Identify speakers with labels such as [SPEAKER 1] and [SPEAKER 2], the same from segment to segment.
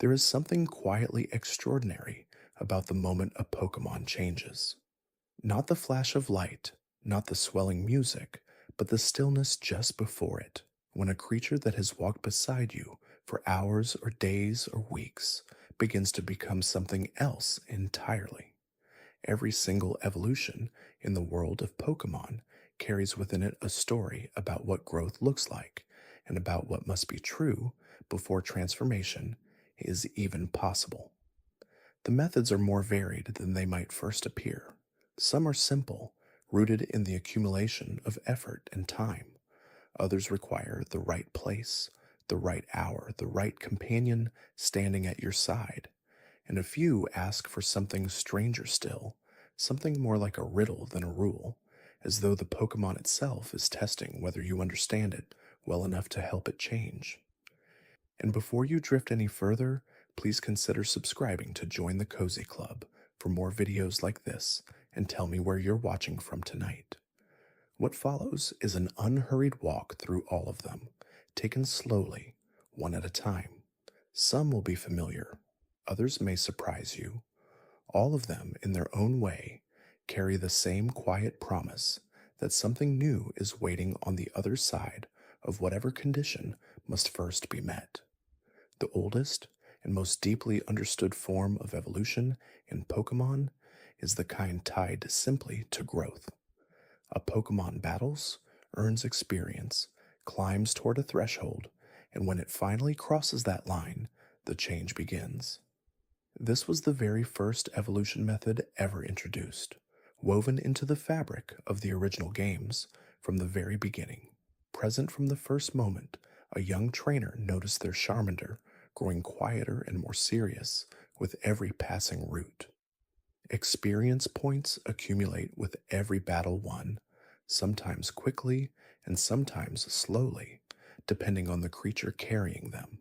[SPEAKER 1] There is something quietly extraordinary about the moment a Pokémon changes. Not the flash of light, not the swelling music, but the stillness just before it, when a creature that has walked beside you for hours or days or weeks begins to become something else entirely. Every single evolution in the world of Pokemon carries within it a story about what growth looks like and about what must be true before transformation is even possible. The methods are more varied than they might first appear. Some are simple, rooted in the accumulation of effort and time. Others require the right place, the right hour, the right companion standing at your side. And a few ask for something stranger still, something more like a riddle than a rule, as though the Pokemon itself is testing whether you understand it well enough to help it change. And before you drift any further, please consider subscribing to join the Cozy Club for more videos like this and tell me where you're watching from tonight. What follows is an unhurried walk through all of them, taken slowly, one at a time. Some will be familiar, others may surprise you. All of them, in their own way, carry the same quiet promise that something new is waiting on the other side of whatever condition must first be met. The oldest and most deeply understood form of evolution in Pokemon is the kind tied simply to growth. A Pokemon battles, earns experience, climbs toward a threshold, and when it finally crosses that line, the change begins. This was the very first evolution method ever introduced, woven into the fabric of the original games from the very beginning. Present from the first moment, a young trainer noticed their Charmander growing quieter and more serious with every passing route. Experience points accumulate with every battle won, sometimes quickly and sometimes slowly, depending on the creature carrying them.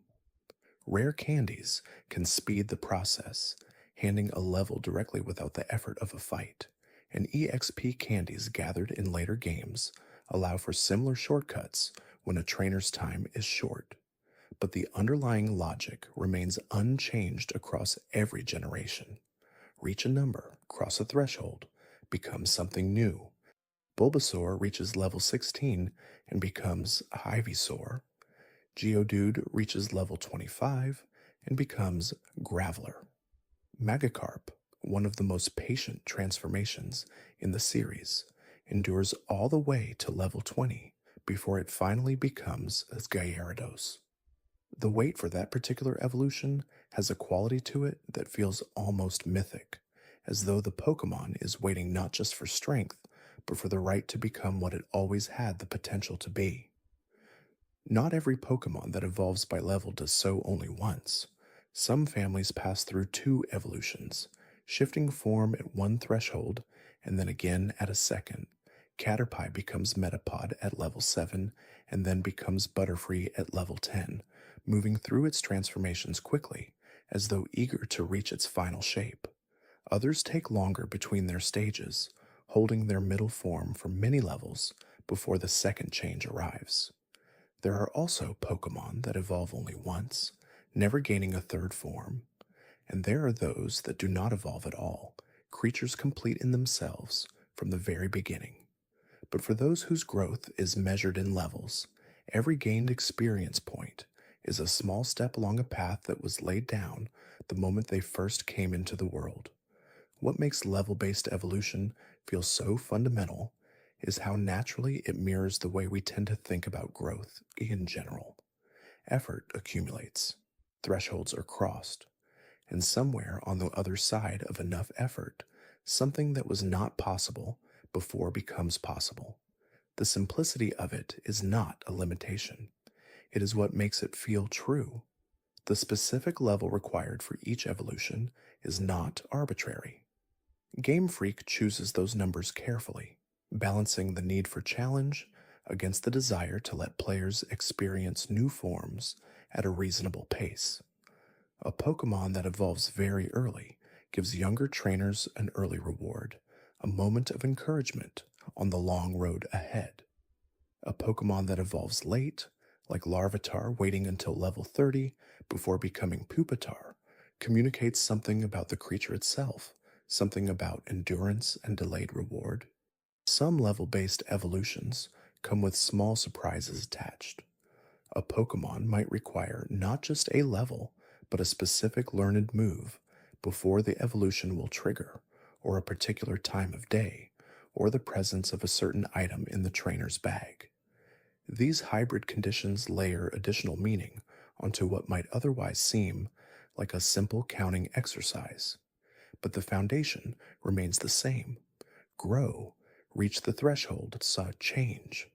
[SPEAKER 1] Rare candies can speed the process, handing a level directly without the effort of a fight, and EXP candies gathered in later games allow for similar shortcuts when a trainer's time is short. But the underlying logic remains unchanged across every generation. Reach a number, cross a threshold, become something new. Bulbasaur reaches level 16 and becomes Ivysaur. Geodude reaches level 25 and becomes Graveler. Magikarp, one of the most patient transformations in the series, endures all the way to level 20 before it finally becomes a Gyarados. The wait for that particular evolution has a quality to it that feels almost mythic, as though the Pokemon is waiting not just for strength, but for the right to become what it always had the potential to be. Not every Pokemon that evolves by level does so only once. Some families pass through two evolutions, shifting form at one threshold and then again at a second. Caterpie becomes Metapod at level 7 and then becomes Butterfree at level 10, moving through its transformations quickly, as though eager to reach its final shape. Others take longer between their stages, holding their middle form for many levels before the second change arrives. There are also Pokemon that evolve only once, never gaining a third form, and there are those that do not evolve at all, creatures complete in themselves from the very beginning. But for those whose growth is measured in levels, every gained experience point is a small step along a path that was laid down the moment they first came into the world. What makes level-based evolution feel so fundamental is how naturally it mirrors the way we tend to think about growth in general. Effort accumulates, thresholds are crossed, and somewhere on the other side of enough effort, something that was not possible before becomes possible. The simplicity of it is not a limitation. It is what makes it feel true. The specific level required for each evolution is not arbitrary. Game Freak chooses those numbers carefully, balancing the need for challenge against the desire to let players experience new forms at a reasonable pace. A Pokemon that evolves very early gives younger trainers an early reward, a moment of encouragement on the long road ahead. A Pokemon that evolves late, like Larvitar waiting until level 30 before becoming Pupitar, communicates something about the creature itself, something about endurance and delayed reward. Some level based evolutions come with small surprises attached. A Pokemon might require not just a level, but a specific learned move before the evolution will trigger, or a particular time of day, or the presence of a certain item in the trainer's bag. These hybrid conditions layer additional meaning onto what might otherwise seem like a simple counting exercise, but the foundation remains the same: grow, reach the threshold, saw change.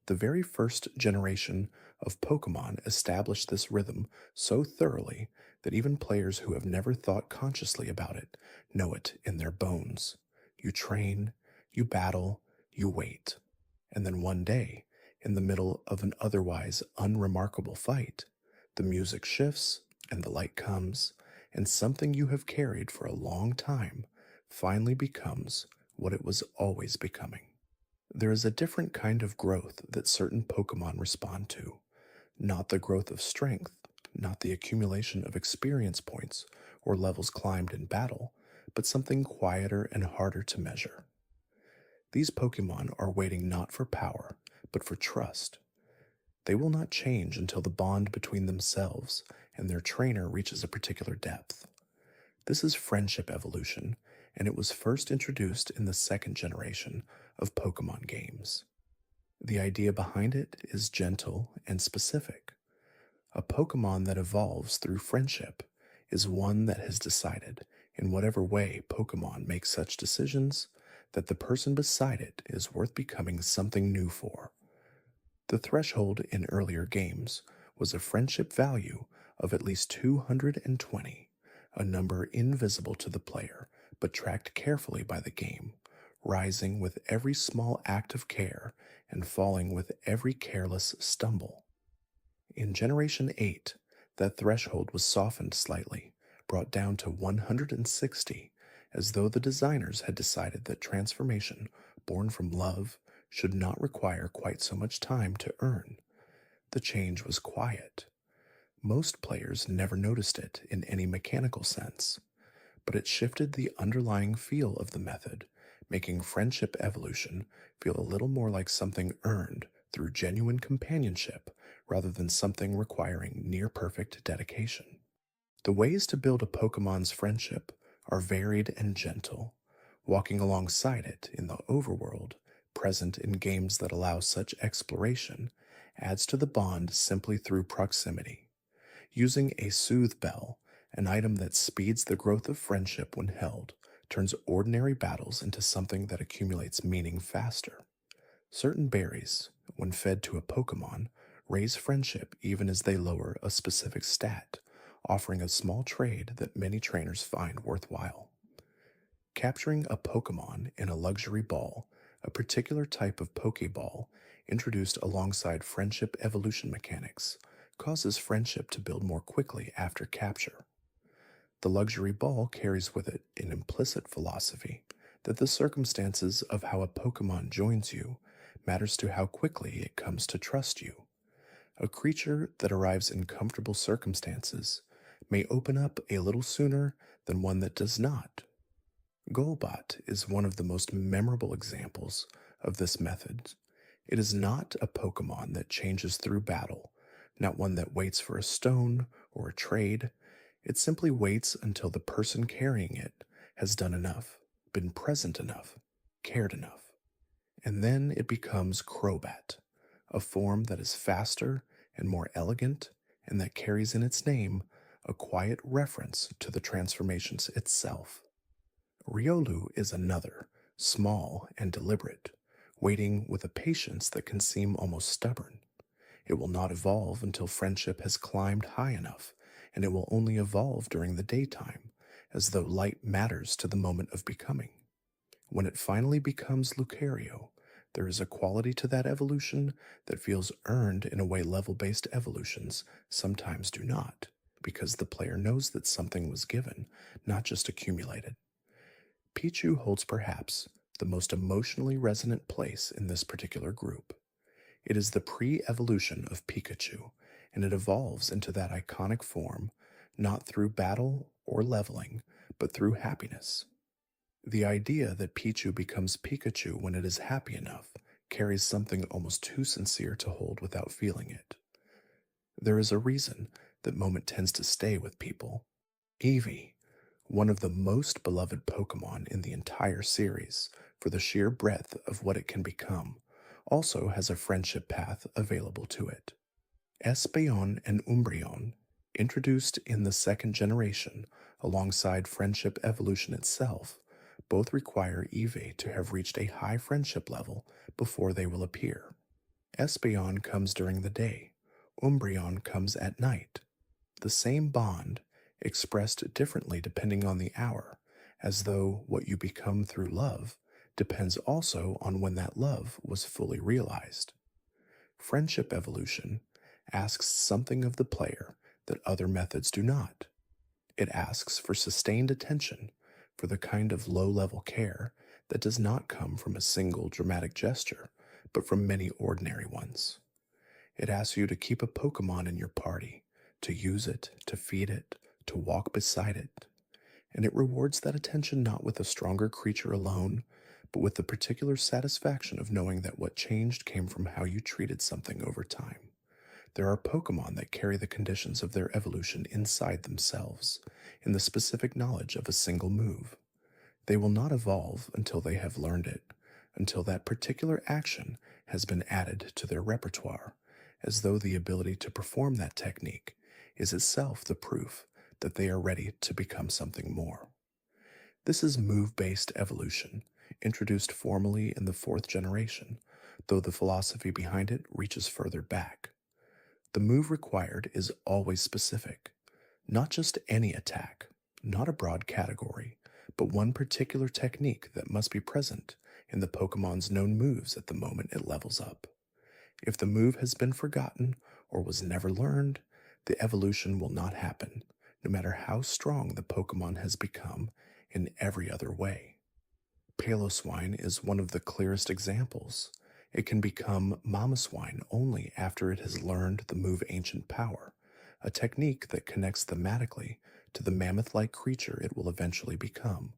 [SPEAKER 1] The very first generation of Pokemon established this rhythm so thoroughly that even players who have never thought consciously about it know it in their bones. You train, you battle, you wait. And then one day, in the middle of an otherwise unremarkable fight, the music shifts and the light comes, and something you have carried for a long time finally becomes what it was always becoming. There is a different kind of growth that certain Pokemon respond to, not the growth of strength, not the accumulation of experience points or levels climbed in battle, but something quieter and harder to measure. These Pokemon are waiting not for power, but for trust. They will not change until the bond between themselves and their trainer reaches a particular depth. This is friendship evolution, and it was first introduced in the second generation of Pokemon games. The idea behind it is gentle and specific. A Pokemon that evolves through friendship is one that has decided, in whatever way Pokemon makes such decisions, that the person beside it is worth becoming something new for. The threshold in earlier games was a friendship value of at least 220, a number invisible to the player but tracked carefully by the game, rising with every small act of care and falling with every careless stumble. In Generation 8, that threshold was softened slightly, brought down to 160, as though the designers had decided that transformation born from love should not require quite so much time to earn. The change was quiet. Most players never noticed it in any mechanical sense, but it shifted the underlying feel of the method, making friendship evolution feel a little more like something earned through genuine companionship rather than something requiring near perfect dedication. The ways to build a Pokemon's friendship are varied and gentle, walking alongside it in the overworld, present in games that allow such exploration, adds to the bond simply through proximity. Using a Soothe Bell, an item that speeds the growth of friendship when held, turns ordinary battles into something that accumulates meaning faster. Certain berries, when fed to a Pokemon, raise friendship even as they lower a specific stat, offering a small trade that many trainers find worthwhile. Capturing a Pokemon in a luxury ball, a particular type of Pokeball introduced alongside friendship evolution mechanics, causes friendship to build more quickly after capture. The luxury ball carries with it an implicit philosophy that the circumstances of how a Pokemon joins you matters to how quickly it comes to trust you. A creature that arrives in comfortable circumstances may open up a little sooner than one that does not. Golbat is one of the most memorable examples of this method. It is not a Pokemon that changes through battle, not one that waits for a stone or a trade. It simply waits until the person carrying it has done enough, been present enough, cared enough. And then it becomes Crobat, a form that is faster and more elegant, and that carries in its name a quiet reference to the transformations itself. Riolu is another, small and deliberate, waiting with a patience that can seem almost stubborn. It will not evolve until friendship has climbed high enough, and it will only evolve during the daytime, as though light matters to the moment of becoming. When it finally becomes Lucario, there is a quality to that evolution that feels earned in a way level-based evolutions sometimes do not, because the player knows that something was given, not just accumulated. Pichu holds perhaps the most emotionally resonant place in this particular group. It is the pre-evolution of Pikachu, and it evolves into that iconic form not through battle or leveling, but through happiness. The idea that Pichu becomes Pikachu when it is happy enough carries something almost too sincere to hold without feeling it. There is a reason that moment tends to stay with people. Eevee, one of the most beloved Pokemon in the entire series for the sheer breadth of what it can become, also has a friendship path available to it. Espeon and Umbreon, introduced in the second generation alongside Friendship Evolution itself, both require Eevee to have reached a high friendship level before they will appear. Espeon comes during the day, Umbreon comes at night. The same bond, expressed differently depending on the hour, as though what you become through love depends also on when that love was fully realized. Friendship evolution asks something of the player that other methods do not. It asks for sustained attention, for the kind of low level care that does not come from a single dramatic gesture, but from many ordinary ones. It asks you to keep a Pokemon in your party, to use it, to feed it, to walk beside it. And it rewards that attention not with a stronger creature alone, but with the particular satisfaction of knowing that what changed came from how you treated something over time. There are Pokemon that carry the conditions of their evolution inside themselves, in the specific knowledge of a single move. They will not evolve until they have learned it, until that particular action has been added to their repertoire, as though the ability to perform that technique is itself the proof that they are ready to become something more. This is move-based evolution, introduced formally in the fourth generation, though the philosophy behind it reaches further back. The move required is always specific, not just any attack, not a broad category, but one particular technique that must be present in the Pokemon's known moves at the moment it levels up. If the move has been forgotten or was never learned, the evolution will not happen, no matter how strong the Pokemon has become in every other way. Paloswine is one of the clearest examples. It can become Mamoswine only after it has learned the move Ancient Power, a technique that connects thematically to the mammoth-like creature it will eventually become,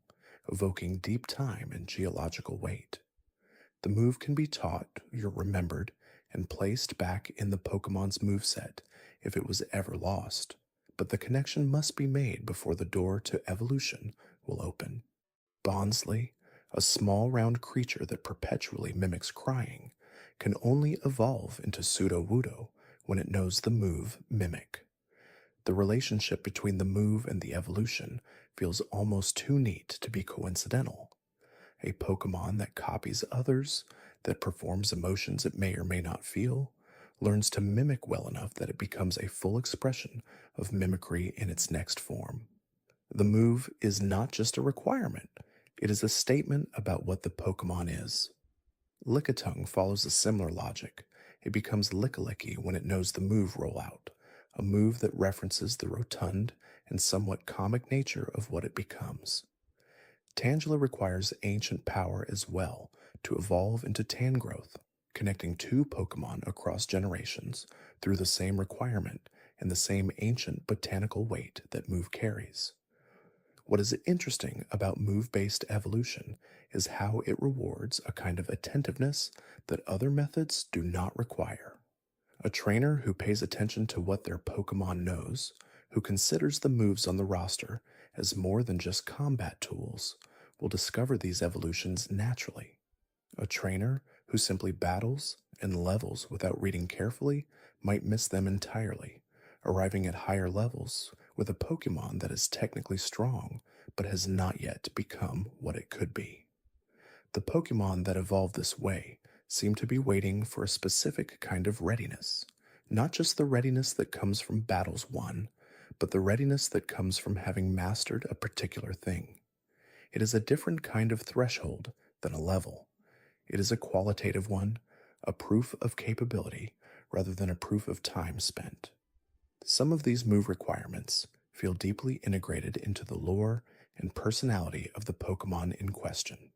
[SPEAKER 1] evoking deep time and geological weight. The move can be taught, or remembered, and placed back in the Pokemon's moveset if it was ever lost, but the connection must be made before the door to evolution will open. Bonsly, a small round creature that perpetually mimics crying, can only evolve into Pseudo-Wudo when it knows the move Mimic. The relationship between the move and the evolution feels almost too neat to be coincidental. A Pokemon that copies others, that performs emotions it may or may not feel, learns to mimic well enough that it becomes a full expression of mimicry in its next form. The move is not just a requirement, it is a statement about what the Pokemon is. Lickitung follows a similar logic. It becomes Lickilicky when it knows the move rollout, a move that references the rotund and somewhat comic nature of what it becomes. Tangela requires Ancient Power as well to evolve into Tangrowth, connecting two Pokemon across generations through the same requirement and the same ancient botanical weight that move carries. What is interesting about move-based evolution is how it rewards a kind of attentiveness that other methods do not require. A trainer who pays attention to what their Pokemon knows, who considers the moves on the roster as more than just combat tools, will discover these evolutions naturally. A trainer who simply battles and levels without reading carefully might miss them entirely, arriving at higher levels with a Pokemon that is technically strong but has not yet become what it could be. The Pokemon that evolve this way seem to be waiting for a specific kind of readiness, not just the readiness that comes from battles won, but the readiness that comes from having mastered a particular thing. It is a different kind of threshold than a level. It is a qualitative one, a proof of capability rather than a proof of time spent. Some of these move requirements feel deeply integrated into the lore and personality of the Pokemon in question.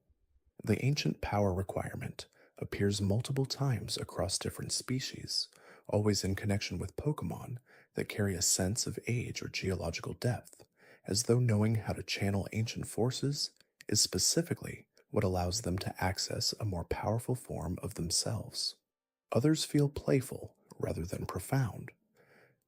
[SPEAKER 1] The Ancient Power requirement appears multiple times across different species, always in connection with Pokemon that carry a sense of age or geological depth, as though knowing how to channel ancient forces is specifically what allows them to access a more powerful form of themselves. Others feel playful rather than profound.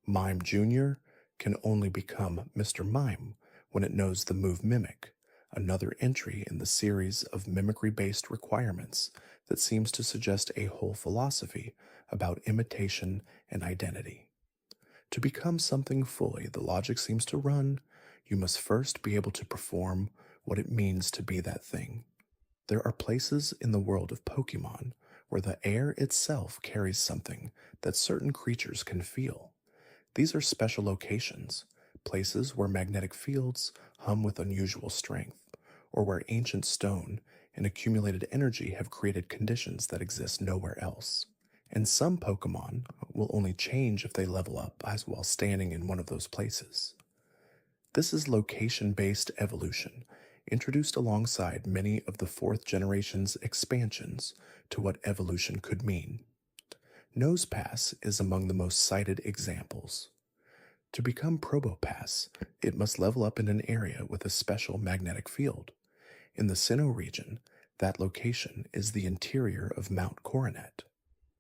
[SPEAKER 1] Mime Jr. can only become Mr. Mime when it knows the move Mimic, another entry in the series of mimicry based requirements that seems to suggest a whole philosophy about imitation and identity. To become something fully, the logic seems to run, you must first be able to perform what it means to be that thing. There are places in the world of Pokémon where the air itself carries something that certain creatures can feel. These are special locations, places where magnetic fields hum with unusual strength, or where ancient stone and accumulated energy have created conditions that exist nowhere else. And some Pokemon will only change if they level up as while standing in one of those places. This is location based evolution, introduced alongside many of the fourth generation's expansions to what evolution could mean. Nosepass is among the most cited examples. To become Probopass, it must level up in an area with a special magnetic field. In the Sinnoh region, that location is the interior of Mount Coronet.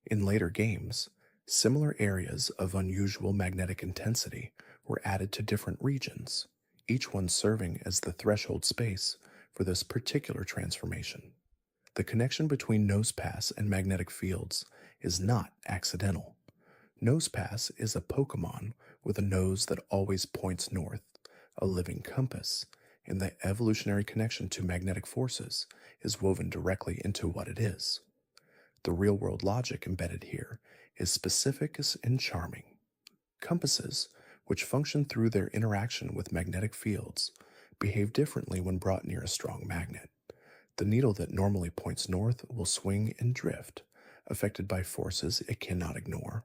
[SPEAKER 1] In later games, similar areas of unusual magnetic intensity were added to different regions, each one serving as the threshold space for this particular transformation. The connection between Nosepass and magnetic fields is not accidental. Nosepass is a Pokemon with a nose that always points north, a living compass, and the evolutionary connection to magnetic forces is woven directly into what it is. The real world logic embedded here is specific and charming. Compasses, which function through their interaction with magnetic fields, behave differently when brought near a strong magnet. The needle that normally points north will swing and drift, affected by forces it cannot ignore.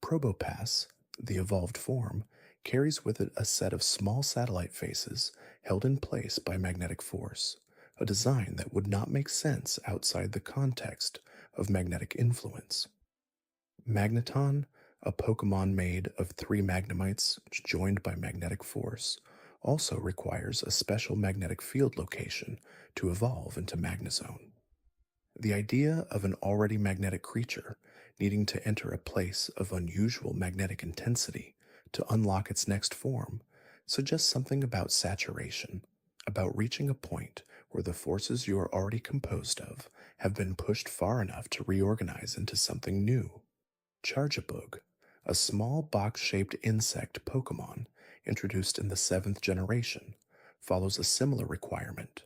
[SPEAKER 1] Probopass, the evolved form, carries with it a set of small satellite faces held in place by magnetic force, a design that would not make sense outside the context of magnetic influence. Magneton, a Pokemon made of 3 Magnemites joined by magnetic force, also requires a special magnetic field location to evolve into Magnezone. The idea of an already magnetic creature needing to enter a place of unusual magnetic intensity to unlock its next form suggests something about saturation, about reaching a point where the forces you are already composed of have been pushed far enough to reorganize into something new. Charjabug, a small box-shaped insect Pokemon introduced in the 7th generation, follows a similar requirement.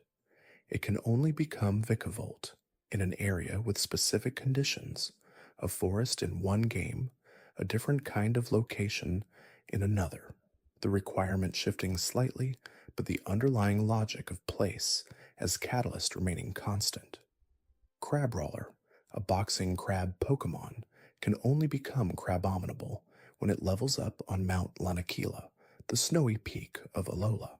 [SPEAKER 1] It can only become Vikavolt in an area with specific conditions, a forest in one game, a different kind of location in another, the requirement shifting slightly, but the underlying logic of place as catalyst remaining constant. Crabrawler, a boxing crab Pokemon, can only become Crabominable when it levels up on Mount Lanakila, the snowy peak of Alola.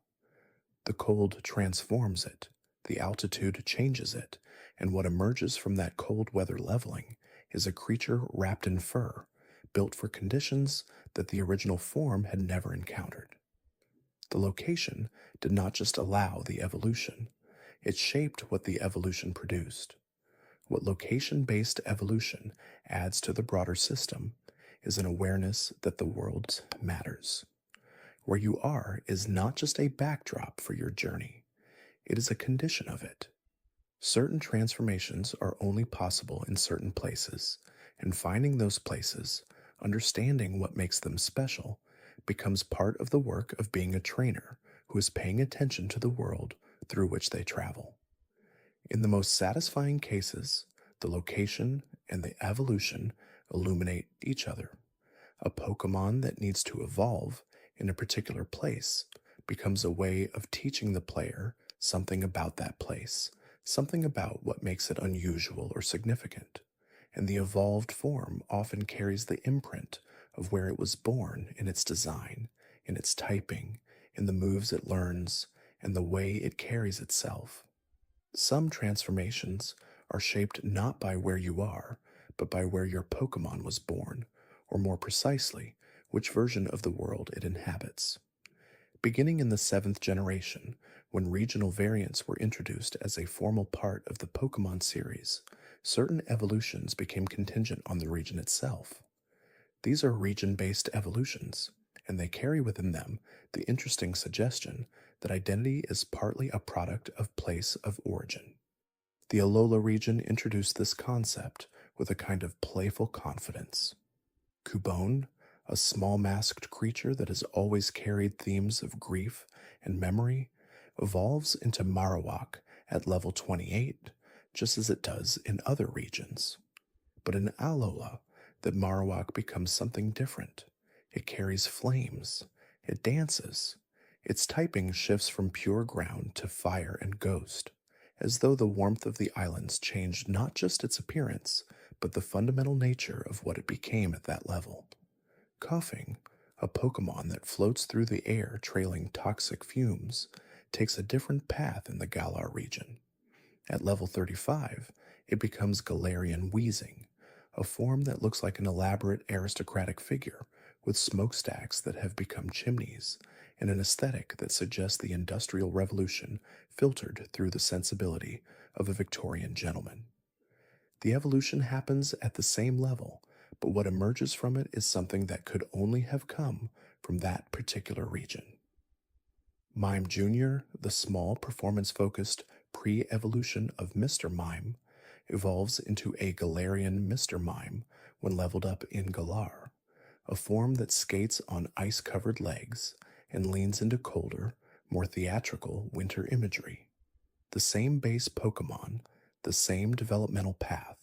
[SPEAKER 1] The cold transforms it, the altitude changes it, and what emerges from that cold weather leveling is a creature wrapped in fur, built for conditions that the original form had never encountered. The location did not just allow the evolution, it shaped what the evolution produced. What location-based evolution adds to the broader system is an awareness that the world matters. Where you are is not just a backdrop for your journey, it is a condition of it. Certain transformations are only possible in certain places, and finding those places, understanding what makes them special, becomes part of the work of being a trainer who is paying attention to the world through which they travel. In the most satisfying cases, the location and the evolution illuminate each other. A Pokemon that needs to evolve in a particular place becomes a way of teaching the player something about that place, something about what makes it unusual or significant. And the evolved form often carries the imprint of where it was born in its design, in its typing, in the moves it learns, and the way it carries itself. Some transformations are shaped not by where you are, but by where your Pokemon was born, or more precisely, which version of the world it inhabits. Beginning in the 7th generation, when regional variants were introduced as a formal part of the Pokémon series, certain evolutions became contingent on the region itself. These are region based evolutions, and they carry within them the interesting suggestion that identity is partly a product of place of origin. The Alola region introduced this concept with a kind of playful confidence. Cubone, a small masked creature that has always carried themes of grief and memory, evolves into Marowak at level 28, just as it does in other regions. But in Alola, the Marowak becomes something different. It carries flames. It dances. Its typing shifts from pure ground to fire and ghost, as though the warmth of the islands changed not just its appearance, but the fundamental nature of what it became at that level. Coughing, a Pokémon that floats through the air trailing toxic fumes, takes a different path in the Galar region. At level 35, it becomes Galarian Wheezing, a form that looks like an elaborate aristocratic figure with smokestacks that have become chimneys and an aesthetic that suggests the Industrial Revolution filtered through the sensibility of a Victorian gentleman. The evolution happens at the same level, but what emerges from it is something that could only have come from that particular region. Mime Jr., the small performance-focused pre-evolution of Mr. Mime, evolves into a Galarian Mr. Mime when leveled up in Galar, a form that skates on ice-covered legs and leans into colder, more theatrical winter imagery. The same base Pokémon, the same developmental path,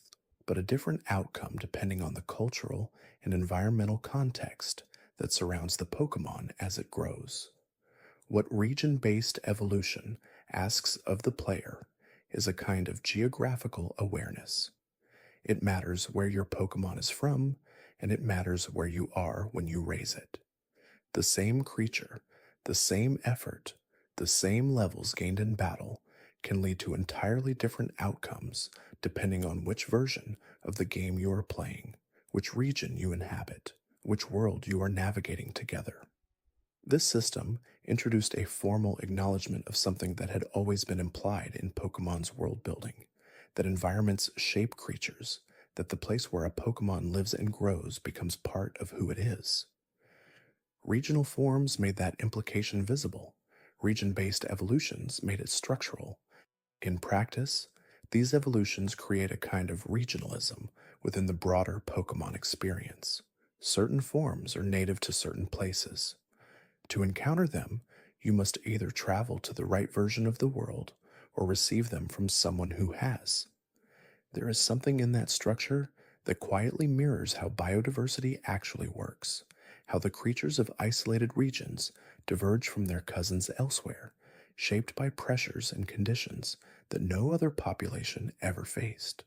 [SPEAKER 1] but a different outcome depending on the cultural and environmental context that surrounds the Pokémon as it grows. What region-based evolution asks of the player is a kind of geographical awareness. It matters where your Pokémon is from, and it matters where you are when you raise it. The same creature, the same effort, the same levels gained in battle can lead to entirely different outcomes depending on which version of the game you are playing, which region you inhabit, which world you are navigating together. This system introduced a formal acknowledgement of something that had always been implied in Pokemon's world building, that environments shape creatures, that the place where a Pokemon lives and grows becomes part of who it is. Regional forms made that implication visible. Region-based evolutions made it structural. In practice, these evolutions create a kind of regionalism within the broader Pokemon experience. Certain forms are native to certain places. To encounter them, you must either travel to the right version of the world or receive them from someone who has. There is something in that structure that quietly mirrors how biodiversity actually works, how the creatures of isolated regions diverge from their cousins elsewhere, shaped by pressures and conditions that no other population ever faced.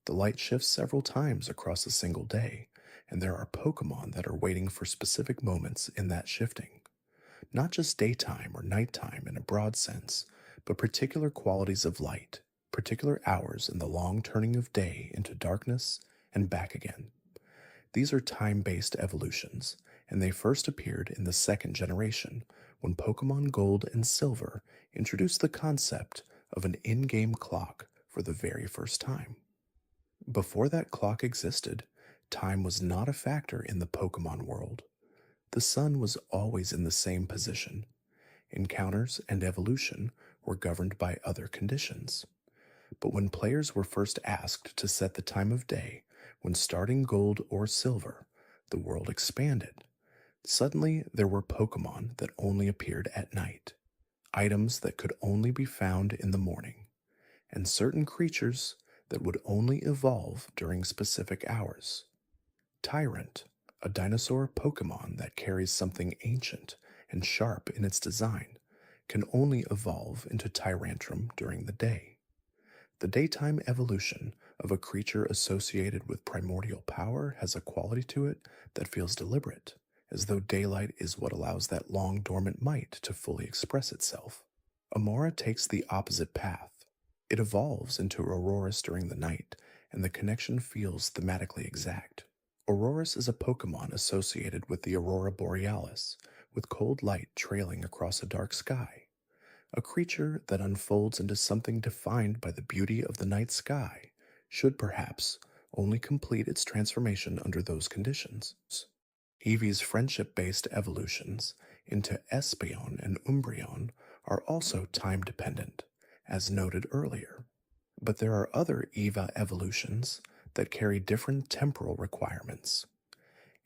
[SPEAKER 1] The light shifts several times across a single day, and there are Pokemon that are waiting for specific moments in that shifting. Not just daytime or nighttime in a broad sense, but particular qualities of light, particular hours in the long turning of day into darkness and back again. These are time-based evolutions, and they first appeared in the 2nd generation when Pokemon Gold and Silver introduced the concept of an in-game clock for the very first time. Before that clock existed, time was not a factor in the Pokemon world. The sun was always in the same position. Encounters and evolution were governed by other conditions. But when players were first asked to set the time of day when starting Gold or Silver, the world expanded. Suddenly, there were Pokemon that only appeared at night, items that could only be found in the morning, and certain creatures that would only evolve during specific hours. Tyrant, a dinosaur Pokemon that carries something ancient and sharp in its design, can only evolve into Tyrantrum during the day. The daytime evolution of a creature associated with primordial power has a quality to it that feels deliberate, as though daylight is what allows that long dormant might to fully express itself. Amora takes the opposite path. It evolves into Aurorus during the night, and the connection feels thematically exact. Aurorus is a Pokemon associated with the Aurora Borealis, with cold light trailing across a dark sky, a creature that unfolds into something defined by the beauty of the night sky, should perhaps only complete its transformation under those conditions. Eevee's friendship based evolutions into Espeon and Umbreon are also time dependent, as noted earlier. But there are other EVA evolutions that carry different temporal requirements.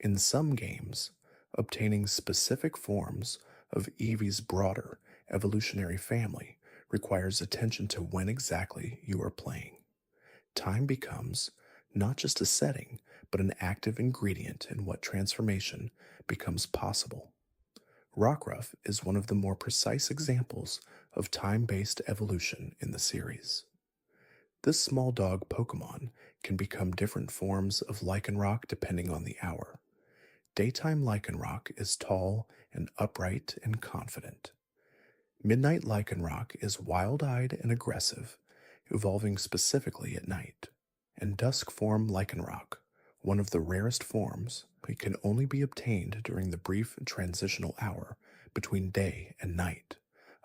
[SPEAKER 1] In some games, obtaining specific forms of Eevee's broader evolutionary family requires attention to when exactly you are playing. Time becomes not just a setting, but an active ingredient in what transformation becomes possible. Rockruff is one of the more precise examples of time based evolution in the series. This small dog Pokemon can become different forms of Lycanroc depending on the hour. Daytime Lycanroc is tall and upright and confident. Midnight Lycanroc is wild eyed and aggressive, evolving specifically at night. And Dusk form Lycanroc, one of the rarest forms, it can only be obtained during the brief transitional hour between day and night,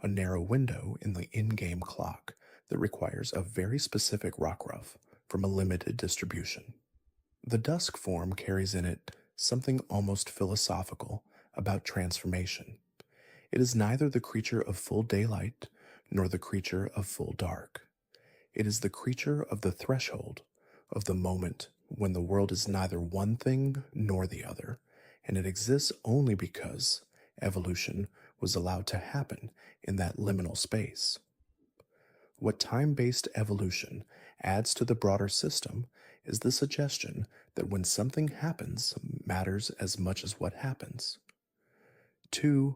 [SPEAKER 1] a narrow window in the in game clock that requires a very specific Rockruff from a limited distribution. The Dusk form carries in it something almost philosophical about transformation. It is neither the creature of full daylight nor the creature of full dark. It is the creature of the threshold, of the moment when the world is neither one thing nor the other, and it exists only because evolution was allowed to happen in that liminal space. What time based evolution adds to the broader system is the suggestion that when something happens matters as much as what happens. Two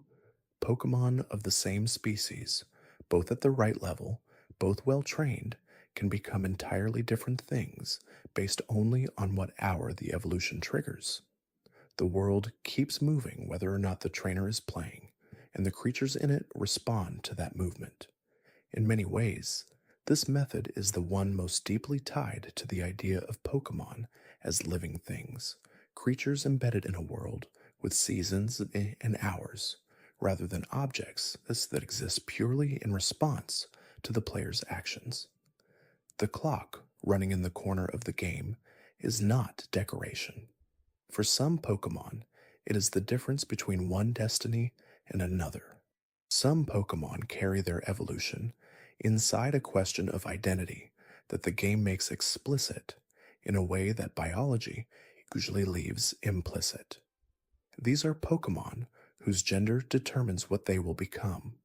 [SPEAKER 1] Pokemon of the same species, both at the right level, both well trained, can become entirely different things based only on what hour the evolution triggers. The world keeps moving whether or not the trainer is playing, and the creatures in it respond to that movement. In many ways, this method is the one most deeply tied to the idea of Pokemon as living things, creatures embedded in a world with seasons and hours, rather than objects that exist purely in response to the player's actions. The clock running in the corner of the game is not decoration. For some Pokemon, it is the difference between one destiny and another. Some Pokemon carry their evolution inside a question of identity that the game makes explicit in a way that biology usually leaves implicit. These are Pokemon whose gender determines what they will become,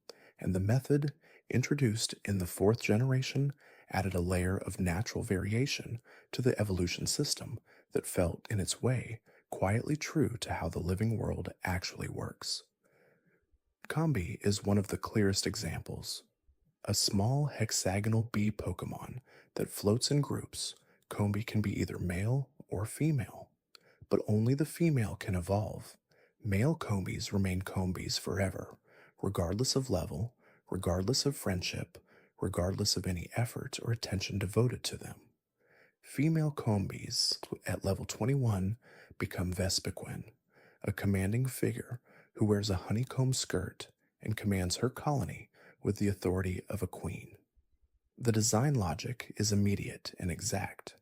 [SPEAKER 1] and the method introduced in the fourth generation added a layer of natural variation to the evolution system that felt, in its way, quietly true to how the living world actually works. Combi is one of the clearest examples. A small hexagonal bee Pokemon that floats in groups, Combi can be either male or female, but only the female can evolve. Male Combis remain Combis forever, regardless of level, regardless of friendship, regardless of any effort or attention devoted to them. Female Combis at level 21 become Vespiquen, a commanding figure who wears a honeycomb skirt and commands her colony with the authority of a queen. The design logic is immediate and exact.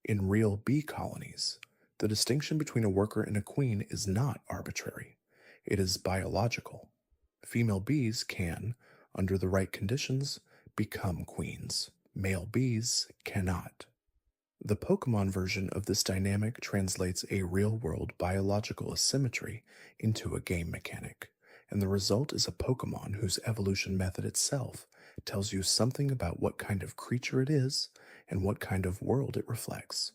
[SPEAKER 1] In real bee colonies, the distinction between a worker and a queen is not arbitrary. It is biological. Female bees can, under the right conditions, become queens. Male bees cannot. The Pokemon version of this dynamic translates a real-world biological asymmetry into a game mechanic, and the result is a Pokemon whose evolution method itself tells you something about what kind of creature it is and what kind of world it reflects.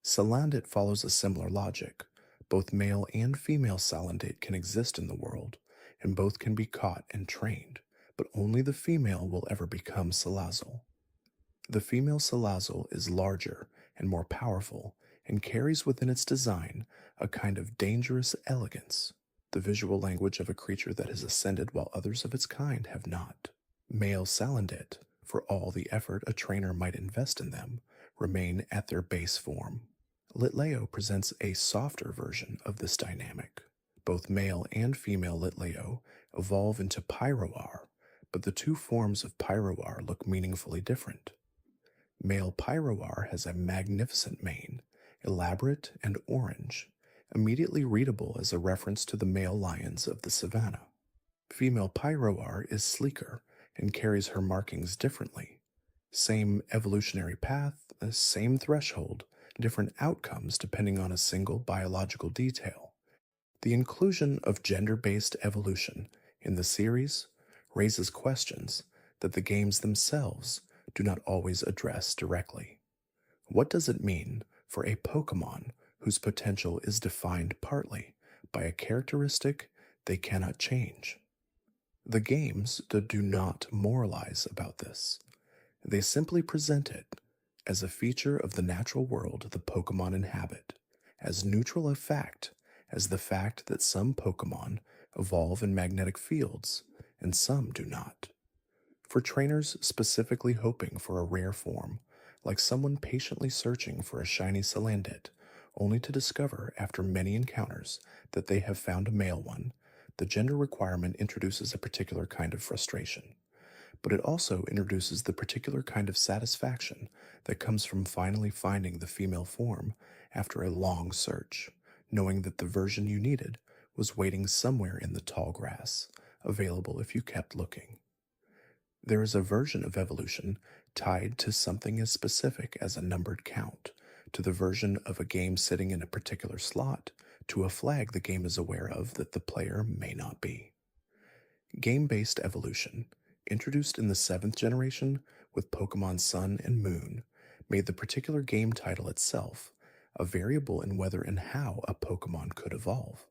[SPEAKER 1] Salandit follows a similar logic. Both male and female Salandit can exist in the world, and both can be caught and trained, but only the female will ever become Salazzle. The female Salazzle is larger and more powerful and carries within its design a kind of dangerous elegance, the visual language of a creature that has ascended while others of its kind have not. Male Salandit, for all the effort a trainer might invest in them, remain at their base form. Litleo presents a softer version of this dynamic. Both male and female Litleo evolve into Pyroar, but the two forms of Pyroar look meaningfully different. Male Pyroar has a magnificent mane, elaborate and orange, immediately readable as a reference to the male lions of the savannah. Female Pyroar is sleeker and carries her markings differently. Same evolutionary path, same threshold, different outcomes depending on a single biological detail. The inclusion of gender based evolution in the series raises questions that the games themselves do not always address directly. What does it mean for a Pokemon whose potential is defined partly by a characteristic they cannot change? The games do not moralize about this. They simply present it as a feature of the natural world the Pokemon inhabit, as neutral a fact as the fact that some Pokemon evolve in magnetic fields and some do not. For trainers specifically hoping for a rare form, like someone patiently searching for a shiny Salandit, only to discover after many encounters that they have found a male one, the gender requirement introduces a particular kind of frustration. But it also introduces the particular kind of satisfaction that comes from finally finding the female form after a long search, knowing that the version you needed was waiting somewhere in the tall grass, available if you kept looking. There is a version of evolution tied to something as specific as a numbered count, to the version of a game sitting in a particular slot, to a flag the game is aware of that the player may not be. Game based evolution, introduced in the 7th generation with Pokemon Sun and Moon, made the particular game title itself a variable in whether and how a Pokemon could evolve.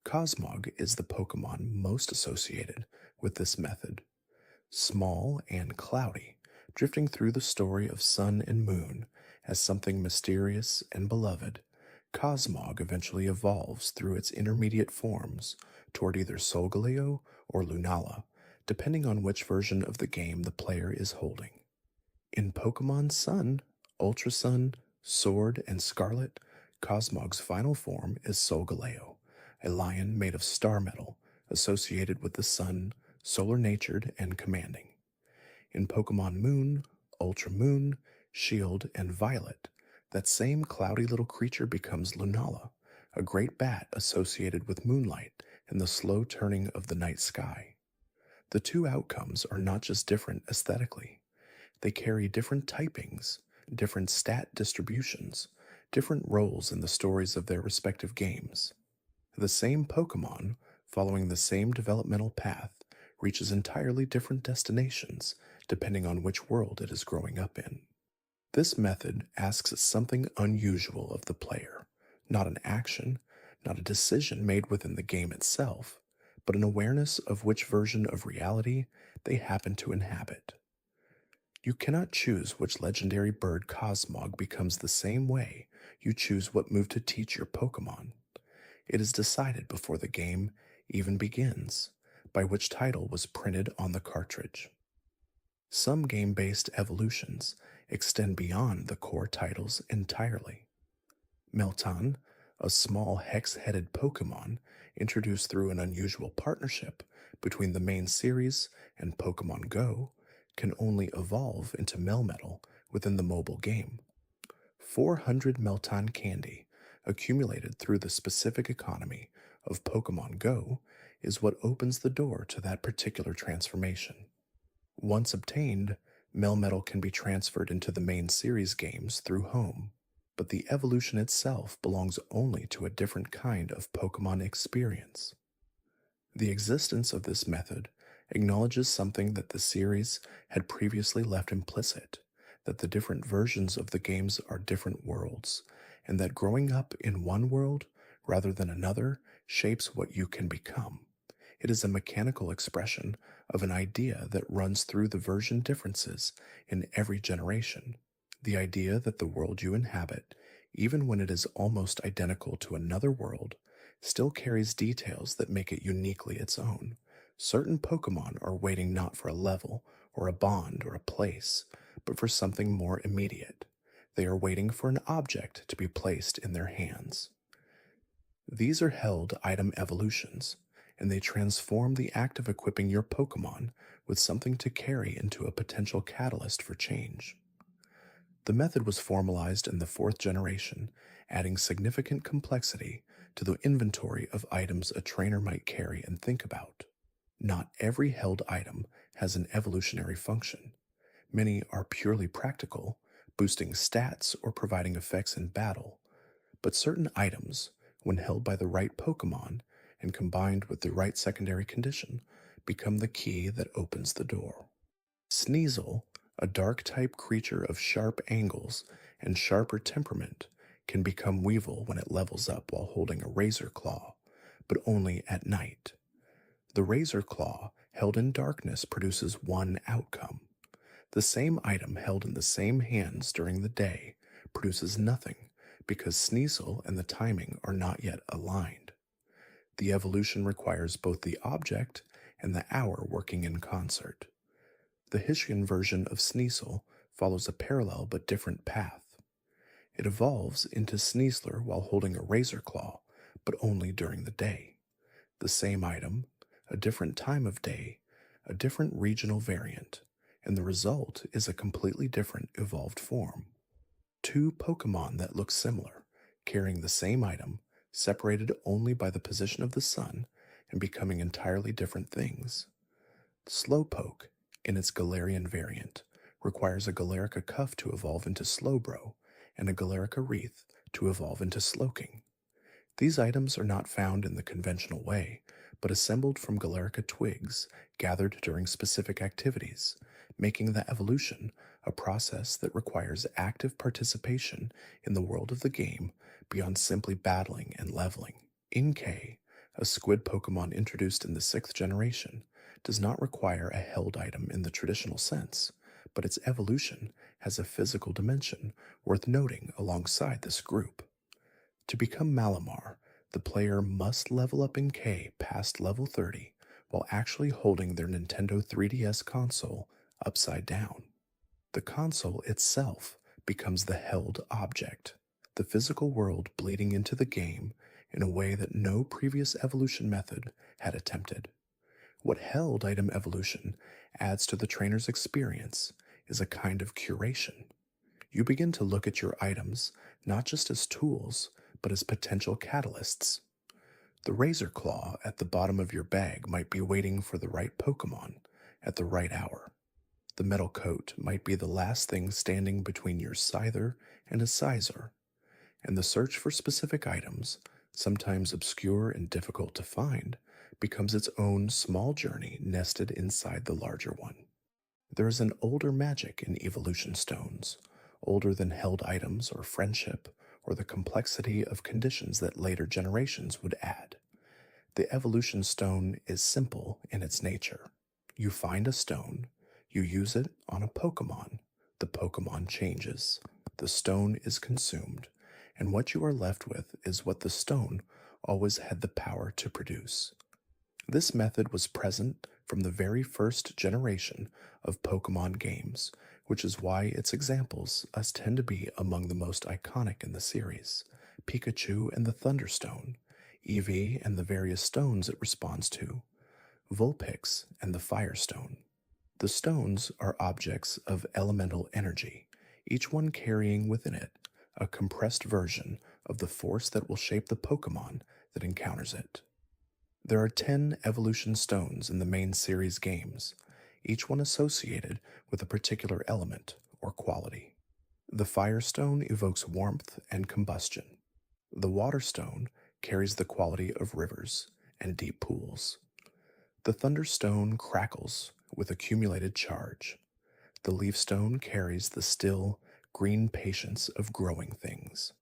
[SPEAKER 1] Cosmog is the Pokemon most associated with this method. Small and cloudy, drifting through the story of Sun and Moon as something mysterious and beloved, Cosmog eventually evolves through its intermediate forms toward either Solgaleo or Lunala, depending on which version of the game the player is holding. In Pokemon Sun, Ultra Sun, Sword, and Scarlet, Cosmog's final form is Solgaleo, a lion made of star metal associated with the sun, solar-natured and commanding. In Pokemon Moon, Ultra Moon, Shield, and Violet, that same cloudy little creature becomes Lunala, a great bat associated with moonlight and the slow turning of the night sky. The two outcomes are not just different aesthetically. They carry different typings, different stat distributions, different roles in the stories of their respective games. The same Pokemon, following the same developmental path, reaches entirely different destinations depending on which world it is growing up in. This method asks something unusual of the player, not an action, not a decision made within the game itself, but an awareness of which version of reality they happen to inhabit. You cannot choose which legendary bird Cosmog becomes the same way you choose what move to teach your Pokemon. It is decided before the game even begins, by which title was printed on the cartridge. Some game-based evolutions extend beyond the core titles entirely. Meltan, a small hex-headed Pokemon introduced through an unusual partnership between the main series and Pokemon Go, can only evolve into Melmetal within the mobile game. 400 Meltan candy, accumulated through the specific economy of Pokemon Go, is what opens the door to that particular transformation. Once obtained, Melmetal can be transferred into the main series games through Home, but the evolution itself belongs only to a different kind of Pokemon experience. The existence of this method acknowledges something that the series had previously left implicit, that the different versions of the games are different worlds, and that growing up in one world rather than another shapes what you can become. It is a mechanical expression of an idea that runs through the version differences in every generation. The idea that the world you inhabit, even when it is almost identical to another world, still carries details that make it uniquely its own. Certain Pokemon are waiting not for a level, or a bond, or a place, but for something more immediate. They are waiting for an object to be placed in their hands. These are held item evolutions, and they transform the act of equipping your Pokemon with something to carry into a potential catalyst for change. The method was formalized in the fourth generation, adding significant complexity to the inventory of items a trainer might carry and think about. Not every held item has an evolutionary function. Many are purely practical, boosting stats or providing effects in battle, but certain items, when held by the right Pokemon and combined with the right secondary condition, become the key that opens the door. Sneasel, a dark type creature of sharp angles and sharper temperament, can become Weevil when it levels up while holding a Razor Claw, but only at night. The Razor Claw, held in darkness, produces one outcome. The same item held in the same hands during the day produces nothing because Sneasel and the timing are not yet aligned. The evolution requires both the object and the hour working in concert. The Hishkin version of Sneasel follows a parallel but different path. It evolves into Sneasler while holding a Razor Claw, but only during the day. The same item, a different time of day, a different regional variant, and the result is a completely different evolved form. Two Pokemon that look similar, carrying the same item, separated only by the position of the sun and becoming entirely different things. Slowpoke, in its Galarian variant, requires a Galarica Cuff to evolve into Slowbro and a Galarica Wreath to evolve into Slowking. These items are not found in the conventional way, but assembled from Galarica twigs gathered during specific activities, making the evolution a process that requires active participation in the world of the game beyond simply battling and leveling. Inkay, a squid Pokemon introduced in the 6th generation, does not require a held item in the traditional sense, but its evolution has a physical dimension worth noting alongside this group. To become Malamar, the player must level up Inkay past level 30 while actually holding their Nintendo 3DS console upside down. The console itself becomes the held object, the physical world bleeding into the game in a way that no previous evolution method had attempted. What held item evolution adds to the trainer's experience is a kind of curation. You begin to look at your items not just as tools, but as potential catalysts. The Razor Claw at the bottom of your bag might be waiting for the right Pokemon at the right hour. The metal coat might be the last thing standing between your Scyther and a Scizor, and the search for specific items, sometimes obscure and difficult to find, becomes its own small journey nested inside the larger one. There is an older magic in evolution stones, older than held items or friendship, or the complexity of conditions that later generations would add. The evolution stone is simple in its nature. You find a stone, you use it on a Pokemon, the Pokemon changes, the stone is consumed, and what you are left with is what the stone always had the power to produce. This method was present from the very first generation of Pokemon games, which is why its examples tend to be among the most iconic in the series: Pikachu and the Thunderstone, Eevee and the various stones it responds to, Vulpix and the Firestone. The stones are objects of elemental energy, each one carrying within it a compressed version of the force that will shape the Pokemon that encounters it. There are 10 evolution stones in the main series games, each one associated with a particular element or quality. The Firestone evokes warmth and combustion. The Waterstone carries the quality of rivers and deep pools. The Thunderstone crackles with accumulated charge. The Leafstone carries the still, green patience of growing things.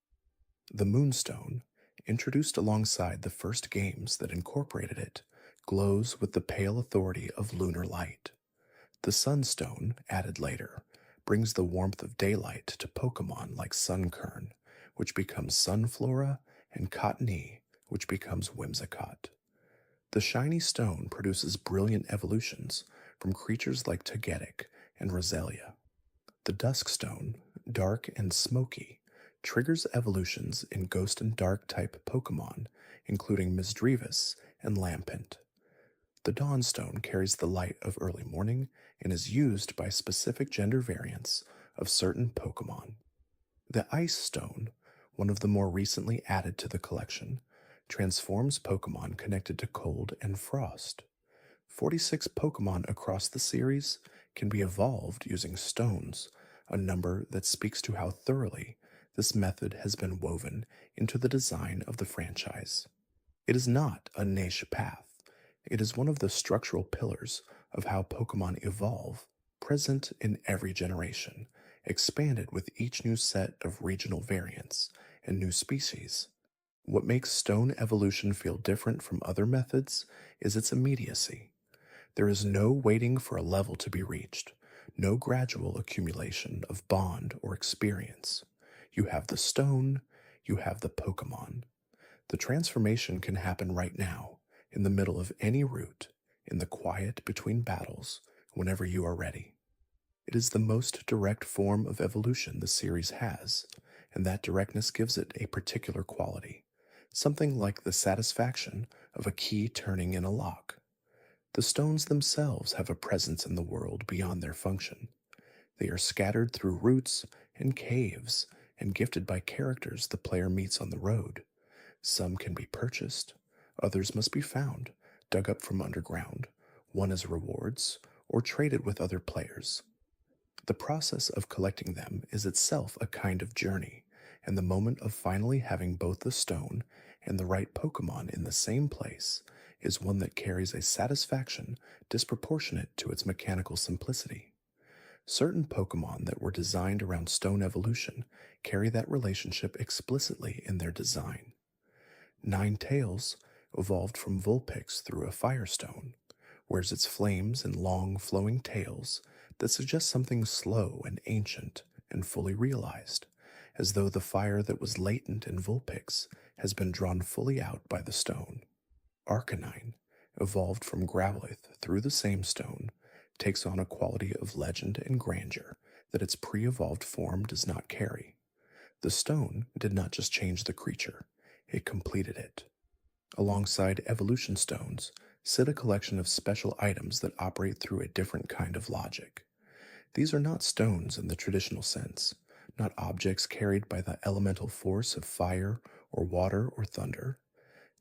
[SPEAKER 1] The Moonstone, introduced alongside the first games that incorporated it, glows with the pale authority of lunar light. The Sunstone, added later, brings the warmth of daylight to Pokemon like Sunkern, which becomes Sunflora, and Cottonee, which becomes Whimsicott. The Shiny Stone produces brilliant evolutions from creatures like Togetic and Roselia. The Duskstone, Dark and Smoky triggers evolutions in Ghost and Dark type Pokemon, including Misdreavus and Lampent. The Dawnstone carries the light of early morning and is used by specific gender variants of certain Pokemon. The Ice Stone, one of the more recently added to the collection, transforms Pokemon connected to cold and frost. 46 Pokemon across the series can be evolved using stones, a number that speaks to how thoroughly this method has been woven into the design of the franchise. It is not a niche path, it is one of the structural pillars of how Pokemon evolve, present in every generation, expanded with each new set of regional variants and new species. What makes stone evolution feel different from other methods is its immediacy. There is no waiting for a level to be reached, no gradual accumulation of bond or experience. You have the stone, you have the Pokemon. The transformation can happen right now, in the middle of any route, in the quiet between battles, whenever you are ready. It is the most direct form of evolution the series has, and that directness gives it a particular quality, something like the satisfaction of a key turning in a lock. The stones themselves have a presence in the world beyond their function. They are scattered through roots and caves and gifted by characters the player meets on the road. Some can be purchased, others must be found, dug up from underground, won as rewards, or traded with other players. The process of collecting them is itself a kind of journey, and the moment of finally having both the stone and the right Pokemon in the same place is one that carries a satisfaction disproportionate to its mechanical simplicity. Certain Pokemon that were designed around stone evolution carry that relationship explicitly in their design. Ninetales evolved from Vulpix through a Firestone, wears its flames and long flowing tails that suggest something slow and ancient and fully realized, as though the fire that was latent in Vulpix has been drawn fully out by the stone. Arcanine, evolved from Growlithe through the same stone, takes on a quality of legend and grandeur that its pre-evolved form does not carry. The stone did not just change the creature, it completed it. Alongside evolution stones sit a collection of special items that operate through a different kind of logic. These are not stones in the traditional sense, not objects carried by the elemental force of fire or water or thunder.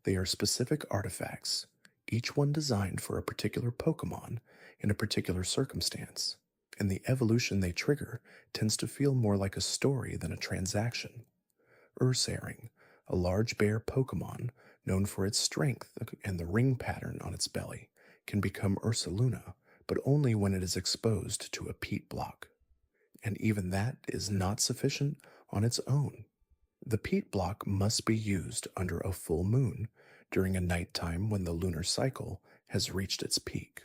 [SPEAKER 1] They are specific artifacts, each one designed for a particular Pokemon in a particular circumstance, and the evolution they trigger tends to feel more like a story than a transaction. Ursaring, a large bear Pokemon known for its strength and the ring pattern on its belly, can become Ursaluna, but only when it is exposed to a peat block. And even that is not sufficient on its own. The peat block must be used under a full moon during a nighttime when the lunar cycle has reached its peak.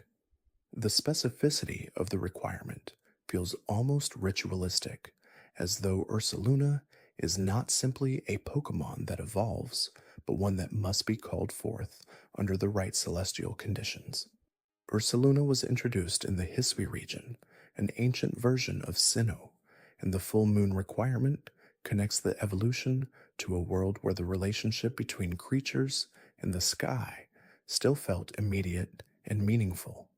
[SPEAKER 1] The specificity of the requirement feels almost ritualistic, as though Ursaluna is not simply a Pokemon that evolves, but one that must be called forth under the right celestial conditions. Ursaluna was introduced in the Hisui region, an ancient version of Sinnoh, and the full moon requirement connects the evolution to a world where the relationship between creatures and the sky still felt immediate and meaningful.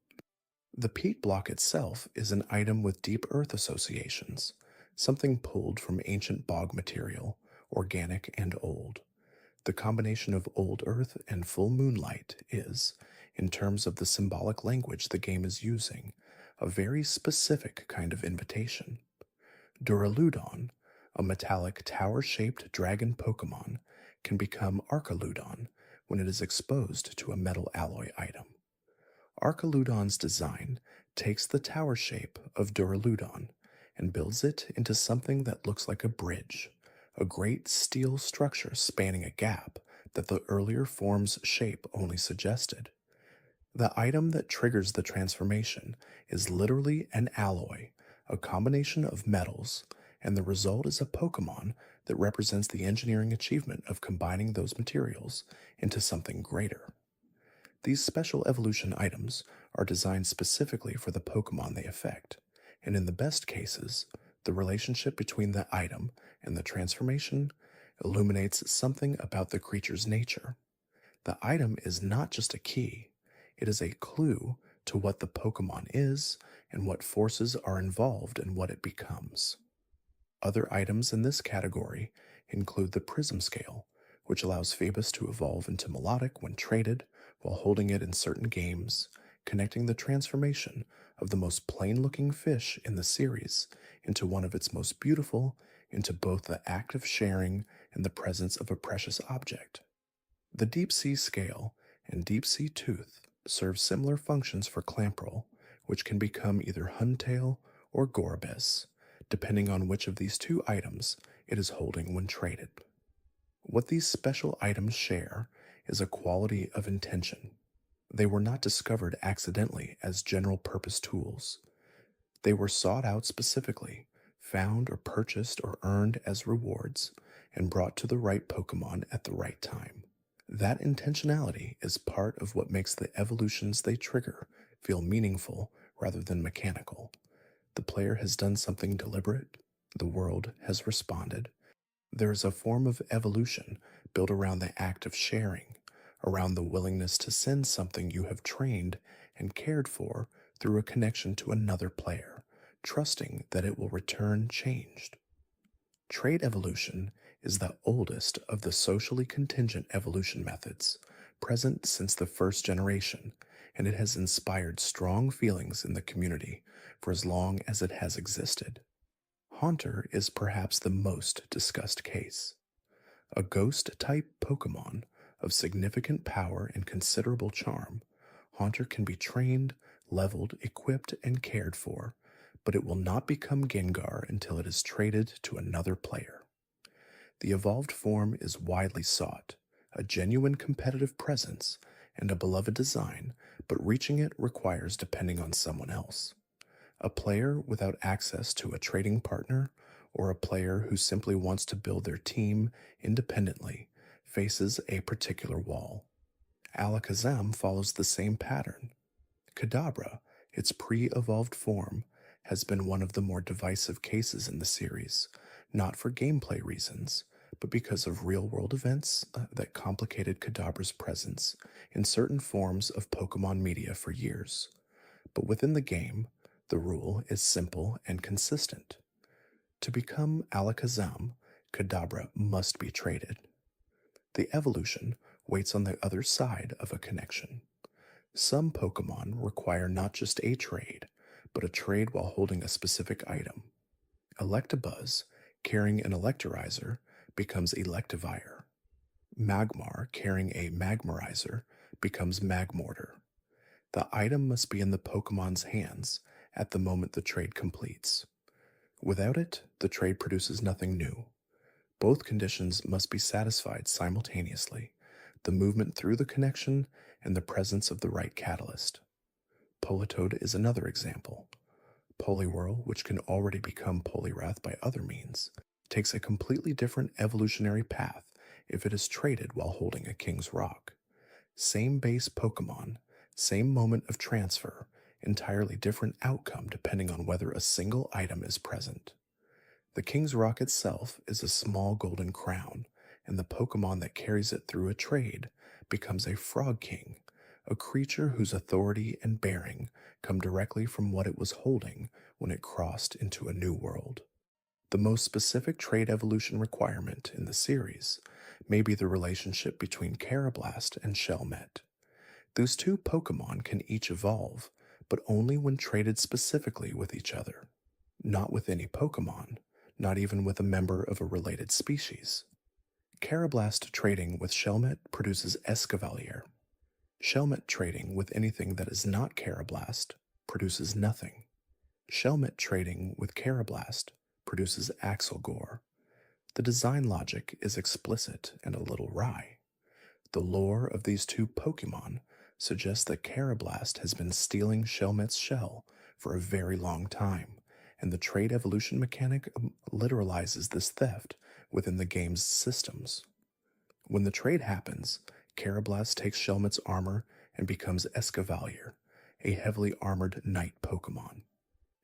[SPEAKER 1] The peat block itself is an item with deep earth associations, something pulled from ancient bog material, organic and old. The combination of old earth and full moonlight is, in terms of the symbolic language the game is using, a very specific kind of invitation. Duraludon, a metallic tower-shaped dragon Pokemon, can become Archaludon when it is exposed to a metal alloy item. Archaludon's design takes the tower shape of Duraludon and builds it into something that looks like a bridge, a great steel structure spanning a gap that the earlier form's shape only suggested. The item that triggers the transformation is literally an alloy, a combination of metals, and the result is a Pokemon that represents the engineering achievement of combining those materials into something greater. These special evolution items are designed specifically for the Pokemon they affect, and in the best cases, The relationship between the item and the transformation illuminates something about the creature's nature. The item is not just a key, it is a clue to what the Pokemon is and what forces are involved in what it becomes. Other items in this category include the Prism Scale, which allows Phoebus to evolve into Melodic when traded while holding it in certain games, connecting the transformation of the most plain looking fish in the series into one of its most beautiful, into both the act of sharing and the presence of a precious object. The Deep Sea Scale and Deep Sea Tooth serve similar functions for Clamperl, which can become either Huntail or Gorbis, depending on which of these two items it is holding when traded. What these special items share is a quality of intention. They were not discovered accidentally as general purpose tools. They were sought out specifically, found or purchased or earned as rewards, and brought to the right Pokemon at the right time. That intentionality is part of what makes the evolutions they trigger feel meaningful rather than mechanical. The player has done something deliberate, the world has responded. There is a form of evolution built around the act of sharing, around the willingness to send something you have trained and cared for through a connection to another player, trusting that it will return changed. Trait evolution is the oldest of the socially contingent evolution methods, present since the first generation, and it has inspired strong feelings in the community for as long as it has existed. Haunter is perhaps the most discussed case. A ghost-type Pokemon of significant power and considerable charm, Haunter can be trained, leveled, equipped, and cared for, but it will not become Gengar until it is traded to another player. The evolved form is widely sought, a genuine competitive presence, and a beloved design, but reaching it requires depending on someone else. A player without access to a trading partner, or a player who simply wants to build their team independently, faces a particular wall. Alakazam follows the same pattern. Kadabra, its pre-evolved form, has been one of the more divisive cases in the series, not for gameplay reasons, but because of real-world events that complicated Kadabra's presence in certain forms of Pokemon media for years. But within the game, the rule is simple and consistent. To become Alakazam, Kadabra must be traded. The evolution waits on the other side of a connection. Some Pokemon require not just a trade, but a trade while holding a specific item. Electabuzz, carrying an Electorizer, becomes Electivire. Magmar, carrying a Magmarizer, becomes Magmortar. The item must be in the Pokemon's hands at the moment the trade completes. Without it, the trade produces nothing new. Both conditions must be satisfied simultaneously, the movement through the connection and the presence of the right catalyst. Politoed is another example. Poliwhirl, which can already become Poliwrath by other means, takes a completely different evolutionary path if it is traded while holding a King's Rock. Same base Pokemon, same moment of transfer, entirely different outcome depending on whether a single item is present. The King's Rock itself is a small golden crown, and the Pokemon that carries it through a trade becomes a Frog King, a creature whose authority and bearing come directly from what it was holding when it crossed into a new world. The most specific trade evolution requirement in the series may be the relationship between Karrablast and Shelmet. Those two Pokemon can each evolve, but only when traded specifically with each other. Not with any Pokemon, not even with a member of a related species. Karrablast trading with Shelmet produces Escavalier. Shelmet trading with anything that is not Karrablast produces nothing. Shelmet trading with Karrablast produces Axelgore. The design logic is explicit and a little wry. The lore of these two Pokemon suggests that Karrablast has been stealing Shelmet's shell for a very long time, and the trade evolution mechanic literalizes this theft within the game's systems. When the trade happens, Karrablast takes Shelmet's armor and becomes Escavalier, a heavily armored knight Pokemon.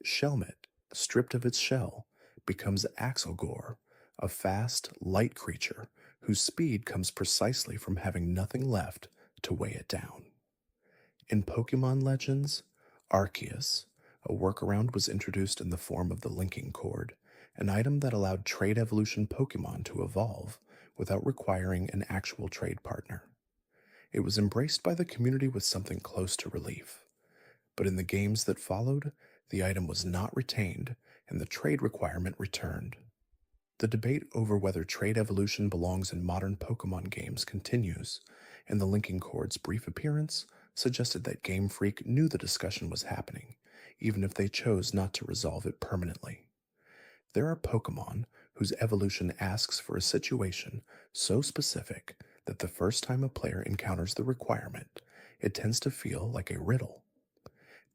[SPEAKER 1] Shelmet, stripped of its shell, becomes Axelgore, a fast, light creature whose speed comes precisely from having nothing left to weigh it down. In Pokemon Legends, Arceus, a workaround was introduced in the form of the linking cord, an item that allowed trade evolution Pokemon to evolve without requiring an actual trade partner. It was embraced by the community with something close to relief. But in the games that followed, the item was not retained and the trade requirement returned. The debate over whether trade evolution belongs in modern Pokemon games continues, and the linking cord's brief appearance suggested that Game Freak knew the discussion was happening, even if they chose not to resolve it permanently. There are Pokemon whose evolution asks for a situation so specific that the first time a player encounters the requirement, it tends to feel like a riddle.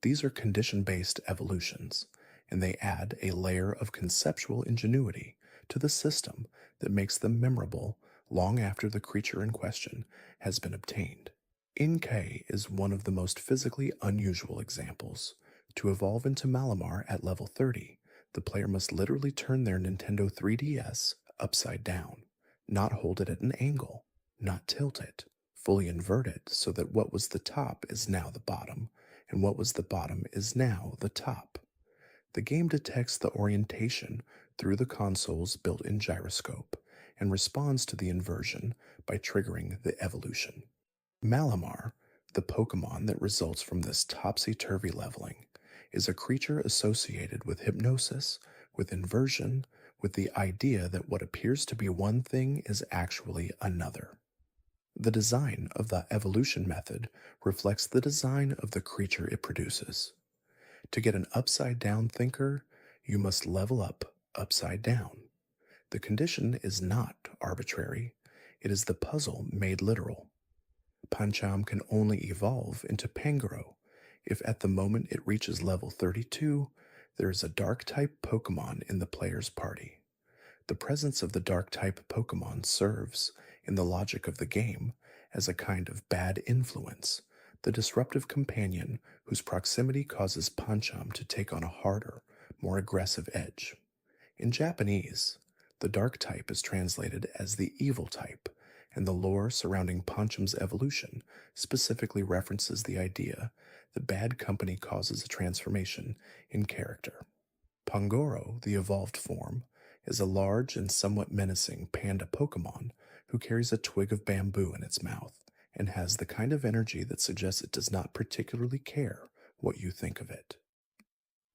[SPEAKER 1] These are condition-based evolutions, and they add a layer of conceptual ingenuity to the system that makes them memorable long after the creature in question has been obtained. Inkay is one of the most physically unusual examples. To evolve into Malamar at level 30, the player must literally turn their Nintendo 3DS upside down, not hold it at an angle, not tilt it, fully invert it so that what was the top is now the bottom, and what was the bottom is now the top. The game detects the orientation through the console's built-in gyroscope and responds to the inversion by triggering the evolution. Malamar, the Pokemon that results from this topsy-turvy leveling, is a creature associated with hypnosis, with inversion, with the idea that what appears to be one thing is actually another. The design of the evolution method reflects the design of the creature it produces. To get an upside-down thinker, you must level up upside down. The condition is not arbitrary, it is the puzzle made literal. Pancham can only evolve into Pangoro if at the moment it reaches level 32, there is a Dark-type Pokemon in the player's party. The presence of the Dark-type Pokemon serves, in the logic of the game, as a kind of bad influence, the disruptive companion whose proximity causes Pancham to take on a harder, more aggressive edge. In Japanese, the Dark type is translated as the Evil type, and the lore surrounding Pancham's evolution specifically references the idea that bad company causes a transformation in character. Pangoro, the evolved form, is a large and somewhat menacing panda Pokemon who carries a twig of bamboo in its mouth and has the kind of energy that suggests it does not particularly care what you think of it.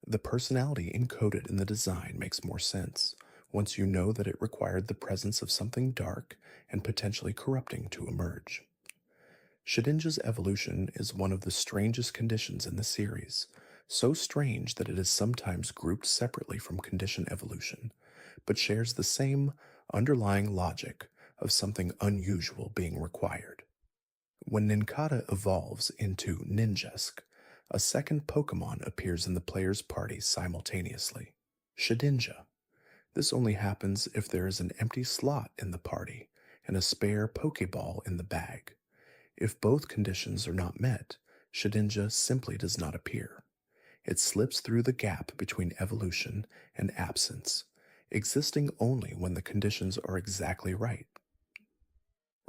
[SPEAKER 1] The personality encoded in the design makes more sense once you know that it required the presence of something dark and potentially corrupting to emerge. Shedinja's evolution is one of the strangest conditions in the series, so strange that it is sometimes grouped separately from condition evolution, but shares the same underlying logic of something unusual being required. When Nincada evolves into Ninjask, a second Pokemon appears in the player's party simultaneously, Shedinja. This only happens if there is an empty slot in the party and a spare Pokeball in the bag. If both conditions are not met, Shedinja simply does not appear. It slips through the gap between evolution and absence, existing only when the conditions are exactly right.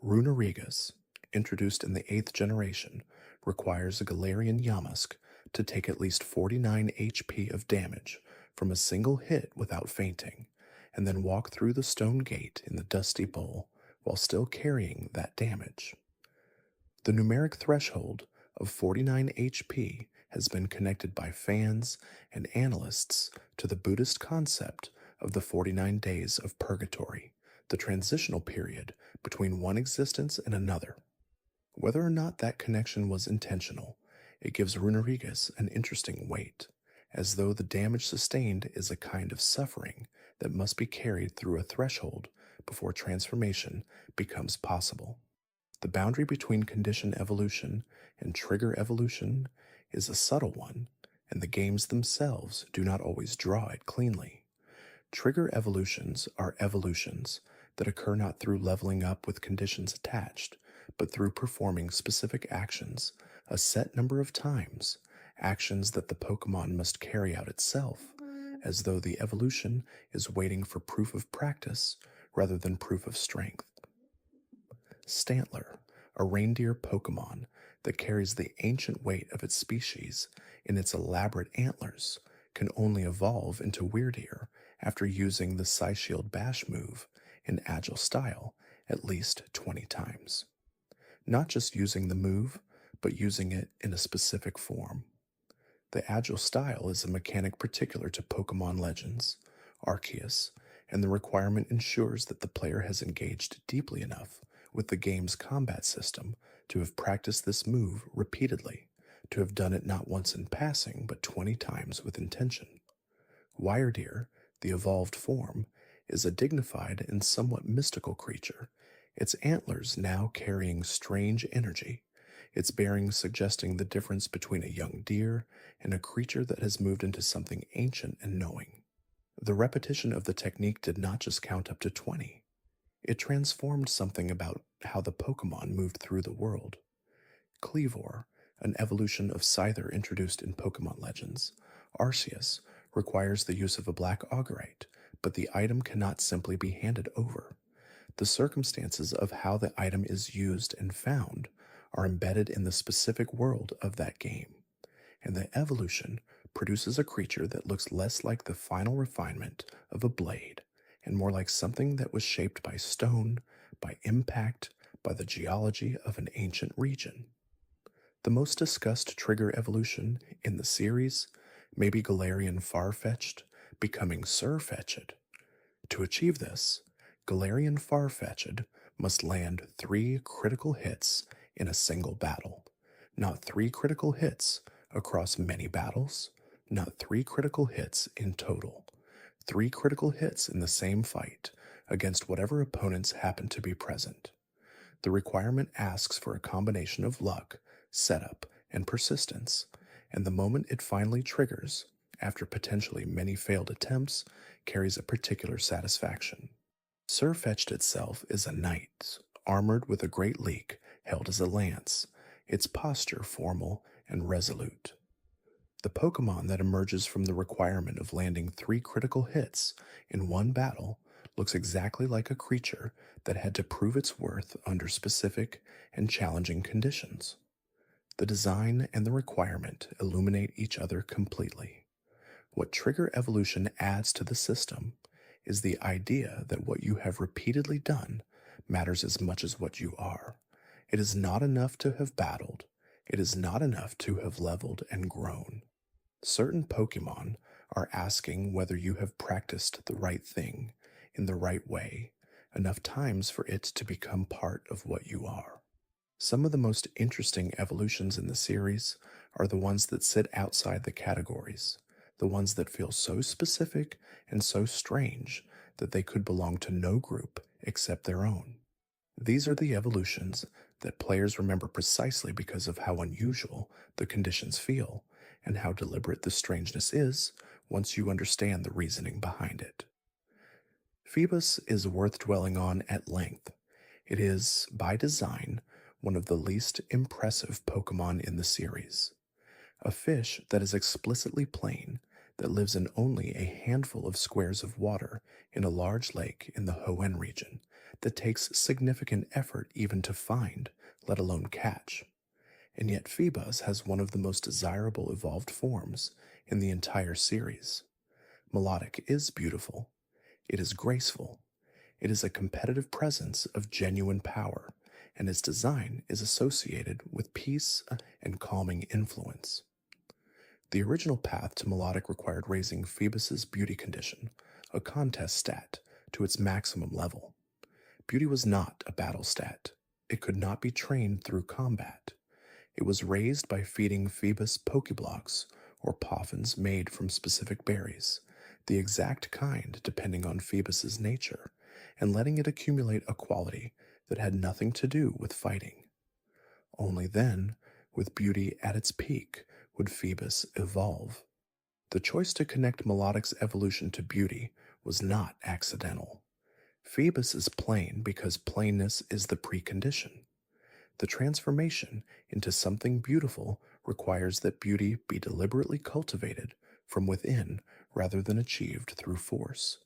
[SPEAKER 1] Runerigus, introduced in the 8th generation, requires a Galarian Yamask to take at least 49 HP of damage from a single hit without fainting, and then walk through the stone gate in the dusty bowl while still carrying that damage. The numeric threshold of 49 HP has been connected by fans and analysts to the Buddhist concept of the 49 days of purgatory, the transitional period between one existence and another. Whether or not that connection was intentional, it gives Runerigus an interesting weight, as though the damage sustained is a kind of suffering that must be carried through a threshold before transformation becomes possible. The boundary between condition evolution and trigger evolution is a subtle one, and the games themselves do not always draw it cleanly. Trigger evolutions are evolutions that occur not through leveling up with conditions attached, but through performing specific actions a set number of times, actions that the Pokemon must carry out itself, as though the evolution is waiting for proof of practice rather than proof of strength. Stantler, a reindeer Pokémon that carries the ancient weight of its species in its elaborate antlers, can only evolve into Weirdeer after using the Psyshield Bash move in Agile style at least 20 times. Not just using the move, but using it in a specific form. The Agile style is a mechanic particular to Pokemon Legends, Arceus, and the requirement ensures that the player has engaged deeply enough with the game's combat system to have practiced this move repeatedly, to have done it not once in passing but 20 times with intention. Wiredeer, the evolved form, is a dignified and somewhat mystical creature, its antlers now carrying strange energy, its bearing suggesting the difference between a young deer and a creature that has moved into something ancient and knowing. The repetition of the technique did not just count up to 20. It transformed something about how the Pokemon moved through the world. Cleavor, an evolution of Scyther introduced in Pokemon Legends, Arceus, requires the use of a black augurite, but the item cannot simply be handed over. The circumstances of how the item is used and found are embedded in the specific world of that game, and the evolution produces a creature that looks less like the final refinement of a blade and more like something that was shaped by stone, by impact, by the geology of an ancient region. The most discussed trigger evolution in the series may be Galarian Farfetch'd becoming Surfetch'd. To achieve this, Galarian Farfetch'd must land 3 critical hits in a single battle, not 3 critical hits across many battles, not 3 critical hits in total, 3 critical hits in the same fight against whatever opponents happen to be present. The requirement asks for a combination of luck, setup, and persistence, and the moment it finally triggers, after potentially many failed attempts, carries a particular satisfaction. Surfetch'd itself is a knight, armored with a great leek held as a lance, its posture formal and resolute. The Pokemon that emerges from the requirement of landing 3 critical hits in one battle looks exactly like a creature that had to prove its worth under specific and challenging conditions. The design and the requirement illuminate each other completely. What trigger evolution adds to the system is the idea that what you have repeatedly done matters as much as what you are. It is not enough to have battled. It is not enough to have leveled and grown. Certain Pokemon are asking whether you have practiced the right thing in the right way enough times for it to become part of what you are. Some of the most interesting evolutions in the series are the ones that sit outside the categories, the ones that feel so specific and so strange that they could belong to no group except their own. These are the evolutions that players remember precisely because of how unusual the conditions feel and how deliberate the strangeness is once you understand the reasoning behind it. Phoebus is worth dwelling on at length. It is, by design, one of the least impressive Pokemon in the series. A fish that is explicitly plain, that lives in only a handful of squares of water in a large lake in the Hoenn region, that takes significant effort even to find, let alone catch. And yet Phoebus has one of the most desirable evolved forms in the entire series. Melodic is beautiful. It is graceful. It is a competitive presence of genuine power, and its design is associated with peace and calming influence. The original path to Melodic required raising Phoebus's beauty condition, a contest stat, to its maximum level. Beauty was not a battle stat. It could not be trained through combat. It was raised by feeding Phoebus Pokeblocks, or poffins made from specific berries, the exact kind depending on Phoebus's nature, and letting it accumulate a quality that had nothing to do with fighting. Only then, with beauty at its peak, would Phoebus evolve. The choice to connect Melodic's evolution to beauty was not accidental. Phoebus is plain because plainness is the precondition. The transformation into something beautiful requires that beauty be deliberately cultivated from within rather than achieved through force.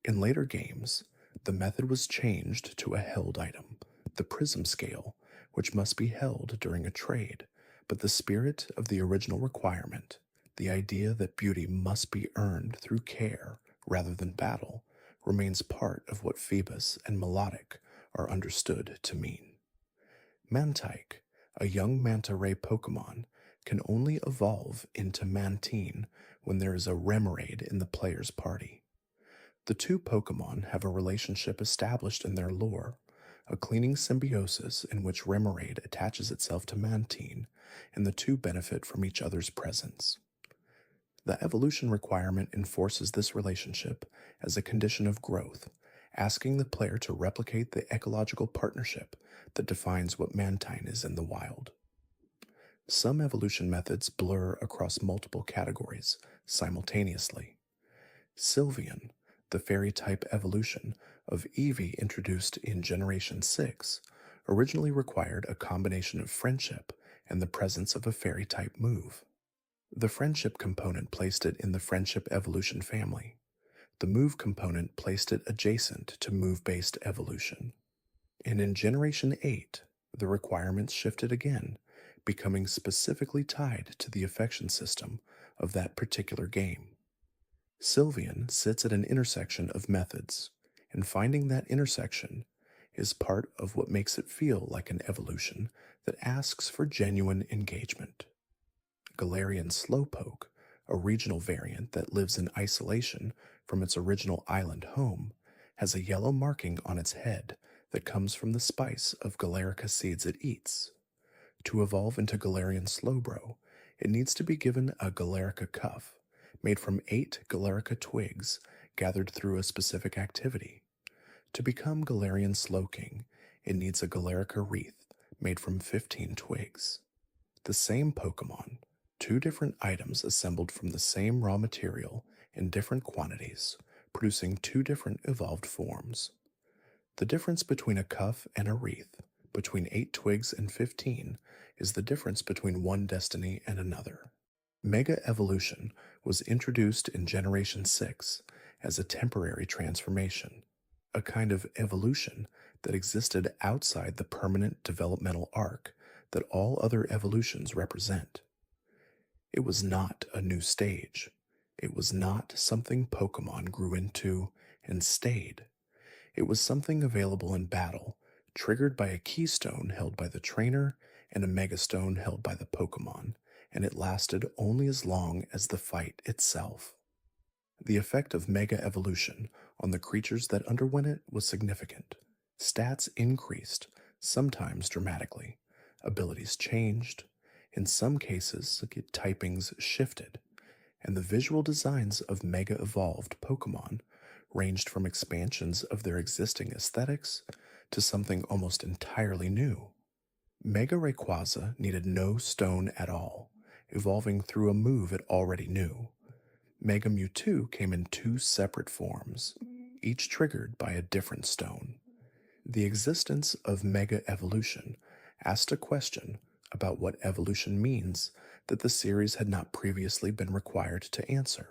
[SPEAKER 1] In later games, the method was changed to a held item, the prism scale, which must be held during a trade, but the spirit of the original requirement, the idea that beauty must be earned through care rather than battle, remains part of what Phoebus and Melodic are understood to mean. Mantike, a young manta ray Pokemon, can only evolve into Mantine when there is a Remoraid in the player's party. The two Pokemon have a relationship established in their lore, a cleaning symbiosis in which Remoraid attaches itself to Mantine, and the two benefit from each other's presence. The evolution requirement enforces this relationship as a condition of growth, asking the player to replicate the ecological partnership that defines what Mantine is in the wild. Some evolution methods blur across multiple categories simultaneously. Sylveon, the fairy type evolution of Eevee introduced in Generation 6, originally required a combination of friendship and the presence of a fairy type move. The friendship component placed it in the friendship evolution family. The move component placed it adjacent to move-based evolution. And in Generation 8, the requirements shifted again, becoming specifically tied to the affection system of that particular game. Sylveon sits at an intersection of methods, and finding that intersection is part of what makes it feel like an evolution that asks for genuine engagement. Galarian Slowpoke, a regional variant that lives in isolation from its original island home, has a yellow marking on its head that comes from the spice of Galarica seeds it eats. To evolve into Galarian Slowbro, it needs to be given a Galarica cuff, made from 8 Galarica twigs gathered through a specific activity. To become Galarian Slowking, it needs a Galarica wreath made from 15 twigs. The same Pokemon, two different items assembled from the same raw material in different quantities, producing two different evolved forms. The difference between a cuff and a wreath, between 8 twigs and 15, is the difference between one destiny and another. Mega Evolution was introduced in Generation 6 as a temporary transformation, a kind of evolution that existed outside the permanent developmental arc that all other evolutions represent. It was not a new stage. It was not something Pokemon grew into and stayed. It was something available in battle, triggered by a keystone held by the trainer and a megastone held by the Pokemon, and it lasted only as long as the fight itself. The effect of Mega Evolution on the creatures that underwent it was significant. Stats increased, sometimes dramatically. Abilities changed. In some cases, typings shifted. And the visual designs of Mega Evolved Pokemon ranged from expansions of their existing aesthetics to something almost entirely new. Mega Rayquaza needed no stone at all, evolving through a move it already knew. Mega Mewtwo came in 2 separate forms, each triggered by a different stone. The existence of Mega Evolution asked a question about what evolution means that the series had not previously been required to answer.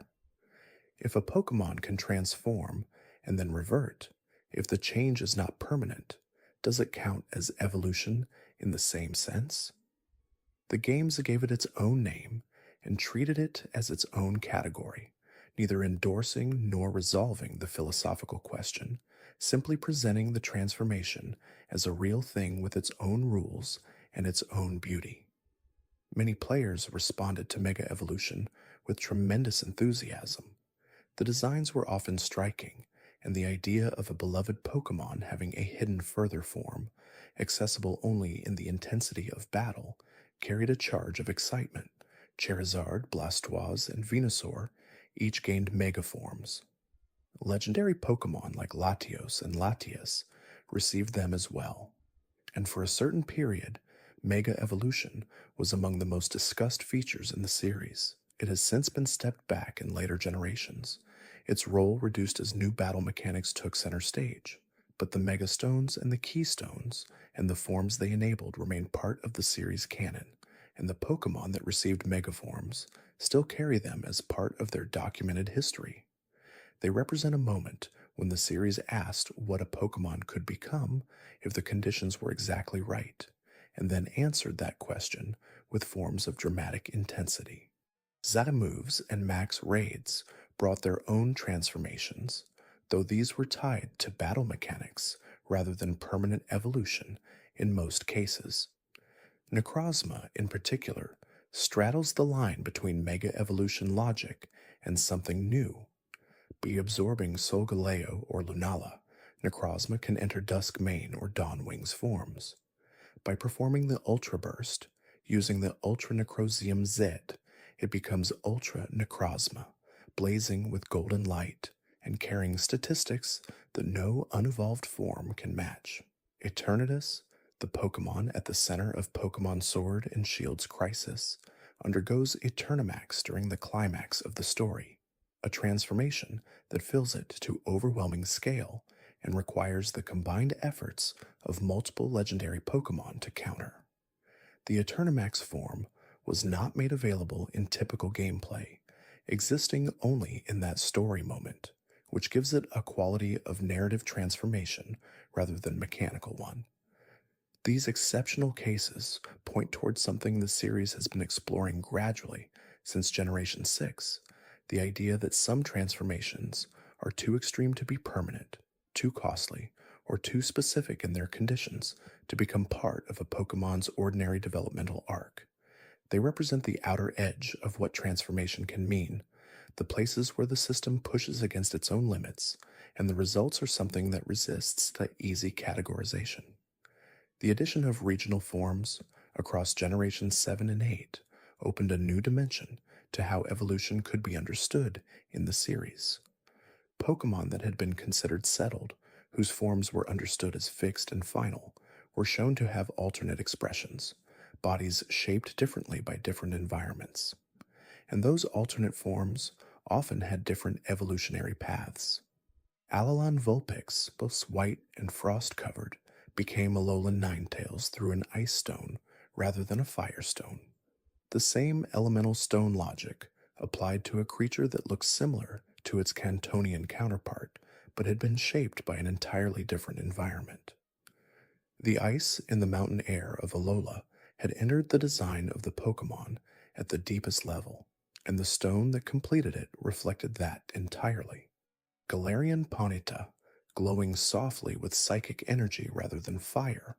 [SPEAKER 1] If a Pokemon can transform and then revert, if the change is not permanent, does it count as evolution in the same sense? The games gave it its own name and treated it as its own category, neither endorsing nor resolving the philosophical question, simply presenting the transformation as a real thing with its own rules and its own beauty. Many players responded to Mega Evolution with tremendous enthusiasm. The designs were often striking, and the idea of a beloved Pokemon having a hidden further form, accessible only in the intensity of battle, carried a charge of excitement. Charizard, Blastoise, and Venusaur each gained Mega forms. Legendary Pokemon like Latios and Latias received them as well. And for a certain period, Mega Evolution was among the most discussed features in the series. It has since been stepped back in later generations, its role reduced as new battle mechanics took center stage, but the Mega Stones and the Keystones and the forms they enabled remained part of the series canon, and the Pokemon that received Mega forms still carry them as part of their documented history. They represent a moment when the series asked what a Pokemon could become if the conditions were exactly right, and then answered that question with forms of dramatic intensity. Zatamoves and Max Raids brought their own transformations, though these were tied to battle mechanics rather than permanent evolution in most cases. Necrozma, in particular, straddles the line between mega evolution logic and something new. By absorbing Solgaleo or Lunala, Necrozma can enter Duskmane or Dawnwing's forms. By performing the Ultra Burst, using the Ultra Necrosium Z, it becomes Ultra Necrozma, blazing with golden light and carrying statistics that no unevolved form can match. Eternatus, the Pokemon at the center of Pokemon Sword and Shield's crisis, undergoes Eternamax during the climax of the story, a transformation that fills it to overwhelming scale and requires the combined efforts of multiple legendary Pokemon to counter. The Eternamax form was not made available in typical gameplay, existing only in that story moment, which gives it a quality of narrative transformation rather than mechanical one. These exceptional cases point towards something the series has been exploring gradually since Generation 6, the idea that some transformations are too extreme to be permanent, too costly, or too specific in their conditions to become part of a Pokemon's ordinary developmental arc. They represent the outer edge of what transformation can mean, the places where the system pushes against its own limits, and the results are something that resists the easy categorization. The addition of regional forms across generations 7 and 8 opened a new dimension to how evolution could be understood in the series. Pokemon that had been considered settled, whose forms were understood as fixed and final, were shown to have alternate expressions, bodies shaped differently by different environments. And those alternate forms often had different evolutionary paths. Alolan Vulpix, both white and frost-covered, became Alolan Ninetales through an ice stone rather than a fire stone. The same elemental stone logic applied to a creature that looks similar to its Cantonian counterpart, but had been shaped by an entirely different environment. The ice in the mountain air of Alola had entered the design of the Pokemon at the deepest level, and the stone that completed it reflected that entirely. Galarian Ponyta, glowing softly with psychic energy rather than fire,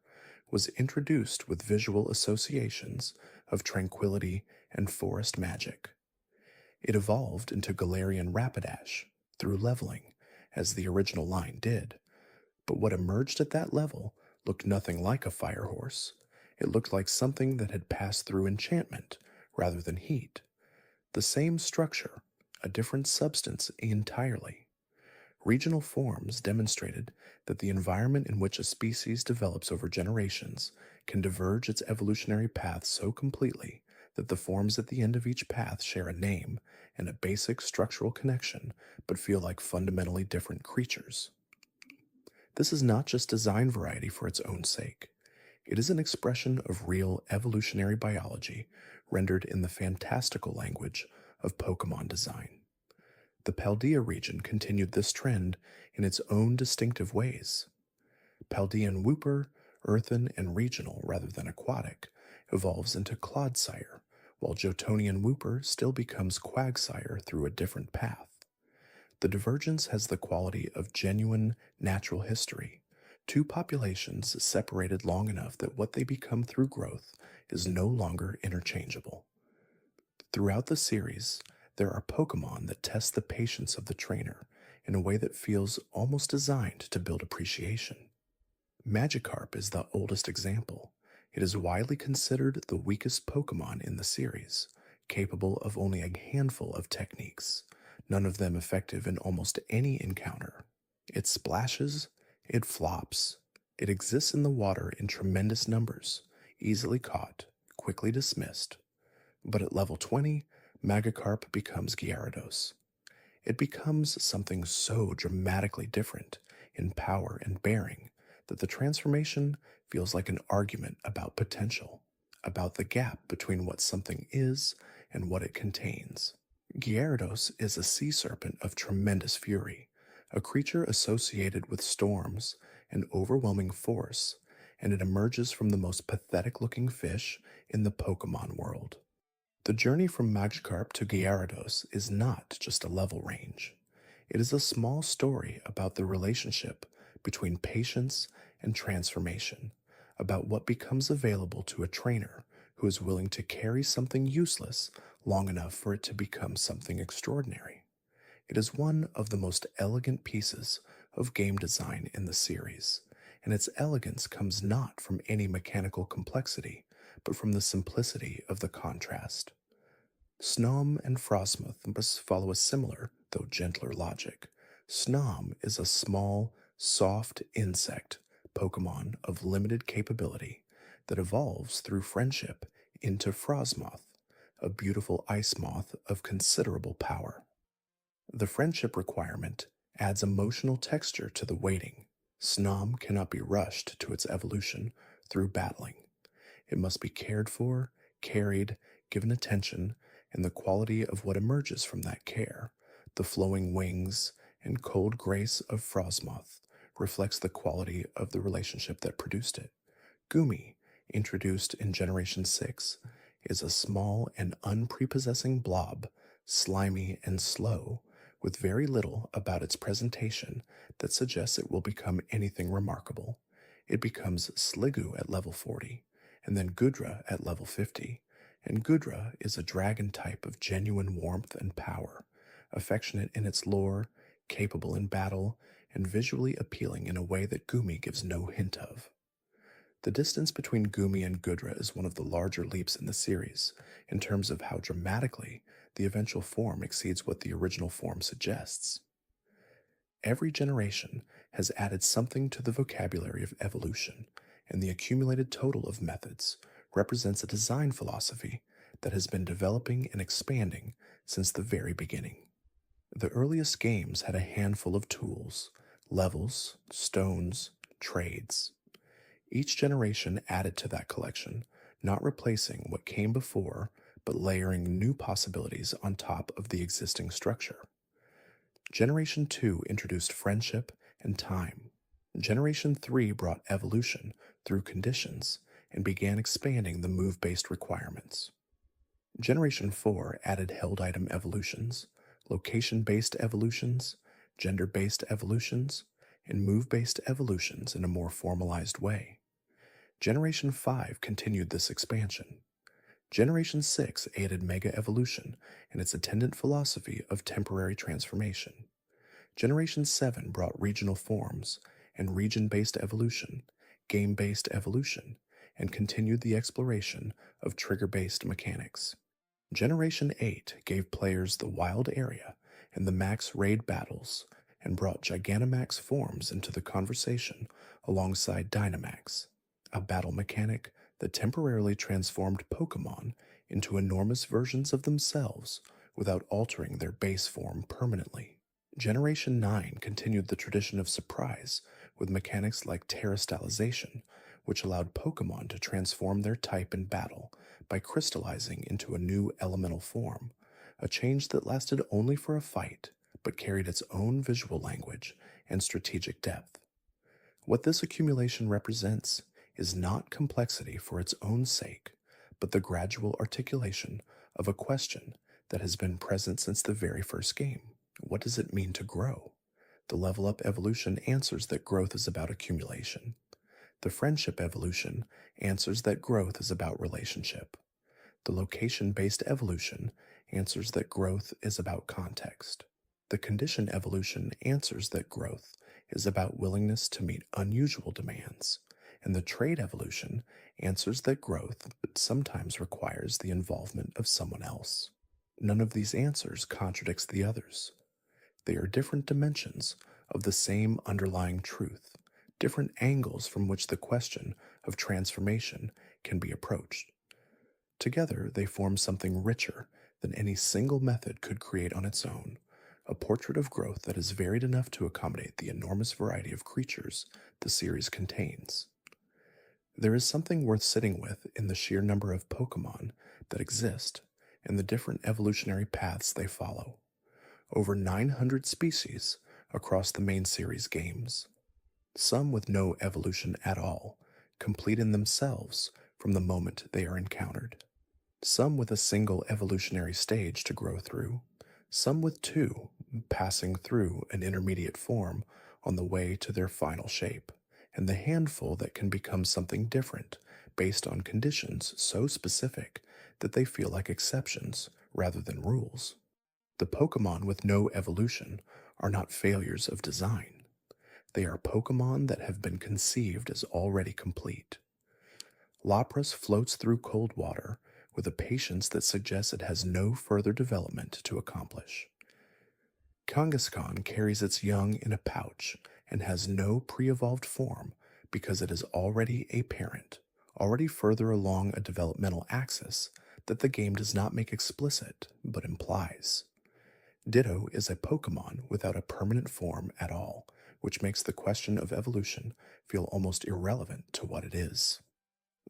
[SPEAKER 1] was introduced with visual associations of tranquility and forest magic. It evolved into Galarian Rapidash through leveling, as the original line did, but what emerged at that level looked nothing like a fire horse. It looked like something that had passed through enchantment rather than heat. The same structure, a different substance entirely. Regional forms demonstrated that the environment in which a species develops over generations can diverge its evolutionary path so completely that the forms at the end of each path share a name and a basic structural connection but feel like fundamentally different creatures. This is not just design variety for its own sake. It is an expression of real evolutionary biology rendered in the fantastical language of Pokemon design. The Paldea region continued this trend in its own distinctive ways. Paldean Wooper, earthen and regional rather than aquatic, evolves into Clodsire, while Jotonian Wooper still becomes Quagsire through a different path. The divergence has the quality of genuine natural history, two populations separated long enough that what they become through growth is no longer interchangeable. Throughout the series, there are Pokemon that test the patience of the trainer in a way that feels almost designed to build appreciation. Magikarp is the oldest example. It is widely considered the weakest Pokemon in the series, capable of only a handful of techniques, none of them effective in almost any encounter. It splashes, it flops, it exists in the water in tremendous numbers, easily caught, quickly dismissed. But at level 20, Magikarp becomes Gyarados. It becomes something so dramatically different in power and bearing that the transformation feels like an argument about potential, about the gap between what something is and what it contains. Gyarados is a sea serpent of tremendous fury, a creature associated with storms and overwhelming force, and it emerges from the most pathetic looking fish in the Pokemon world. The journey from Magikarp to Gyarados is not just a level range. It is a small story about the relationship between patience and transformation, about what becomes available to a trainer who is willing to carry something useless long enough for it to become something extraordinary. It is one of the most elegant pieces of game design in the series, and its elegance comes not from any mechanical complexity, but from the simplicity of the contrast. Snom and Frostmoth must follow a similar, though gentler logic. Snom is a small, soft insect Pokemon of limited capability that evolves through friendship into Frostmoth, a beautiful ice moth of considerable power. The friendship requirement adds emotional texture to the waiting. Snom cannot be rushed to its evolution through battling. It must be cared for, carried, given attention, and the quality of what emerges from that care, the flowing wings and cold grace of Frostmoth, reflects the quality of the relationship that produced it. Gumi, introduced in Generation 6, is a small and unprepossessing blob, slimy and slow, with very little about its presentation that suggests it will become anything remarkable. It becomes Sliggoo at level 40, and then Gudra at level 50, and Gudra is a dragon type of genuine warmth and power, affectionate in its lore, capable in battle, and visually appealing in a way that Gumi gives no hint of. The distance between Gumi and Gudra is one of the larger leaps in the series, in terms of how dramatically the eventual form exceeds what the original form suggests. Every generation has added something to the vocabulary of evolution, and the accumulated total of methods represents a design philosophy that has been developing and expanding since the very beginning. The earliest games had a handful of tools, levels, stones, trades. Each generation added to that collection, not replacing what came before, but layering new possibilities on top of the existing structure. Generation 2 introduced friendship and time. Generation 3 brought evolution through conditions and began expanding the move-based requirements. Generation 4 added held item evolutions, location-based evolutions, gender-based evolutions, and move-based evolutions in a more formalized way. Generation 5 continued this expansion. Generation 6 aided Mega Evolution and its attendant philosophy of temporary transformation. Generation 7 brought regional forms and region-based evolution, game-based evolution, and continued the exploration of trigger-based mechanics. Generation 8 gave players the wild area and the max raid battles, and brought Gigantamax forms into the conversation alongside Dynamax, a battle mechanic that temporarily transformed Pokémon into enormous versions of themselves without altering their base form permanently. Generation 9 continued the tradition of surprise with mechanics like terastallization, which allowed Pokémon to transform their type in battle by crystallizing into a new elemental form, a change that lasted only for a fight but carried its own visual language and strategic depth. What this accumulation represents is not complexity for its own sake, but the gradual articulation of a question that has been present since the very first game. What does it mean to grow? The level up evolution answers that growth is about accumulation. The friendship evolution answers that growth is about relationship. The location-based evolution answers that growth is about context. The condition evolution answers that growth is about willingness to meet unusual demands. And the trait evolution answers that growth sometimes requires the involvement of someone else. None of these answers contradicts the others. They are different dimensions of the same underlying truth, different angles from which the question of transformation can be approached. Together, they form something richer than any single method could create on its own, a portrait of growth that is varied enough to accommodate the enormous variety of creatures the series contains. There is something worth sitting with in the sheer number of Pokémon that exist and the different evolutionary paths they follow. Over 900 species across the main series games, some with no evolution at all, complete in themselves from the moment they are encountered. Some with a single evolutionary stage to grow through, some with two, passing through an intermediate form on the way to their final shape, and the handful that can become something different based on conditions so specific that they feel like exceptions rather than rules. The Pokemon with no evolution are not failures of design. They are Pokemon that have been conceived as already complete. Lapras floats through cold water with a patience that suggests it has no further development to accomplish. Kangaskhan carries its young in a pouch and has no pre-evolved form because it is already a parent, already further along a developmental axis that the game does not make explicit but implies. Ditto is a Pokemon without a permanent form at all, which makes the question of evolution feel almost irrelevant to what it is.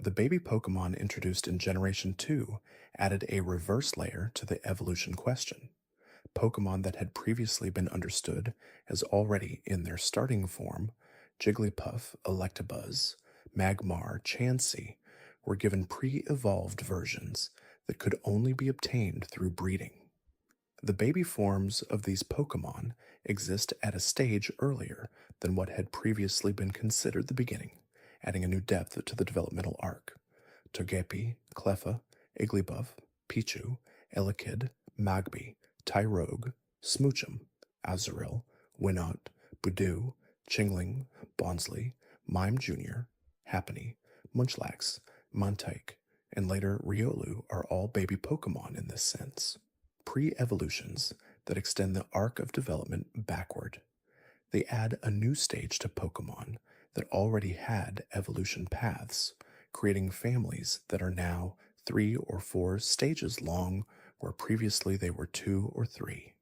[SPEAKER 1] The baby Pokemon introduced in Generation 2 added a reverse layer to the evolution question. Pokemon that had previously been understood as already in their starting form, Jigglypuff, Electabuzz, Magmar, Chansey, were given pre-evolved versions that could only be obtained through breeding. The baby forms of these Pokemon exist at a stage earlier than what had previously been considered the beginning, adding a new depth to the developmental arc. Togepi, Cleffa, Igglybuff, Pichu, Elekid, Magby, Tyrogue, Smoochum, Azurill, Winot, Budew, Chingling, Bonsly, Mime Jr., Happiny, Munchlax, Mantike, and later Riolu are all baby Pokemon in this sense. Pre-evolutions that extend the arc of development backward. They add a new stage to Pokemon that already had evolution paths, creating families that are now 3 or 4 stages long where previously they were 2 or 3.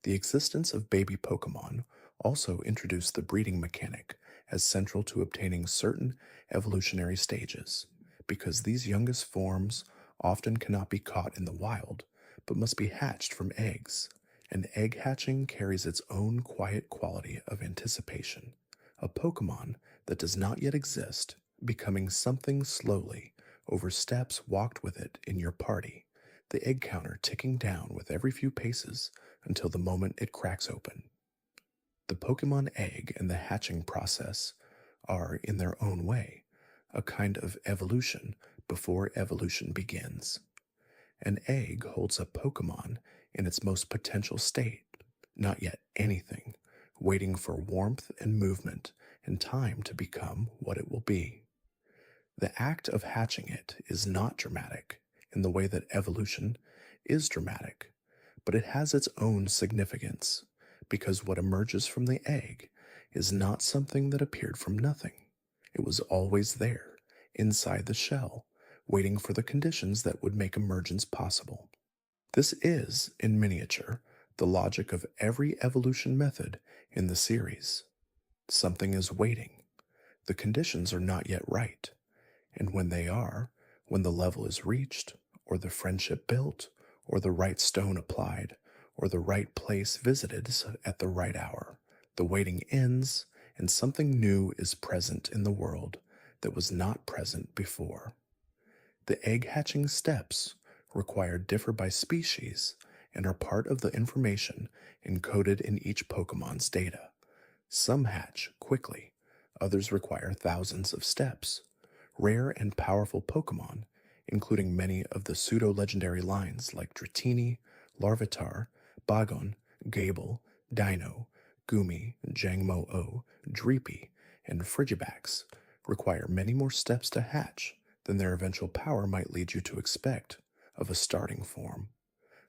[SPEAKER 1] The existence of baby Pokemon also introduced the breeding mechanic as central to obtaining certain evolutionary stages, because these youngest forms often cannot be caught in the wild, but must be hatched from eggs, and egg hatching carries its own quiet quality of anticipation. A Pokemon that does not yet exist, becoming something slowly over steps walked with it in your party, the egg counter ticking down with every few paces until the moment it cracks open. The Pokemon egg and the hatching process are, in their own way, a kind of evolution before evolution begins. An egg holds a Pokemon in its most potential state, not yet anything, waiting for warmth and movement and time to become what it will be. The act of hatching it is not dramatic in the way that evolution is dramatic, but it has its own significance, because what emerges from the egg is not something that appeared from nothing. It was always there, inside the shell, waiting for the conditions that would make emergence possible. This is, in miniature, the logic of every evolution method in the series. Something is waiting. The conditions are not yet right, and when they are, when the level is reached, or the friendship built, or the right stone applied, or the right place visited at the right hour, the waiting ends, and something new is present in the world that was not present before. The egg hatching steps required differ by species and are part of the information encoded in each Pokemon's data. Some hatch quickly, others require thousands of steps. Rare and powerful Pokemon, including many of the pseudo-legendary lines like Dratini, Larvitar, Bagon, Gable, Dino, Gumi, Jangmo-O, Dreepy, and Frigibax, require many more steps to hatch than their eventual power might lead you to expect of a starting form.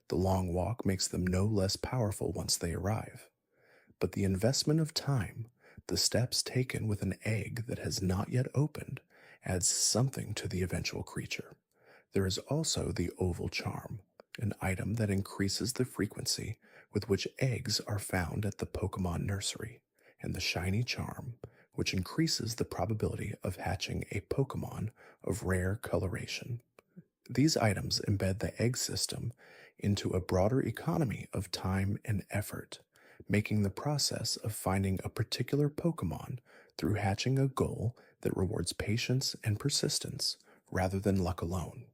[SPEAKER 1] The long walk makes them no less powerful once they arrive. But the investment of time, the steps taken with an egg that has not yet opened, adds something to the eventual creature. There is also the oval charm, an item that increases the frequency with which eggs are found at the Pokemon nursery, and the shiny charm, which increases the probability of hatching a Pokemon of rare coloration. These items embed the egg system into a broader economy of time and effort, making the process of finding a particular Pokemon through hatching a goal that rewards patience and persistence rather than luck alone.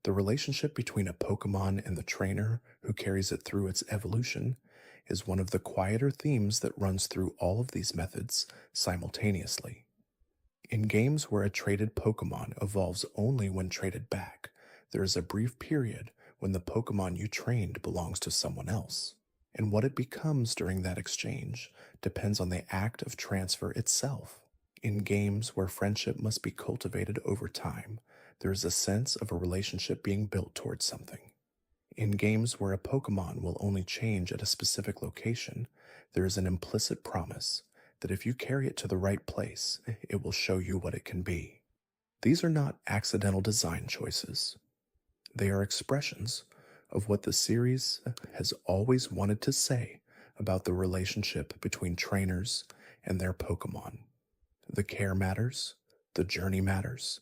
[SPEAKER 1] The relationship between a Pokemon and the trainer who carries it through its evolution is one of the quieter themes that runs through all of these methods simultaneously. In games where a traded Pokemon evolves only when traded back, there is a brief period when the Pokemon you trained belongs to someone else. And what it becomes during that exchange depends on the act of transfer itself. In games where friendship must be cultivated over time, there is a sense of a relationship being built towards something. In games where a Pokemon will only change at a specific location, there is an implicit promise that if you carry it to the right place, it will show you what it can be. These are not accidental design choices. They are expressions of what the series has always wanted to say about the relationship between trainers and their Pokemon. The care matters, the journey matters,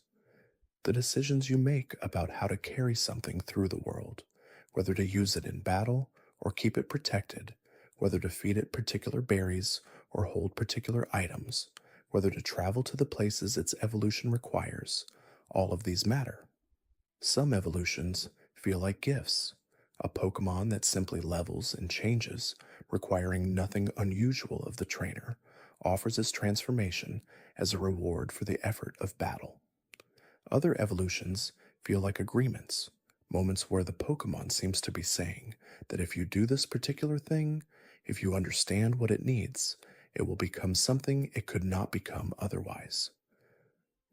[SPEAKER 1] the decisions you make about how to carry something through the world, whether to use it in battle or keep it protected, whether to feed it particular berries or hold particular items, whether to travel to the places its evolution requires, all of these matter. Some evolutions feel like gifts. A Pokemon that simply levels and changes, requiring nothing unusual of the trainer, offers its transformation as a reward for the effort of battle. Other evolutions feel like agreements, moments where the Pokemon seems to be saying that if you do this particular thing, if you understand what it needs, it will become something it could not become otherwise.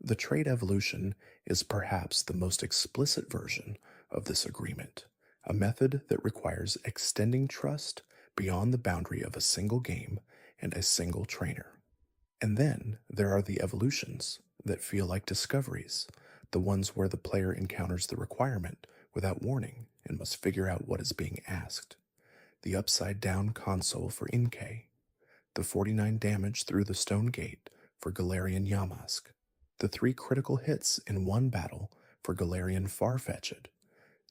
[SPEAKER 1] The trait evolution is perhaps the most explicit version of this agreement, a method that requires extending trust beyond the boundary of a single game and a single trainer. And then there are the evolutions that feel like discoveries, the ones where the player encounters the requirement without warning and must figure out what is being asked. The upside down console for Inkay, the 49 damage through the stone gate for Galarian Yamask, the 3 critical hits in one battle for Galarian Farfetch'd.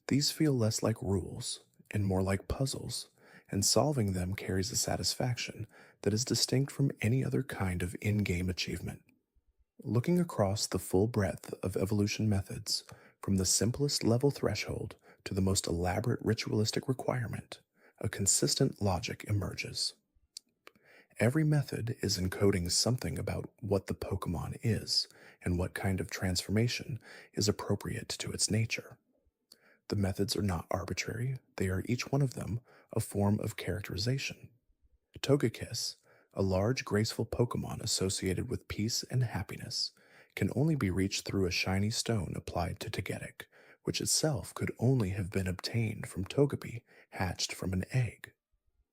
[SPEAKER 1] These feel less like rules and more like puzzles, and solving them carries a satisfaction that is distinct from any other kind of in-game achievement. Looking across the full breadth of evolution methods, from the simplest level threshold to the most elaborate ritualistic requirement, a consistent logic emerges. Every method is encoding something about what the Pokemon is and what kind of transformation is appropriate to its nature. The methods are not arbitrary, they are each one of them a form of characterization. Togekiss, a large graceful Pokemon associated with peace and happiness, can only be reached through a shiny stone applied to Togetic, which itself could only have been obtained from Togepi hatched from an egg.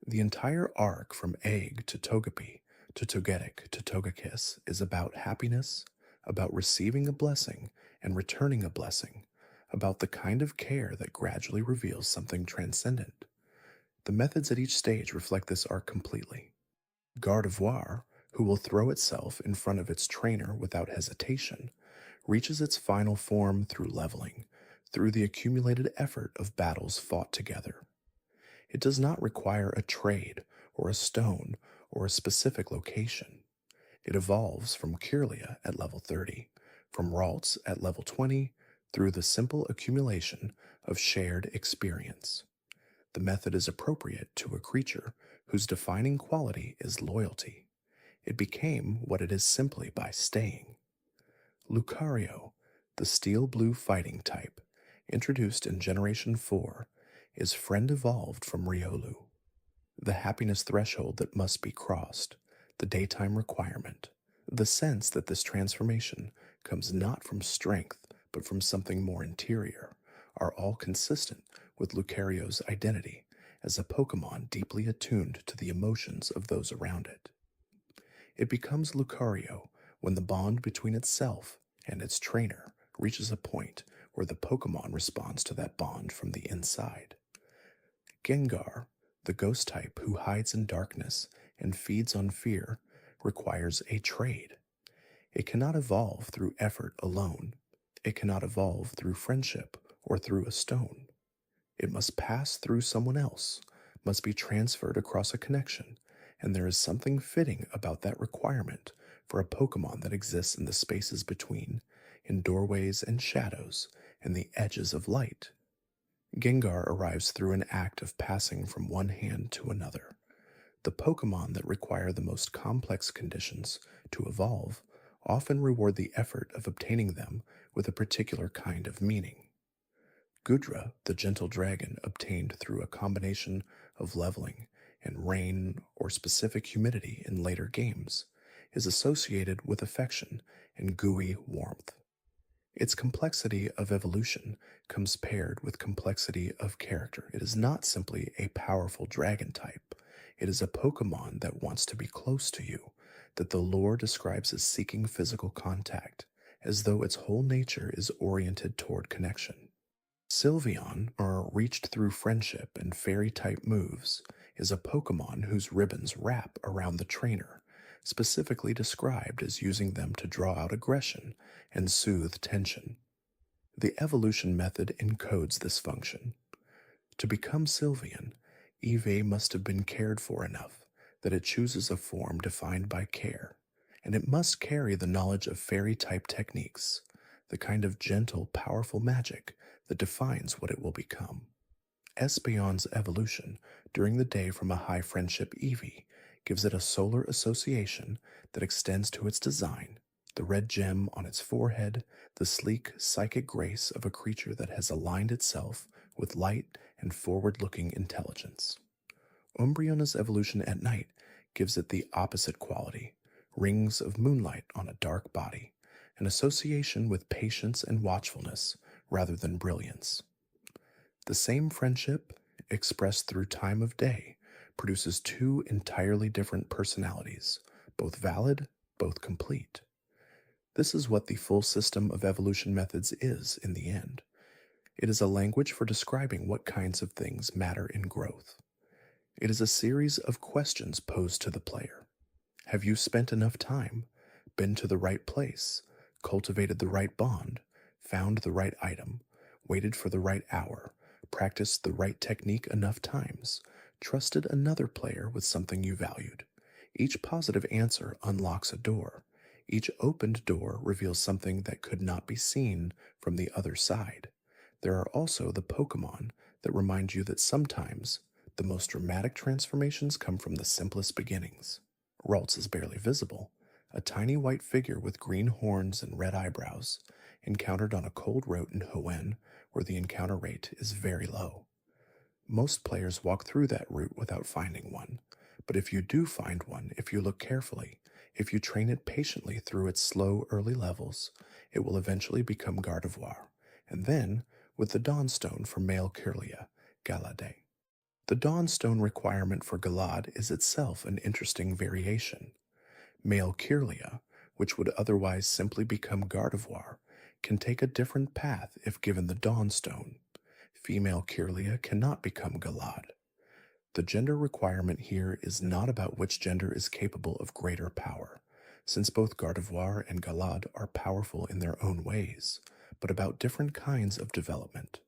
[SPEAKER 1] The entire arc from egg to Togepi, to Togetic, to Togekiss is about happiness, about receiving a blessing and returning a blessing, about the kind of care that gradually reveals something transcendent. The methods at each stage reflect this arc completely. Gardevoir, who will throw itself in front of its trainer without hesitation, reaches its final form through leveling, through the accumulated effort of battles fought together. It does not require a trade or a stone or a specific location. It evolves from Kirlia at level 30, from Ralts at level 20, through the simple accumulation of shared experience. The method is appropriate to a creature whose defining quality is loyalty. It became what it is simply by staying. Lucario, the steel-blue fighting type, introduced in Generation 4, is friend evolved from Riolu. The happiness threshold that must be crossed, the daytime requirement, the sense that this transformation comes not from strength but from something more interior, are all consistent with Lucario's identity as a Pokemon deeply attuned to the emotions of those around it. It becomes Lucario when the bond between itself and its trainer reaches a point where the Pokemon responds to that bond from the inside. Gengar, the ghost type who hides in darkness and feeds on fear, requires a trade. It cannot evolve through effort alone. It cannot evolve through friendship or through a stone. It must pass through someone else, must be transferred across a connection, and there is something fitting about that requirement for a Pokemon that exists in the spaces between, in doorways and shadows, and the edges of light. Gengar arrives through an act of passing from one hand to another. The Pokemon that require the most complex conditions to evolve often reward the effort of obtaining them with a particular kind of meaning. Gudra, the gentle dragon obtained through a combination of leveling and rain or specific humidity in later games, is associated with affection and gooey warmth. Its complexity of evolution comes paired with complexity of character. It is not simply a powerful dragon type. It is a Pokemon that wants to be close to you, that the lore describes as seeking physical contact, as though its whole nature is oriented toward connection. Sylveon, or reached through friendship and fairy type moves, is a Pokemon whose ribbons wrap around the trainer, specifically described as using them to draw out aggression and soothe tension. The evolution method encodes this function. To become Sylveon, Eve must have been cared for enough that it chooses a form defined by care, and it must carry the knowledge of fairy type techniques, the kind of gentle, powerful magic that defines what it will become. Espeon's evolution during the day from a high friendship Eevee gives it a solar association that extends to its design, the red gem on its forehead, the sleek psychic grace of a creature that has aligned itself with light and forward-looking intelligence. Umbreona's evolution at night gives it the opposite quality, rings of moonlight on a dark body, an association with patience and watchfulness rather than brilliance. The same friendship, expressed through time of day, produces two entirely different personalities, both valid, both complete. This is what the full system of evolution methods is in the end. It is a language for describing what kinds of things matter in growth. It is a series of questions posed to the player. Have you spent enough time, been to the right place, cultivated the right bond, found the right item, waited for the right hour, practiced the right technique enough times, trusted another player with something you valued? Each positive answer unlocks a door. Each opened door reveals something that could not be seen from the other side. There are also the Pokémon that remind you that sometimes the most dramatic transformations come from the simplest beginnings. Ralts is barely visible, a tiny white figure with green horns and red eyebrows, encountered on a cold road in Hoenn where the encounter rate is very low. Most players walk through that route without finding one, but if you do find one, if you look carefully, if you train it patiently through its slow early levels, it will eventually become Gardevoir, and then, with the Dawnstone for male Kirlia, Galade. The Dawnstone requirement for Galad is itself an interesting variation. Male Kirlia, which would otherwise simply become Gardevoir, can take a different path if given the Dawnstone. Female Kirlia cannot become Galad. The gender requirement here is not about which gender is capable of greater power, since both Gardevoir and Galad are powerful in their own ways, but about different kinds of development.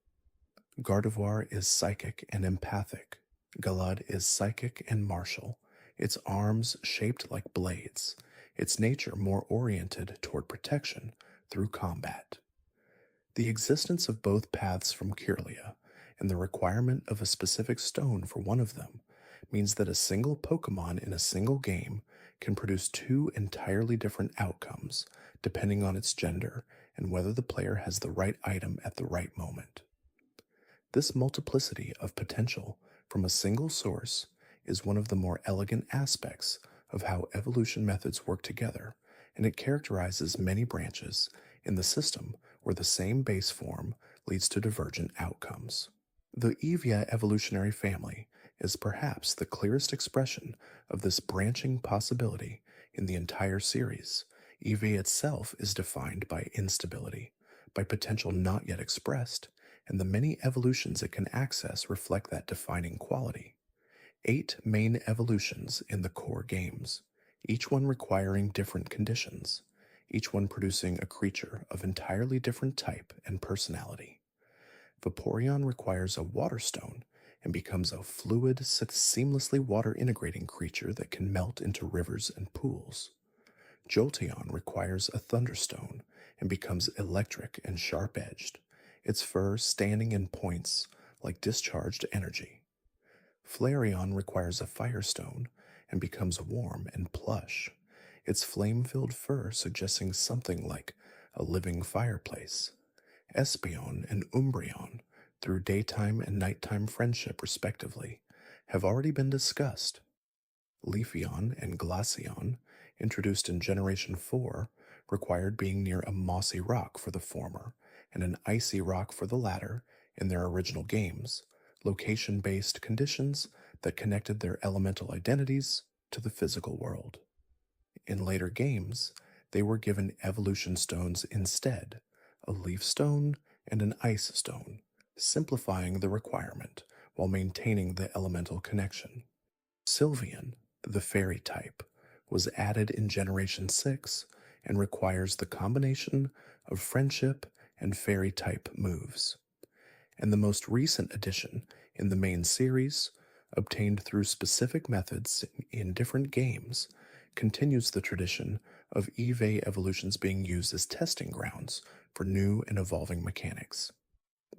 [SPEAKER 1] Gardevoir is psychic and empathic. Galad is psychic and martial, its arms shaped like blades, its nature more oriented toward protection through combat. The existence of both paths from Kirlia and the requirement of a specific stone for one of them means that a single Pokemon in a single game can produce two entirely different outcomes depending on its gender and whether the player has the right item at the right moment. This multiplicity of potential from a single source is one of the more elegant aspects of how evolution methods work together, and it characterizes many branches in the system where the same base form leads to divergent outcomes. The Eevee evolutionary family is perhaps the clearest expression of this branching possibility in the entire series. Eevee itself is defined by instability, by potential not yet expressed, and the many evolutions it can access reflect that defining quality. 8 main evolutions in the core games, each one requiring different conditions, each one producing a creature of entirely different type and personality. Vaporeon requires a water stone and becomes a fluid, seamlessly water integrating creature that can melt into rivers and pools. Jolteon requires a thunderstone and becomes electric and sharp edged, its fur standing in points like discharged energy. Flareon requires a firestone and becomes warm and plush, its flame filled fur suggesting something like a living fireplace. Espeon and Umbreon, through daytime and nighttime friendship respectively, have already been discussed. Leafeon and Glaceon, introduced in Generation 4, required being near a mossy rock for the former and an icy rock for the latter in their original games, location based conditions that connected their elemental identities to the physical world. In later games, they were given evolution stones instead, a leaf stone and an ice stone, simplifying the requirement while maintaining the elemental connection. Sylveon, the fairy type, was added in Generation 6 and requires the combination of friendship and fairy type moves. And the most recent addition in the main series, obtained through specific methods in different games, continues the tradition of EVA evolutions being used as testing grounds for new and evolving mechanics.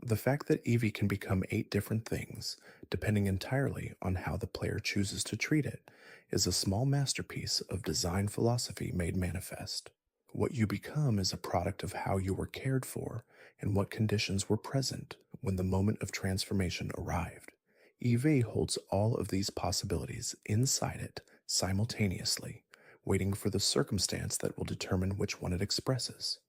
[SPEAKER 1] The fact that Eevee can become 8 different things, depending entirely on how the player chooses to treat it, is a small masterpiece of design philosophy made manifest. What you become is a product of how you were cared for and what conditions were present when the moment of transformation arrived. Eevee holds all of these possibilities inside it simultaneously, waiting for the circumstance that will determine which one it expresses.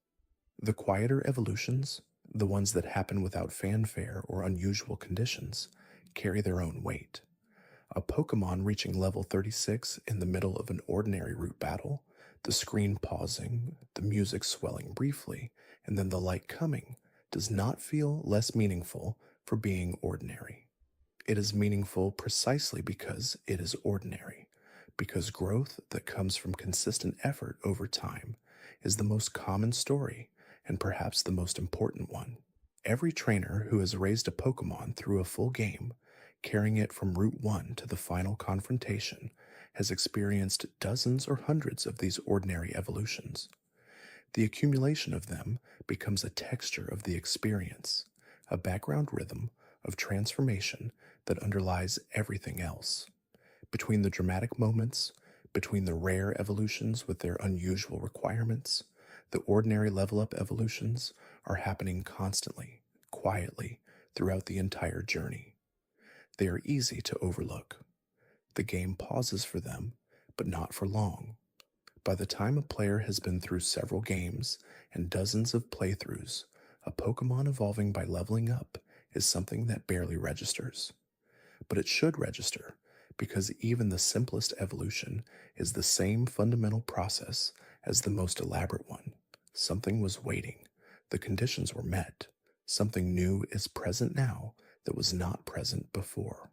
[SPEAKER 1] The quieter evolutions, the ones that happen without fanfare or unusual conditions, carry their own weight. A Pokémon reaching level 36 in the middle of an ordinary route battle, the screen pausing, the music swelling briefly, and then the light coming, does not feel less meaningful for being ordinary. It is meaningful precisely because it is ordinary, because growth that comes from consistent effort over time is the most common story and perhaps the most important one. Every trainer who has raised a Pokémon through a full game, carrying it from Route 1 to the final confrontation, has experienced dozens or hundreds of these ordinary evolutions. The accumulation of them becomes a texture of the experience, a background rhythm of transformation that underlies everything else. Between the dramatic moments, between the rare evolutions with their unusual requirements, the ordinary level up evolutions are happening constantly, quietly, throughout the entire journey. They are easy to overlook. The game pauses for them, but not for long. By the time a player has been through several games and dozens of playthroughs, a Pokémon evolving by leveling up is something that barely registers. But it should register, because even the simplest evolution is the same fundamental process as the most elaborate one. Something was waiting, the conditions were met, something new is present now that was not present before.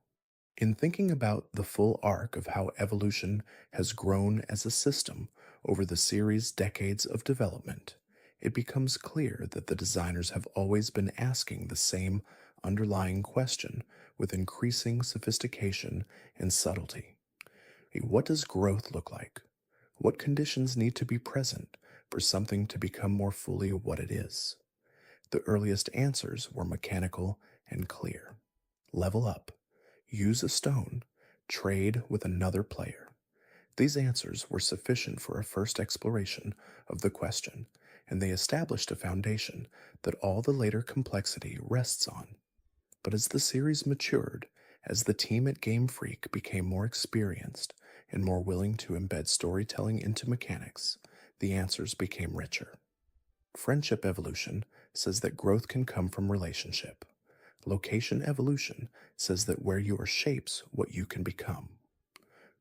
[SPEAKER 1] In thinking about the full arc of how evolution has grown as a system over the series' decades of development, it becomes clear that the designers have always been asking the same underlying question with increasing sophistication and subtlety. What does growth look like? What conditions need to be present for something to become more fully what it is? The earliest answers were mechanical and clear. Level up, use a stone, trade with another player. These answers were sufficient for a first exploration of the question, and they established a foundation that all the later complexity rests on. But as the series matured, as the team at Game Freak became more experienced and more willing to embed storytelling into mechanics, the answers became richer. Friendship evolution says that growth can come from relationship. Location evolution says that where you are shapes what you can become.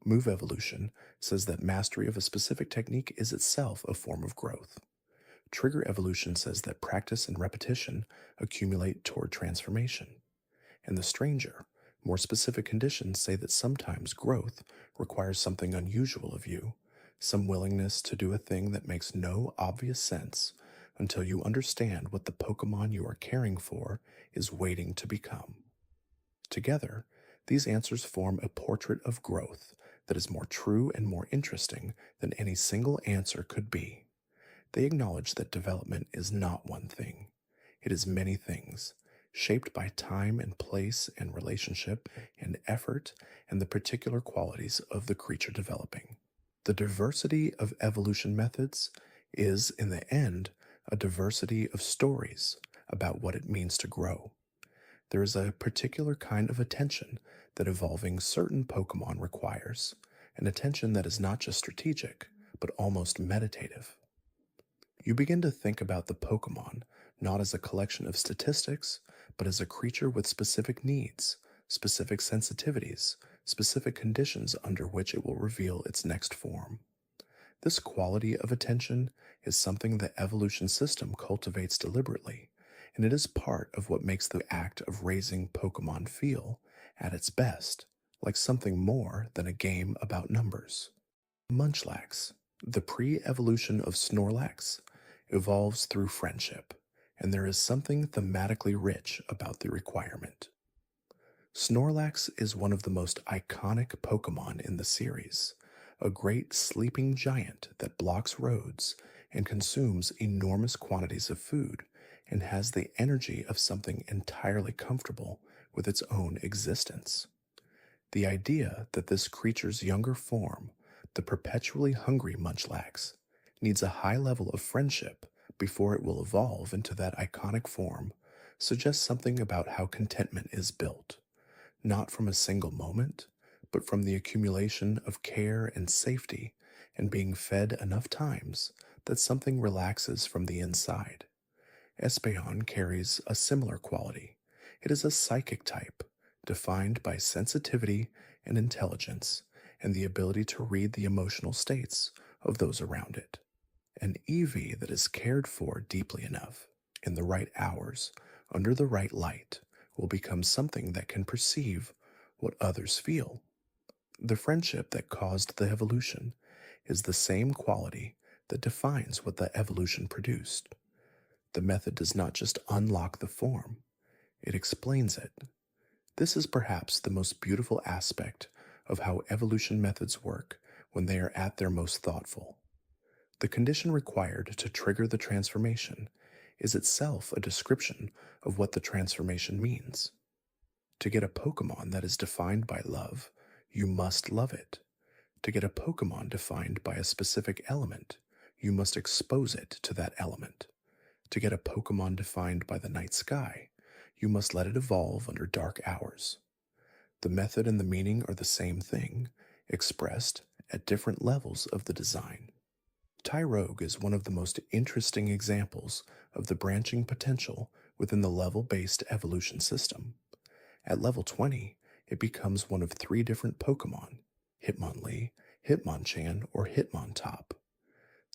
[SPEAKER 1] Move evolution says that mastery of a specific technique is itself a form of growth. Trigger evolution says that practice and repetition accumulate toward transformation. And the stranger, more specific conditions say that sometimes growth requires something unusual of you, some willingness to do a thing that makes no obvious sense, until you understand what the Pokemon you are caring for is waiting to become. Together, these answers form a portrait of growth that is more true and more interesting than any single answer could be. They acknowledge that development is not one thing, it is many things, shaped by time and place and relationship and effort and the particular qualities of the creature developing. The diversity of evolution methods is, in the end, a diversity of stories about what it means to grow. There is a particular kind of attention that evolving certain Pokemon requires, an attention that is not just strategic, but almost meditative. You begin to think about the Pokemon not as a collection of statistics, but as a creature with specific needs, specific sensitivities, specific conditions under which it will reveal its next form. This quality of attention is something the evolution system cultivates deliberately, and it is part of what makes the act of raising Pokemon feel, at its best, like something more than a game about numbers. Munchlax, the pre evolution of Snorlax, evolves through friendship, and there is something thematically rich about the requirement. Snorlax is one of the most iconic Pokemon in the series, a great sleeping giant that blocks roads and consumes enormous quantities of food and has the energy of something entirely comfortable with its own existence. The idea that this creature's younger form, the perpetually hungry Munchlax, needs a high level of friendship before it will evolve into that iconic form suggests something about how contentment is built, not from a single moment, but from the accumulation of care and safety and being fed enough times that something relaxes from the inside. Espeon carries a similar quality. It is a psychic type, defined by sensitivity and intelligence, and the ability to read the emotional states of those around it. An Eevee that is cared for deeply enough, in the right hours, under the right light, will become something that can perceive what others feel. The friendship that caused the evolution is the same quality that defines what the evolution produced. The method does not just unlock the form, it explains it. This is perhaps the most beautiful aspect of how evolution methods work when they are at their most thoughtful. The condition required to trigger the transformation is itself a description of what the transformation means. To get a Pokemon that is defined by love, you must love it. To get a Pokemon defined by a specific element, you must expose it to that element. To get a Pokemon defined by the night sky, you must let it evolve under dark hours. The method and the meaning are the same thing, expressed at different levels of the design. Tyrogue is one of the most interesting examples of the branching potential within the level-based evolution system. At level 20, it becomes one of three different Pokemon: Hitmonlee, Hitmonchan, or Hitmontop.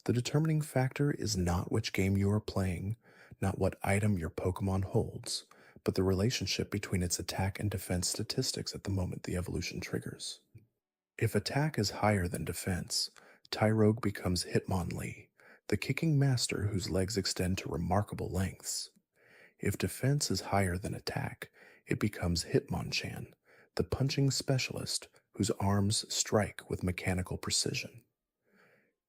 [SPEAKER 1] The determining factor is not which game you are playing, not what item your Pokemon holds, but the relationship between its attack and defense statistics at the moment the evolution triggers. If attack is higher than defense, Tyrogue becomes Hitmonlee, the kicking master whose legs extend to remarkable lengths. If defense is higher than attack, it becomes Hitmonchan, the punching specialist whose arms strike with mechanical precision.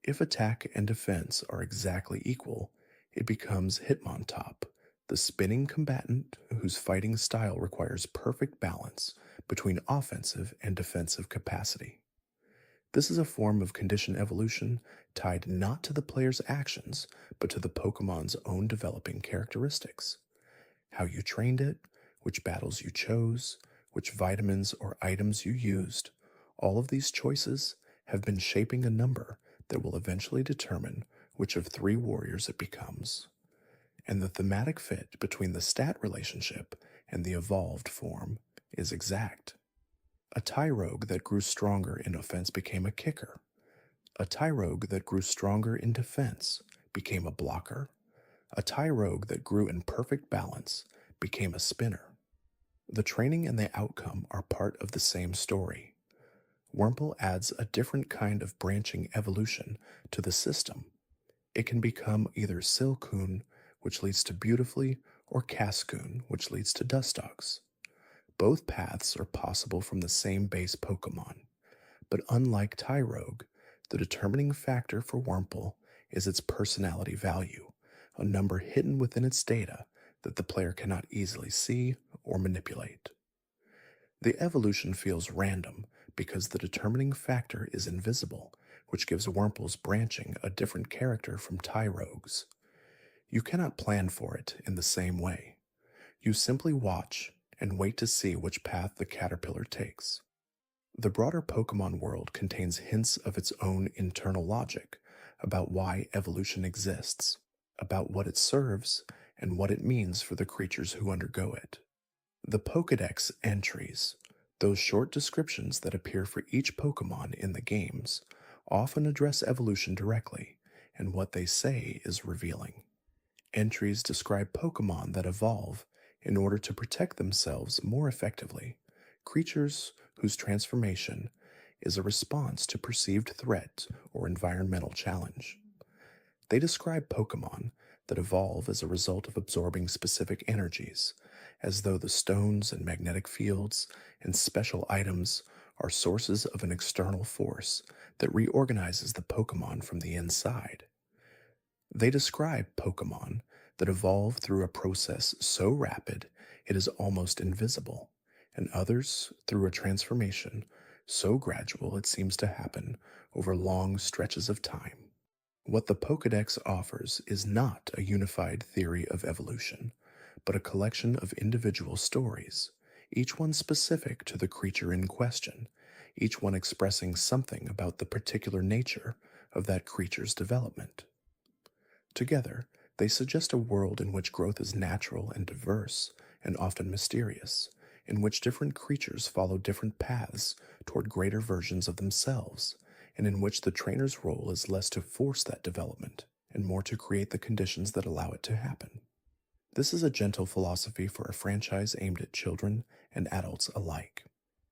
[SPEAKER 1] If attack and defense are exactly equal, it becomes Hitmontop, the spinning combatant whose fighting style requires perfect balance between offensive and defensive capacity. This is a form of condition evolution tied not to the player's actions, but to the Pokemon's own developing characteristics. How you trained it, which battles you chose, which vitamins or items you used, all of these choices have been shaping a number that will eventually determine which of three warriors it becomes. And the thematic fit between the stat relationship and the evolved form is exact. A Tyrogue that grew stronger in offense became a kicker. A Tyrogue that grew stronger in defense became a blocker. A Tyrogue that grew in perfect balance became a spinner. The training and the outcome are part of the same story. Wurmple adds a different kind of branching evolution to the system. It can become either Silcoon, which leads to Beautifully, or Cascoon, which leads to Dustox. Both paths are possible from the same base Pokemon, but unlike Tyrogue, the determining factor for Wurmple is its personality value, a number hidden within its data that the player cannot easily see or manipulate. The evolution feels random because the determining factor is invisible, which gives Wurmple's branching a different character from Tyrogue's. You cannot plan for it in the same way. You simply watch and wait to see which path the caterpillar takes. The broader Pokemon world contains hints of its own internal logic about why evolution exists, about what it serves, and what it means for the creatures who undergo it. The Pokédex entries, those short descriptions that appear for each Pokemon in the games, often address evolution directly, and what they say is revealing. Entries describe Pokemon that evolve in order to protect themselves more effectively, creatures whose transformation is a response to perceived threat or environmental challenge. They describe Pokemon that evolve as a result of absorbing specific energies, as though the stones and magnetic fields and special items are sources of an external force that reorganizes the Pokemon from the inside. They describe Pokemon that evolve through a process so rapid it is almost invisible, and others through a transformation so gradual it seems to happen over long stretches of time. What the Pokédex offers is not a unified theory of evolution, but a collection of individual stories, each one specific to the creature in question, each one expressing something about the particular nature of that creature's development. Together, they suggest a world in which growth is natural and diverse, and often mysterious, in which different creatures follow different paths toward greater versions of themselves, and in which the trainer's role is less to force that development and more to create the conditions that allow it to happen. This is a gentle philosophy for a franchise aimed at children and adults alike.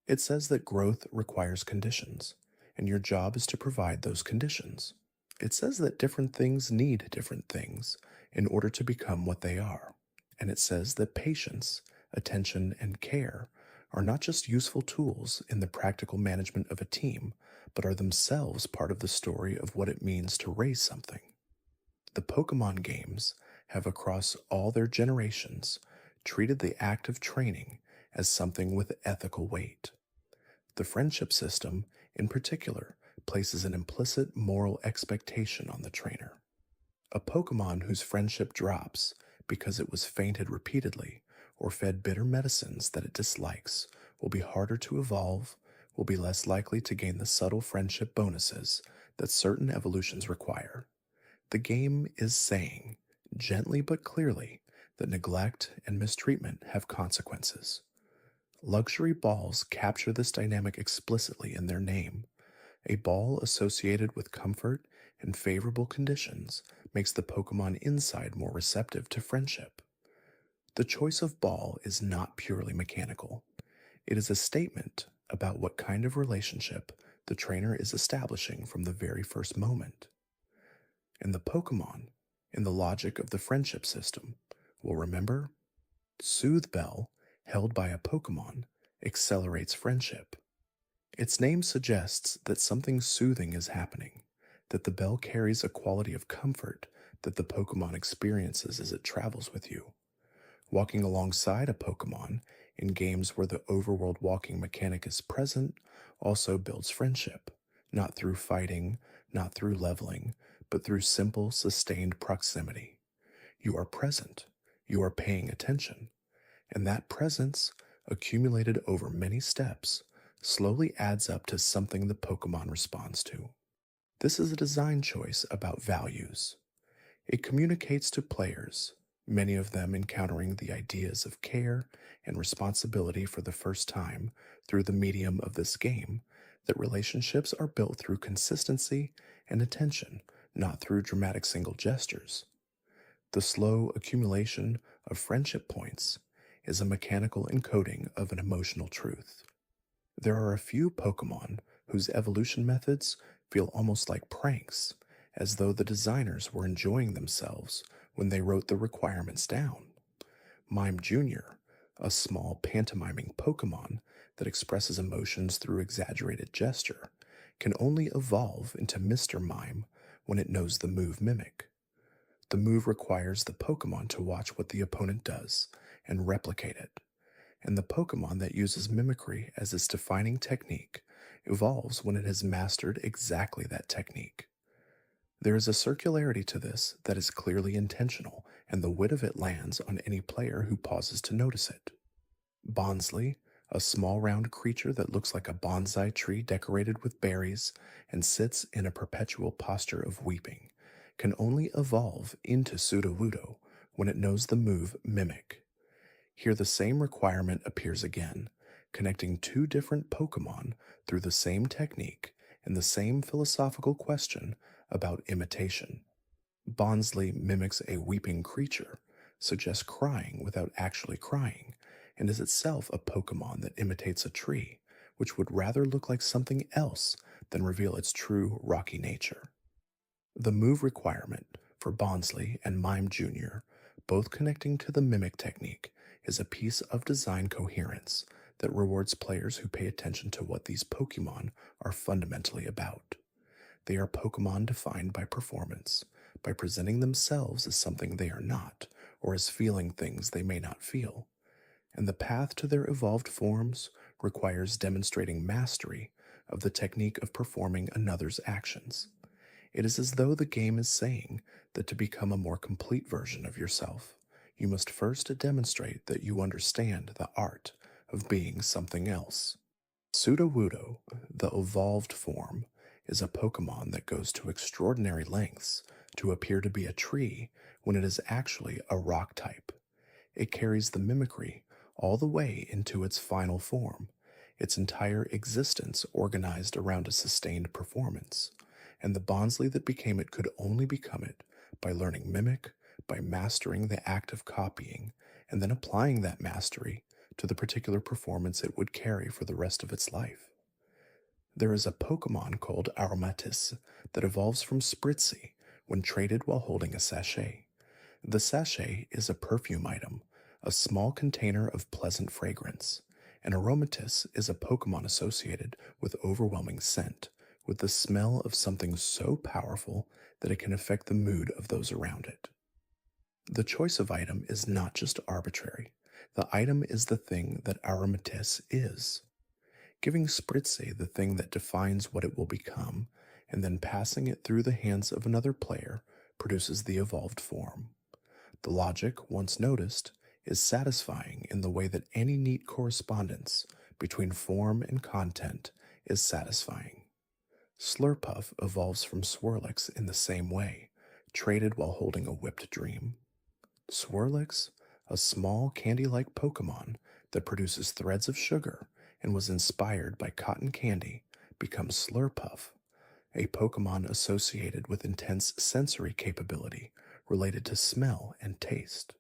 [SPEAKER 1] It says that growth requires conditions, and your job is to provide those conditions. It says that different things need different things in order to become what they are. And it says that patience, attention, and care are not just useful tools in the practical management of a team, but are themselves part of the story of what it means to raise something. The Pokemon games have, across all their generations, treated the act of training as something with ethical weight. The friendship system, in particular, places an implicit moral expectation on the trainer. A Pokemon whose friendship drops because it was fainted repeatedly or fed bitter medicines that it dislikes will be harder to evolve, will be less likely to gain the subtle friendship bonuses that certain evolutions require. The game is saying, gently but clearly, that neglect and mistreatment have consequences. Luxury balls capture this dynamic explicitly in their name. A ball associated with comfort and favorable conditions makes the Pokemon inside more receptive to friendship. The choice of ball is not purely mechanical. It is a statement about what kind of relationship the trainer is establishing from the very first moment. And the Pokemon, in the logic of the friendship system, will remember, Soothe Bell, held by a Pokemon, accelerates friendship. Its name suggests that something soothing is happening, that the bell carries a quality of comfort that the Pokemon experiences as it travels with you. Walking alongside a Pokemon in games where the overworld walking mechanic is present also builds friendship, not through fighting, not through leveling, but through simple, sustained proximity. You are present, you are paying attention, and that presence, accumulated over many steps, slowly adds up to something the Pokemon responds to. This is a design choice about values. It communicates to players, many of them encountering the ideas of care and responsibility for the first time through the medium of this game, that relationships are built through consistency and attention, not through dramatic single gestures. The slow accumulation of friendship points is a mechanical encoding of an emotional truth. There are a few Pokemon whose evolution methods feel almost like pranks, as though the designers were enjoying themselves when they wrote the requirements down. Mime Jr., a small pantomiming Pokemon that expresses emotions through exaggerated gesture, can only evolve into Mr. Mime when it knows the move Mimic. The move requires the Pokemon to watch what the opponent does and replicate it, and the Pokemon that uses mimicry as its defining technique evolves when it has mastered exactly that technique. There is a circularity to this that is clearly intentional, and the wit of it lands on any player who pauses to notice it. Bonsley, a small round creature that looks like a bonsai tree decorated with berries and sits in a perpetual posture of weeping, can only evolve into Sudowoodo when it knows the move Mimic. Here the same requirement appears again, connecting two different Pokemon through the same technique and the same philosophical question about imitation. Bonsley mimics a weeping creature, suggests crying without actually crying, and is itself a Pokemon that imitates a tree, which would rather look like something else than reveal its true rocky nature. The move requirement for Bonsley and Mime Jr., both connecting to the mimic technique, is a piece of design coherence that rewards players who pay attention to what these Pokemon are fundamentally about. They are Pokemon defined by performance, by presenting themselves as something they are not, or as feeling things they may not feel. And the path to their evolved forms requires demonstrating mastery of the technique of performing another's actions. It is as though the game is saying that to become a more complete version of yourself, you must first demonstrate that you understand the art of being something else. Sudowoodo, the evolved form, is a Pokemon that goes to extraordinary lengths to appear to be a tree when it is actually a rock type. It carries the mimicry all the way into its final form, its entire existence organized around a sustained performance, and the Bonsley that became it could only become it by learning Mimic, by mastering the act of copying, and then applying that mastery to the particular performance it would carry for the rest of its life. There is a Pokemon called Aromatis that evolves from Spritzy when traded while holding a sachet. The sachet is a perfume item, a small container of pleasant fragrance, and Aromatis is a Pokemon associated with overwhelming scent, with the smell of something so powerful that it can affect the mood of those around it. The choice of item is not just arbitrary. The item is the thing that Aromatis is. Giving Spritzy the thing that defines what it will become, and then passing it through the hands of another player produces the evolved form. The logic, once noticed, is satisfying in the way that any neat correspondence between form and content is satisfying. Slurpuff evolves from Swirlix in the same way, traded while holding a whipped dream. Swirlix, a small candy-like Pokemon that produces threads of sugar and was inspired by cotton candy, becomes Slurpuff, a Pokemon associated with intense sensory capability related to smell and taste.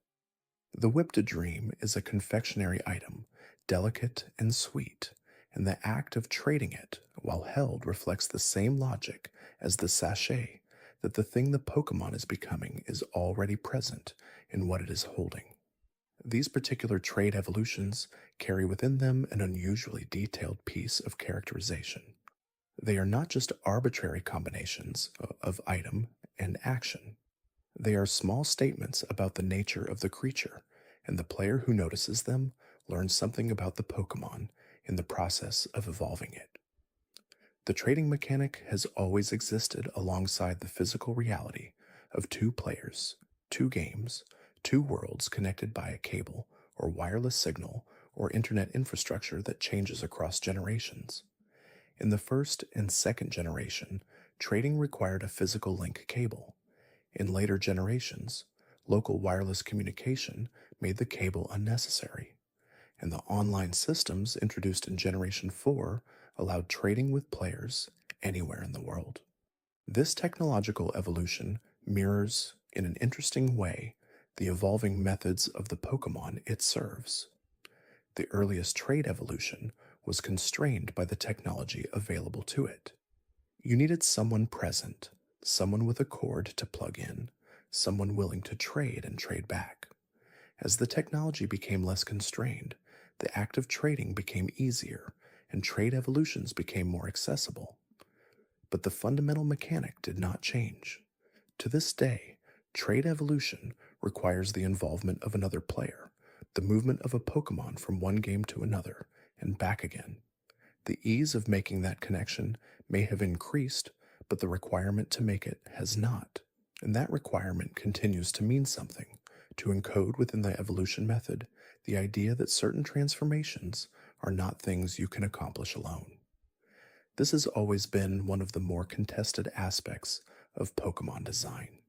[SPEAKER 1] The Whipped Dream is a confectionery item, delicate and sweet, and the act of trading it while held reflects the same logic as the sachet, that the thing the Pokemon is becoming is already present in what it is holding. These particular trade evolutions carry within them an unusually detailed piece of characterization. They are not just arbitrary combinations of item and action. They are small statements about the nature of the creature, and the player who notices them learns something about the Pokemon in the process of evolving it. The trading mechanic has always existed alongside the physical reality of two players, two games, two worlds connected by a cable or wireless signal or internet infrastructure that changes across generations. In the first and second generation, trading required a physical link cable. In later generations, local wireless communication made the cable unnecessary, and the online systems introduced in Generation 4 allowed trading with players anywhere in the world. This technological evolution mirrors, in an interesting way, the evolving methods of the Pokemon it serves. The earliest trade evolution was constrained by the technology available to it. You needed someone present, someone with a cord to plug in, someone willing to trade and trade back. As the technology became less constrained, the act of trading became easier, and trade evolutions became more accessible. But the fundamental mechanic did not change. To this day, trade evolution requires the involvement of another player, the movement of a Pokemon from one game to another, and back again. The ease of making that connection may have increased, but the requirement to make it has not. And that requirement continues to mean something, to encode within the evolution method the idea that certain transformations are not things you can accomplish alone. This has always been one of the more contested aspects of Pokemon design.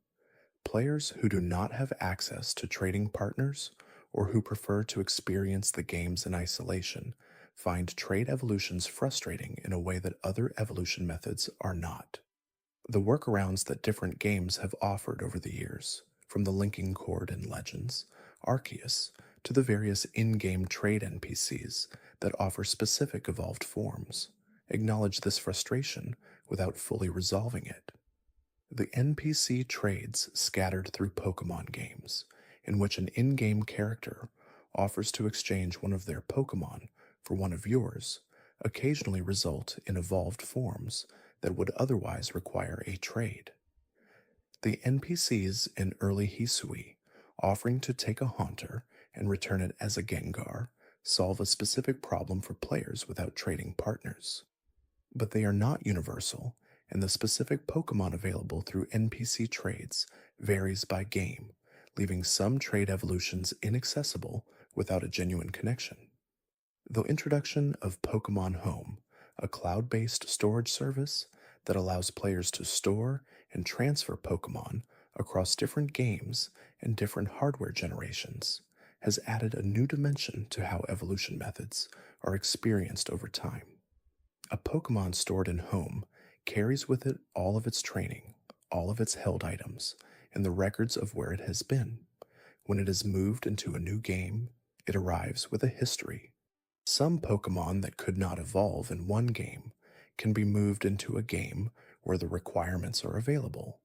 [SPEAKER 1] Players who do not have access to trading partners or who prefer to experience the games in isolation find trade evolutions frustrating in a way that other evolution methods are not. The workarounds that different games have offered over the years, from the linking cord in Legends, Arceus, to the various in-game trade NPCs that offer specific evolved forms, acknowledge this frustration without fully resolving it. The NPC trades scattered through Pokemon games, in which an in-game character offers to exchange one of their Pokemon for one of yours, occasionally result in evolved forms that would otherwise require a trade. The NPCs in early Hisui offering to take a Haunter and return it as a Gengar solve a specific problem for players without trading partners. But they are not universal, and the specific Pokemon available through NPC trades varies by game, leaving some trade evolutions inaccessible without a genuine connection. The introduction of Pokemon Home, a cloud-based storage service that allows players to store and transfer Pokemon across different games and different hardware generations, has added a new dimension to how evolution methods are experienced over time. A Pokemon stored in Home carries with it all of its training, all of its held items, and the records of where it has been. When it is moved into a new game, it arrives with a history. Some Pokemon that could not evolve in one game can be moved into a game where the requirements are available.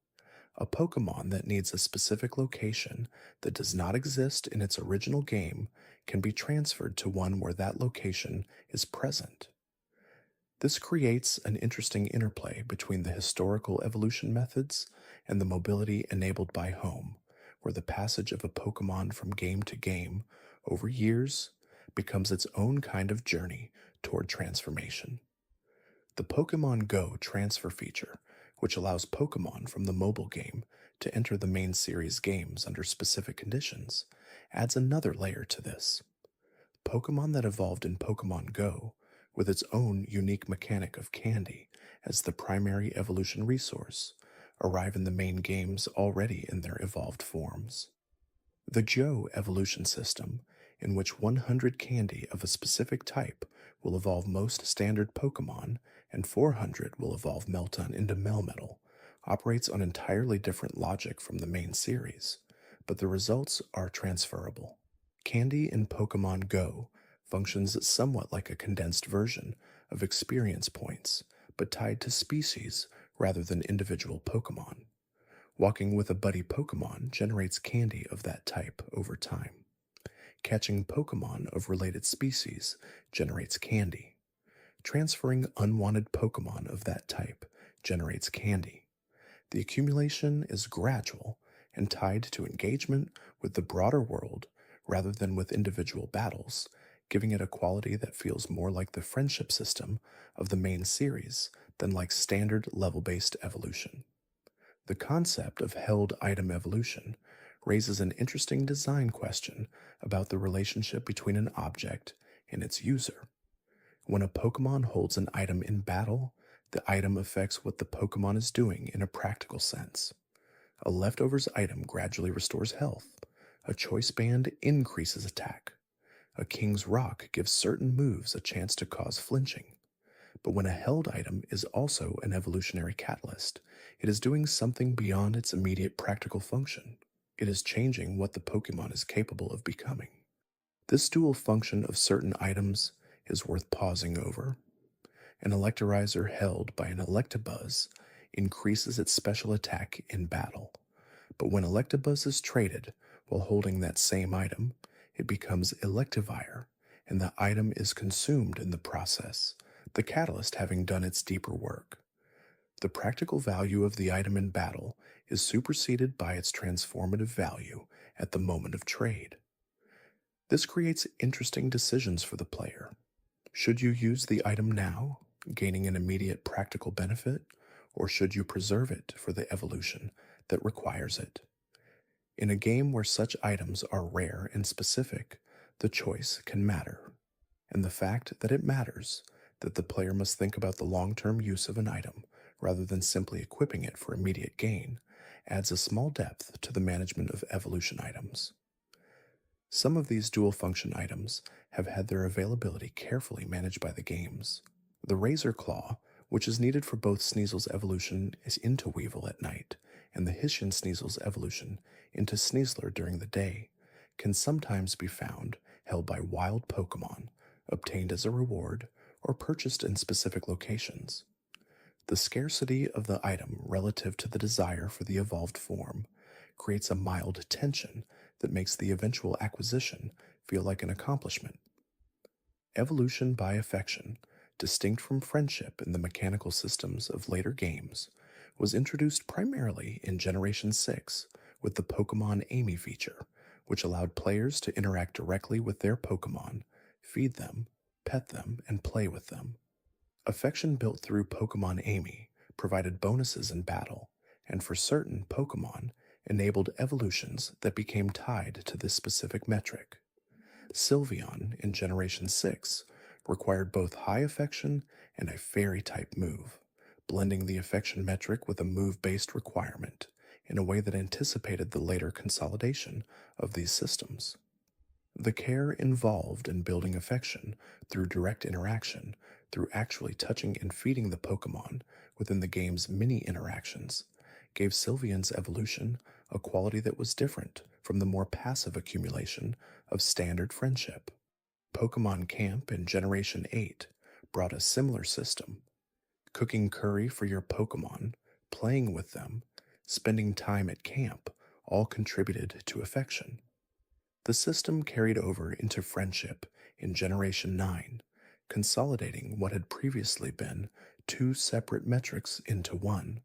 [SPEAKER 1] A Pokemon that needs a specific location that does not exist in its original game can be transferred to one where that location is present. This creates an interesting interplay between the historical evolution methods and the mobility enabled by Home, where the passage of a Pokemon from game to game over years becomes its own kind of journey toward transformation. The Pokemon Go transfer feature, which allows Pokemon from the mobile game to enter the main series games under specific conditions, adds another layer to this. Pokemon that evolved in Pokemon Go, with its own unique mechanic of candy as the primary evolution resource, arrive in the main games already in their evolved forms. The Joe evolution system, in which 100 candy of a specific type will evolve most standard Pokemon and 400 will evolve Melton into Melmetal, operates on entirely different logic from the main series, but the results are transferable. Candy in Pokemon Go functions somewhat like a condensed version of experience points, but tied to species rather than individual Pokemon. Walking with a buddy Pokemon generates candy of that type over time. Catching Pokemon of related species generates candy. Transferring unwanted Pokemon of that type generates candy. The accumulation is gradual and tied to engagement with the broader world rather than with individual battles, giving it a quality that feels more like the friendship system of the main series than like standard level-based evolution. The concept of held item evolution raises an interesting design question about the relationship between an object and its user. When a Pokemon holds an item in battle, the item affects what the Pokemon is doing in a practical sense. A leftovers item gradually restores health. A choice band increases attack. A King's Rock gives certain moves a chance to cause flinching. But when a held item is also an evolutionary catalyst, it is doing something beyond its immediate practical function. It is changing what the Pokemon is capable of becoming. This dual function of certain items is worth pausing over. An Electrizer held by an Electabuzz increases its special attack in battle. But when Electabuzz is traded while holding that same item, it becomes Electivire, and the item is consumed in the process, the catalyst having done its deeper work. The practical value of the item in battle is superseded by its transformative value at the moment of trade. This creates interesting decisions for the player. Should you use the item now, gaining an immediate practical benefit, or should you preserve it for the evolution that requires it? In a game where such items are rare and specific, the choice can matter. And the fact that it matters, that the player must think about the long-term use of an item rather than simply equipping it for immediate gain, adds a small depth to the management of evolution items. Some of these dual-function items have had their availability carefully managed by the games. The Razor Claw, which is needed for both Sneasel's evolution into Weevil at night, and the Hessian Sneasel's evolution into Sneasler during the day, can sometimes be found held by wild Pokémon, obtained as a reward, or purchased in specific locations. The scarcity of the item relative to the desire for the evolved form creates a mild tension that makes the eventual acquisition feel like an accomplishment. Evolution by affection, distinct from friendship in the mechanical systems of later games, was introduced primarily in Generation 6 with the Pokémon Amy feature, which allowed players to interact directly with their Pokémon, feed them, pet them, and play with them. Affection built through Pokémon Amy provided bonuses in battle, and for certain Pokémon, enabled evolutions that became tied to this specific metric. Sylveon in Generation 6 required both high affection and a fairy-type move, blending the affection metric with a move-based requirement in a way that anticipated the later consolidation of these systems. The care involved in building affection through direct interaction, through actually touching and feeding the Pokémon within the game's mini interactions, gave Sylveon's evolution a quality that was different from the more passive accumulation of standard friendship. Pokémon Camp in Generation 8 brought a similar system. Cooking curry for your Pokémon, playing with them, spending time at camp all contributed to affection. The system carried over into friendship in Generation 9, consolidating what had previously been two separate metrics into one,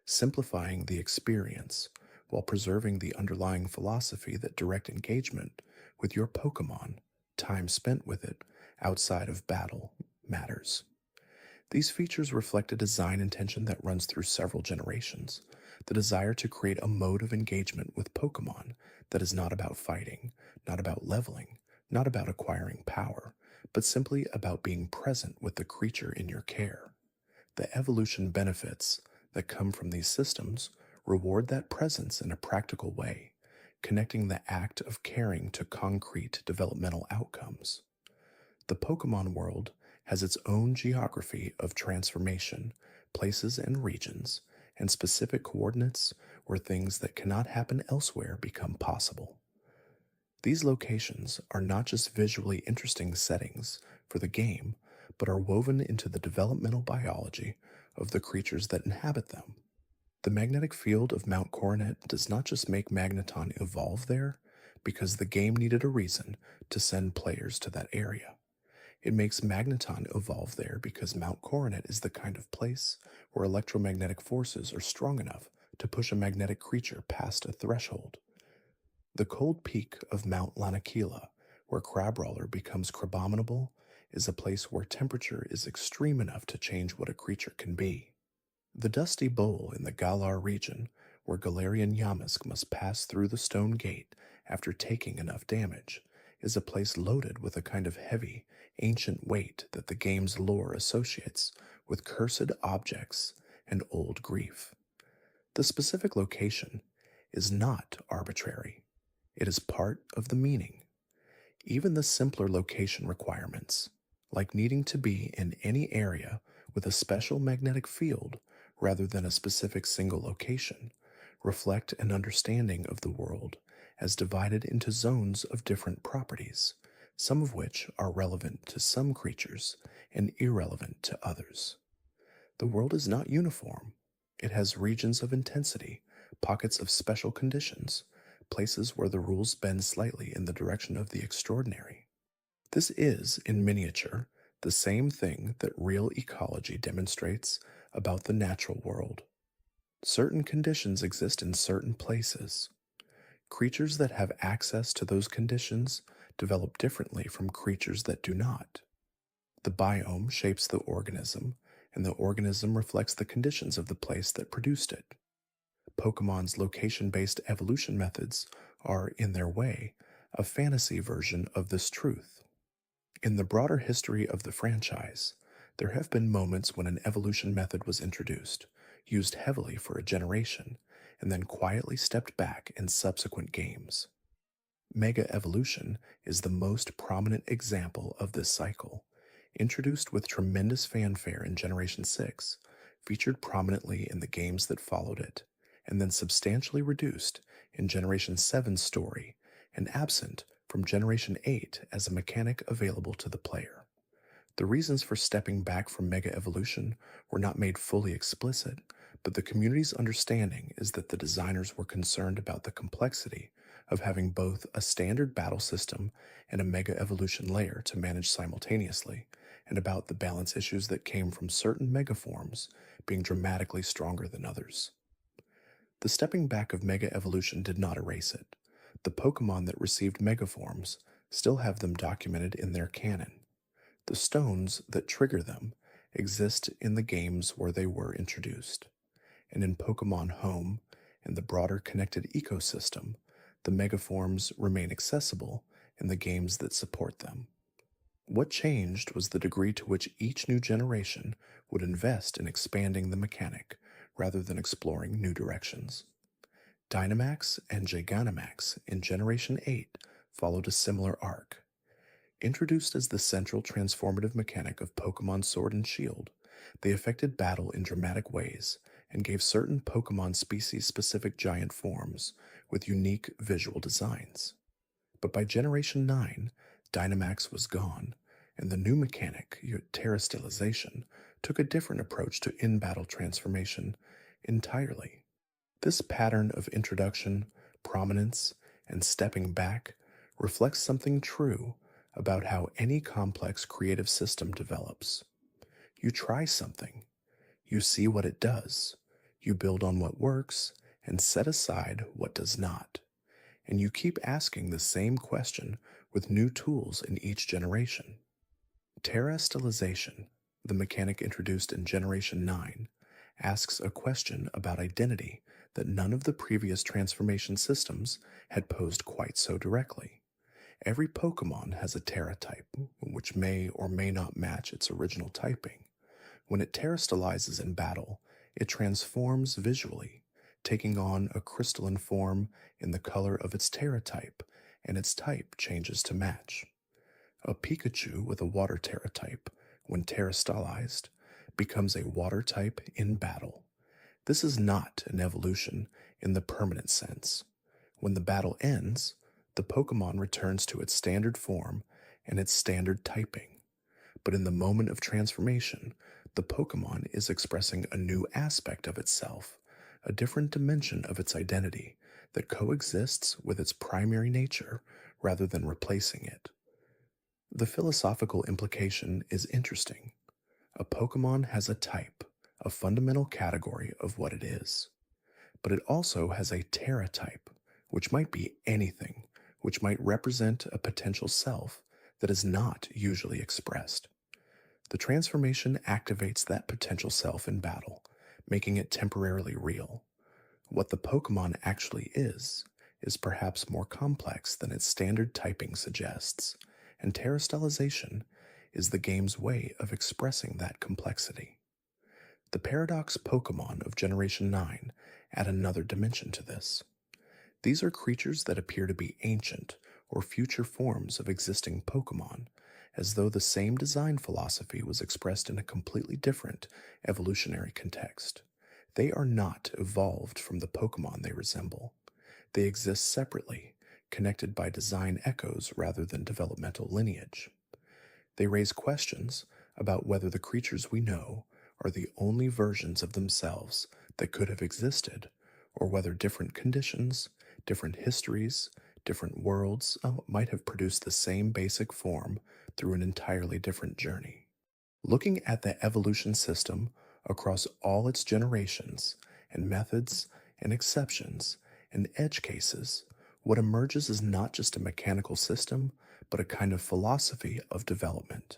[SPEAKER 1] simplifying the experience while preserving the underlying philosophy that direct engagement with your Pokémon, time spent with it outside of battle, matters. These features reflect a design intention that runs through several generations, the desire to create a mode of engagement with Pokémon that is not about fighting, not about leveling, not about acquiring power, but simply about being present with the creature in your care. The evolution benefits that come from these systems reward that presence in a practical way, connecting the act of caring to concrete developmental outcomes. The Pokémon world has its own geography of transformation, places and regions, and specific coordinates where things that cannot happen elsewhere become possible. These locations are not just visually interesting settings for the game, but are woven into the developmental biology of the creatures that inhabit them. The magnetic field of Mount Coronet does not just make Magneton evolve there, because the game needed a reason to send players to that area. It makes Magneton evolve there because Mount Coronet is the kind of place where electromagnetic forces are strong enough to push a magnetic creature past a threshold. The cold peak of Mount Lanakila, where Crabrawler becomes Crabominable, is a place where temperature is extreme enough to change what a creature can be. The Dusty Bowl in the Galar region, where Galarian Yamask must pass through the stone gate after taking enough damage, is a place loaded with a kind of heavy, ancient weight that the game's lore associates with cursed objects and old grief. The specific location is not arbitrary. It is part of the meaning. Even the simpler location requirements, like needing to be in any area with a special magnetic field rather than a specific single location, reflect an understanding of the world as divided into zones of different properties, some of which are relevant to some creatures and irrelevant to others. The world is not uniform. It has regions of intensity, pockets of special conditions, places where the rules bend slightly in the direction of the extraordinary. This is, in miniature, the same thing that real ecology demonstrates about the natural world. Certain conditions exist in certain places. Creatures that have access to those conditions develop differently from creatures that do not. The biome shapes the organism, and the organism reflects the conditions of the place that produced it. Pokemon's location based evolution methods are, in their way, a fantasy version of this truth. In the broader history of the franchise, there have been moments when an evolution method was introduced, used heavily for a generation, and then quietly stepped back in subsequent games. Mega Evolution is the most prominent example of this cycle. Introduced with tremendous fanfare in Generation 6, featured prominently in the games that followed it, and then substantially reduced in Generation 7's story, and absent from Generation 8 as a mechanic available to the player. The reasons for stepping back from Mega Evolution were not made fully explicit, but the community's understanding is that the designers were concerned about the complexity of having both a standard battle system and a Mega Evolution layer to manage simultaneously, and about the balance issues that came from certain megaforms being dramatically stronger than others. The stepping back of Mega Evolution did not erase it. The Pokemon that received megaforms still have them documented in their canon. The stones that trigger them exist in the games where they were introduced. And in Pokemon Home and the broader connected ecosystem, the megaforms remain accessible in the games that support them. What changed was the degree to which each new generation would invest in expanding the mechanic rather than exploring new directions. Dynamax and Gigantamax in Generation 8 followed a similar arc. Introduced as the central transformative mechanic of Pokemon Sword and Shield, they affected battle in dramatic ways and gave certain Pokemon species-specific giant forms with unique visual designs. But by Generation 9, Dynamax was gone, and the new mechanic, Terastallization, took a different approach to in-battle transformation entirely. This pattern of introduction, prominence, and stepping back reflects something true about how any complex creative system develops. You try something, you see what it does, you build on what works, and set aside what does not. And you keep asking the same question with new tools in each generation. Terastallization, the mechanic introduced in Generation 9, asks a question about identity that none of the previous transformation systems had posed quite so directly. Every Pokemon has a Terra type, which may or may not match its original typing. When it terastallizes in battle, it transforms visually, taking on a crystalline form in the color of its Terra type, and its type changes to match. A Pikachu with a Water Terra type, when terastallized, becomes a Water type in battle. This is not an evolution in the permanent sense. When the battle ends, the Pokemon returns to its standard form and its standard typing. But in the moment of transformation, the Pokemon is expressing a new aspect of itself, a different dimension of its identity that coexists with its primary nature rather than replacing it. The philosophical implication is interesting. A Pokemon has a type, a fundamental category of what it is. But it also has a Terra type, which might be anything, which might represent a potential self that is not usually expressed. The transformation activates that potential self in battle, making it temporarily real. What the Pokemon actually is perhaps more complex than its standard typing suggests, and terastallization is the game's way of expressing that complexity. The Paradox Pokemon of Generation 9 add another dimension to this. These are creatures that appear to be ancient or future forms of existing Pokemon, as though the same design philosophy was expressed in a completely different evolutionary context. They are not evolved from the Pokemon they resemble. They exist separately, connected by design echoes rather than developmental lineage. They raise questions about whether the creatures we know are the only versions of themselves that could have existed, or whether different conditions, different histories, different worlds might have produced the same basic form through an entirely different journey. Looking at the evolution system across all its generations and methods and exceptions and edge cases, what emerges is not just a mechanical system, but a kind of philosophy of development.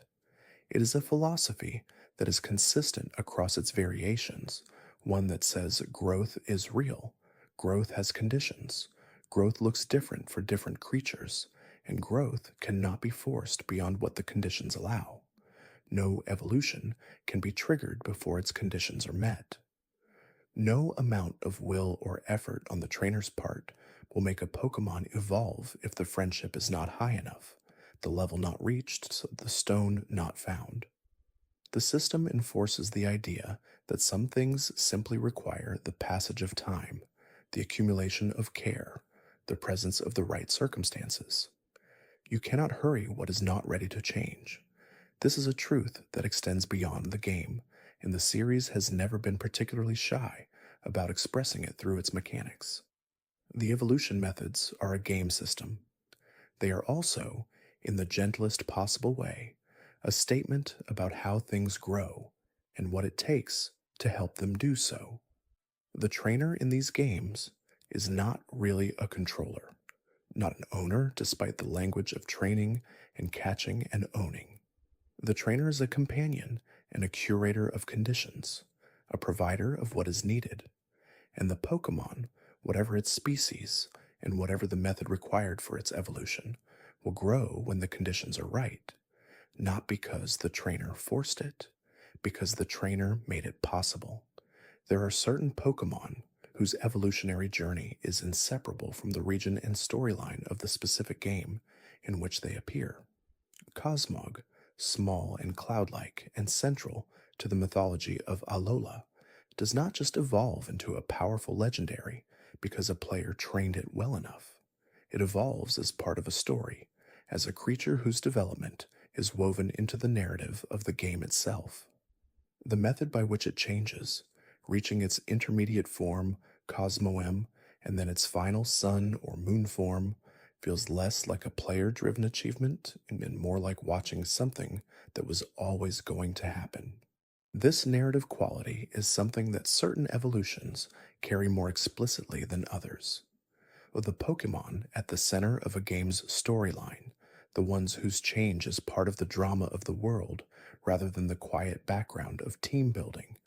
[SPEAKER 1] It is a philosophy that is consistent across its variations, one that says growth is real, growth has conditions, growth looks different for different creatures, and growth cannot be forced beyond what the conditions allow. No evolution can be triggered before its conditions are met. No amount of will or effort on the trainer's part will make a Pokemon evolve if the friendship is not high enough, the level not reached, so the stone not found. The system enforces the idea that some things simply require the passage of time, the accumulation of care, the presence of the right circumstances. You cannot hurry what is not ready to change. This is a truth that extends beyond the game, and the series has never been particularly shy about expressing it through its mechanics. The evolution methods are a game system. They are also, in the gentlest possible way, a statement about how things grow and what it takes to help them do so. The trainer in these games is not really a controller, not an owner despite the language of training and catching and owning. The trainer is a companion and a curator of conditions, a provider of what is needed, and the Pokemon, whatever its species and whatever the method required for its evolution, will grow when the conditions are right, not because the trainer forced it, because the trainer made it possible. There are certain Pokemon whose evolutionary journey is inseparable from the region and storyline of the specific game in which they appear. Cosmog, small and cloud-like and central to the mythology of Alola, does not just evolve into a powerful legendary because a player trained it well enough. It evolves as part of a story, as a creature whose development is woven into the narrative of the game itself. The method by which it changes, reaching its intermediate form, Cosmoem, and then its final sun or moon form, feels less like a player driven achievement and more like watching something that was always going to happen. This narrative quality is something that certain evolutions carry more explicitly than others. The Pokemon at the center of a game's storyline, the ones whose change is part of the drama of the world rather than the quiet background of team building,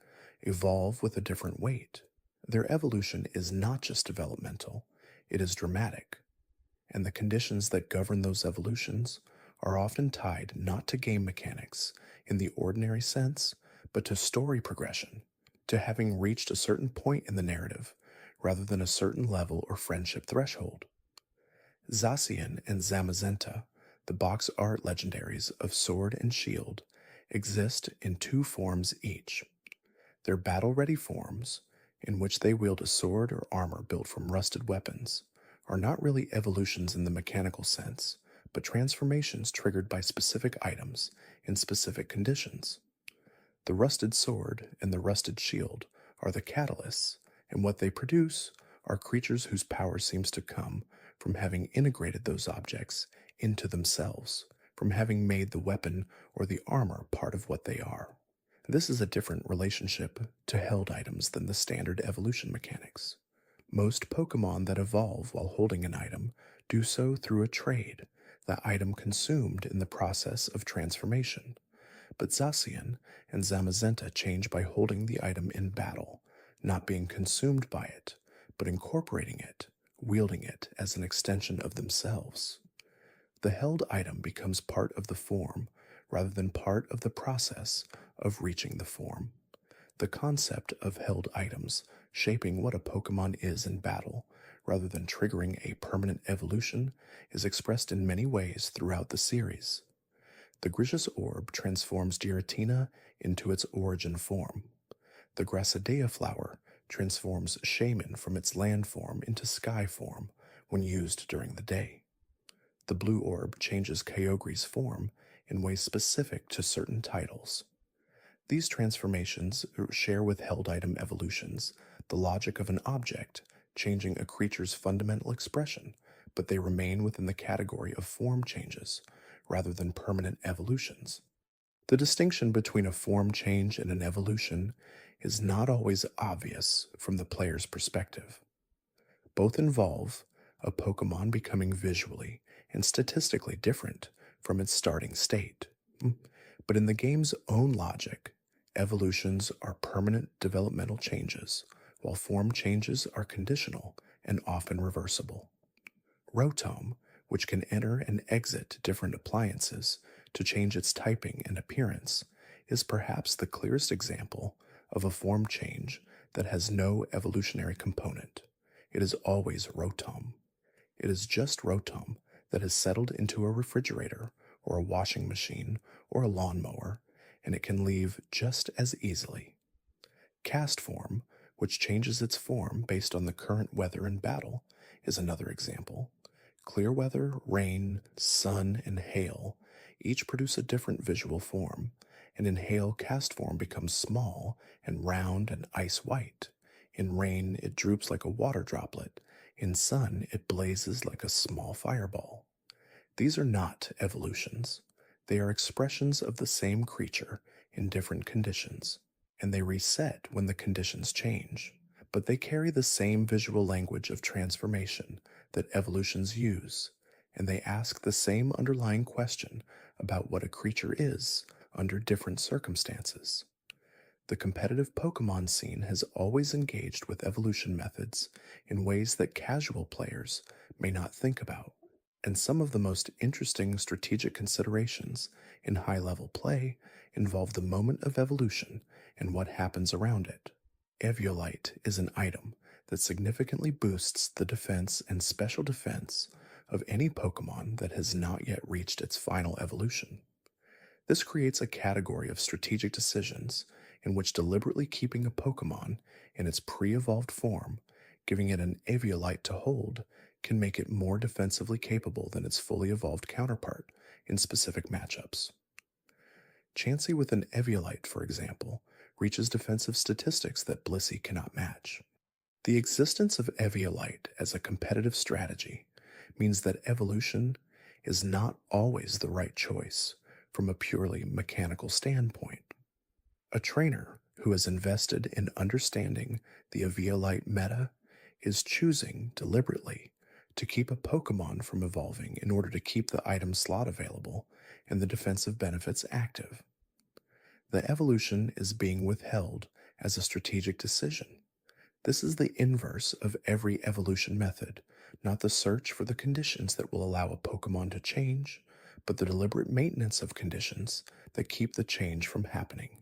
[SPEAKER 1] evolve with a different weight. Their evolution is not just developmental, it is dramatic, and the conditions that govern those evolutions are often tied not to game mechanics in the ordinary sense, but to story progression, to having reached a certain point in the narrative rather than a certain level or friendship threshold. Zacian and Zamazenta, the box art legendaries of Sword and Shield, exist in two forms each. Their battle-ready forms, in which they wield a sword or armor built from rusted weapons, are not really evolutions in the mechanical sense, but transformations triggered by specific items in specific conditions. The rusted sword and the rusted shield are the catalysts, and what they produce are creatures whose power seems to come from having integrated those objects into themselves, from having made the weapon or the armor part of what they are. This is a different relationship to held items than the standard evolution mechanics. Most Pokemon that evolve while holding an item do so through a trade, the item consumed in the process of transformation. But Zacian and Zamazenta change by holding the item in battle, not being consumed by it, but incorporating it, wielding it as an extension of themselves. The held item becomes part of the form rather than part of the process of reaching the form. The concept of held items shaping what a Pokemon is in battle, rather than triggering a permanent evolution, is expressed in many ways throughout the series. The Grisius Orb transforms Giratina into its origin form. The Grassadea flower transforms Shaman from its land form into sky form when used during the day. The Blue Orb changes Kyogre's form in ways specific to certain titles. These transformations share with held item evolutions the logic of an object, changing a creature's fundamental expression, but they remain within the category of form changes, rather than permanent evolutions. The distinction between a form change and an evolution is not always obvious from the player's perspective. Both involve a Pokemon becoming visually and statistically different from its starting state. But in the game's own logic, evolutions are permanent developmental changes, while form changes are conditional and often reversible. Rotom, which can enter and exit different appliances to change its typing and appearance, is perhaps the clearest example of a form change that has no evolutionary component. It is always Rotom. It is just Rotom that has settled into a refrigerator or a washing machine or a lawnmower, and it can leave just as easily. Cast form, which changes its form based on the current weather and battle, is another example. Clear weather, rain, sun, and hail each produce a different visual form, and in hail, cast form becomes small and round and ice white. In rain, it droops like a water droplet. In sun, it blazes like a small fireball. These are not evolutions. They are expressions of the same creature in different conditions, and they reset when the conditions change. But they carry the same visual language of transformation that evolutions use, and they ask the same underlying question about what a creature is under different circumstances. The competitive Pokemon scene has always engaged with evolution methods in ways that casual players may not think about, and some of the most interesting strategic considerations in high level play involve the moment of evolution and what happens around it. Eviolite is an item that significantly boosts the defense and special defense of any Pokemon that has not yet reached its final evolution. This creates a category of strategic decisions in which deliberately keeping a Pokemon in its pre-evolved form, giving it an Eviolite to hold, can make it more defensively capable than its fully evolved counterpart in specific matchups. Chansey with an Eviolite, for example, reaches defensive statistics that Blissey cannot match. The existence of Eviolite as a competitive strategy means that evolution is not always the right choice from a purely mechanical standpoint. A trainer who has invested in understanding the Eviolite meta is choosing deliberately to keep a Pokemon from evolving in order to keep the item slot available and the defensive benefits active. The evolution is being withheld as a strategic decision. This is the inverse of every evolution method, not the search for the conditions that will allow a Pokemon to change, but the deliberate maintenance of conditions that keep the change from happening.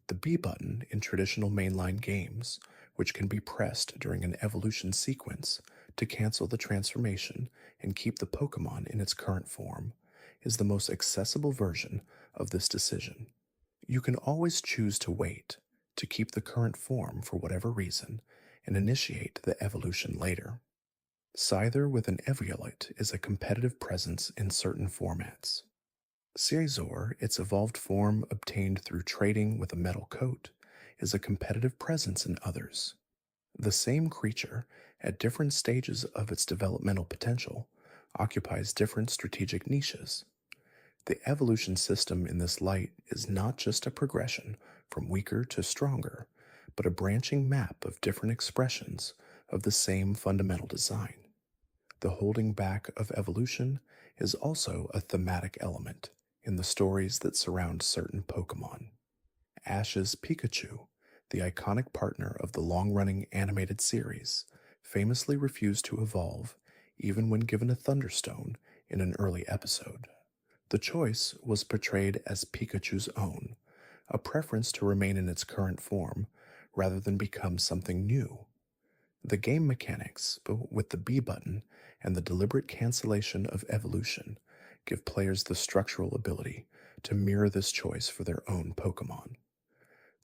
[SPEAKER 1] The B button in traditional mainline games, which can be pressed during an evolution sequence to cancel the transformation and keep the Pokemon in its current form, is the most accessible version of this decision. You can always choose to wait, to keep the current form for whatever reason, and initiate the evolution later. Scyther with an Eviolite is a competitive presence in certain formats. Scizor, its evolved form obtained through trading with a metal coat, is a competitive presence in others. The same creature, at different stages of its developmental potential, occupies different strategic niches. The evolution system in this light is not just a progression from weaker to stronger, but a branching map of different expressions of the same fundamental design. The holding back of evolution is also a thematic element in the stories that surround certain Pokemon. Ash's Pikachu, the iconic partner of the long-running animated series, famously refused to evolve even when given a Thunderstone in an early episode. The choice was portrayed as Pikachu's own, a preference to remain in its current form rather than become something new. The game mechanics, with the B button and the deliberate cancellation of evolution, give players the structural ability to mirror this choice for their own Pokemon.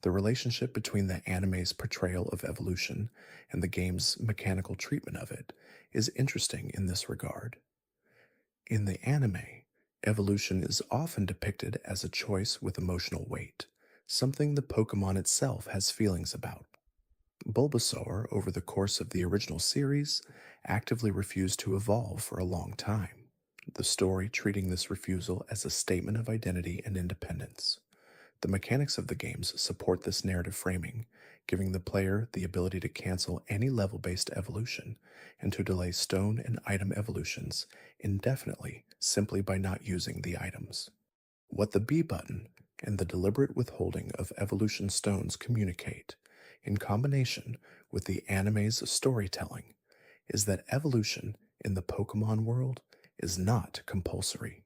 [SPEAKER 1] The relationship between the anime's portrayal of evolution and the game's mechanical treatment of it is interesting in this regard. In the anime, evolution is often depicted as a choice with emotional weight, something the Pokemon itself has feelings about. Bulbasaur, over the course of the original series, actively refused to evolve for a long time, the story treating this refusal as a statement of identity and independence. The mechanics of the games support this narrative framing, giving the player the ability to cancel any level based evolution and to delay stone and item evolutions indefinitely simply by not using the items. What the B button and the deliberate withholding of evolution stones communicate, in combination with the anime's storytelling, is that evolution in the Pokemon world is not compulsory.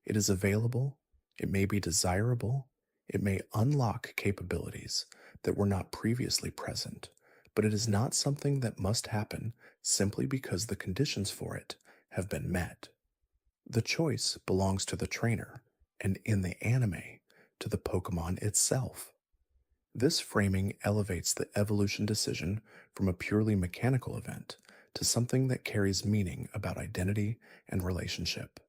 [SPEAKER 1] It is available, it may be desirable, it may unlock capabilities that were not previously present, but it is not something that must happen simply because the conditions for it have been met. The choice belongs to the trainer, and in the anime, to the Pokemon itself. This framing elevates the evolution decision from a purely mechanical event to something that carries meaning about identity and relationship.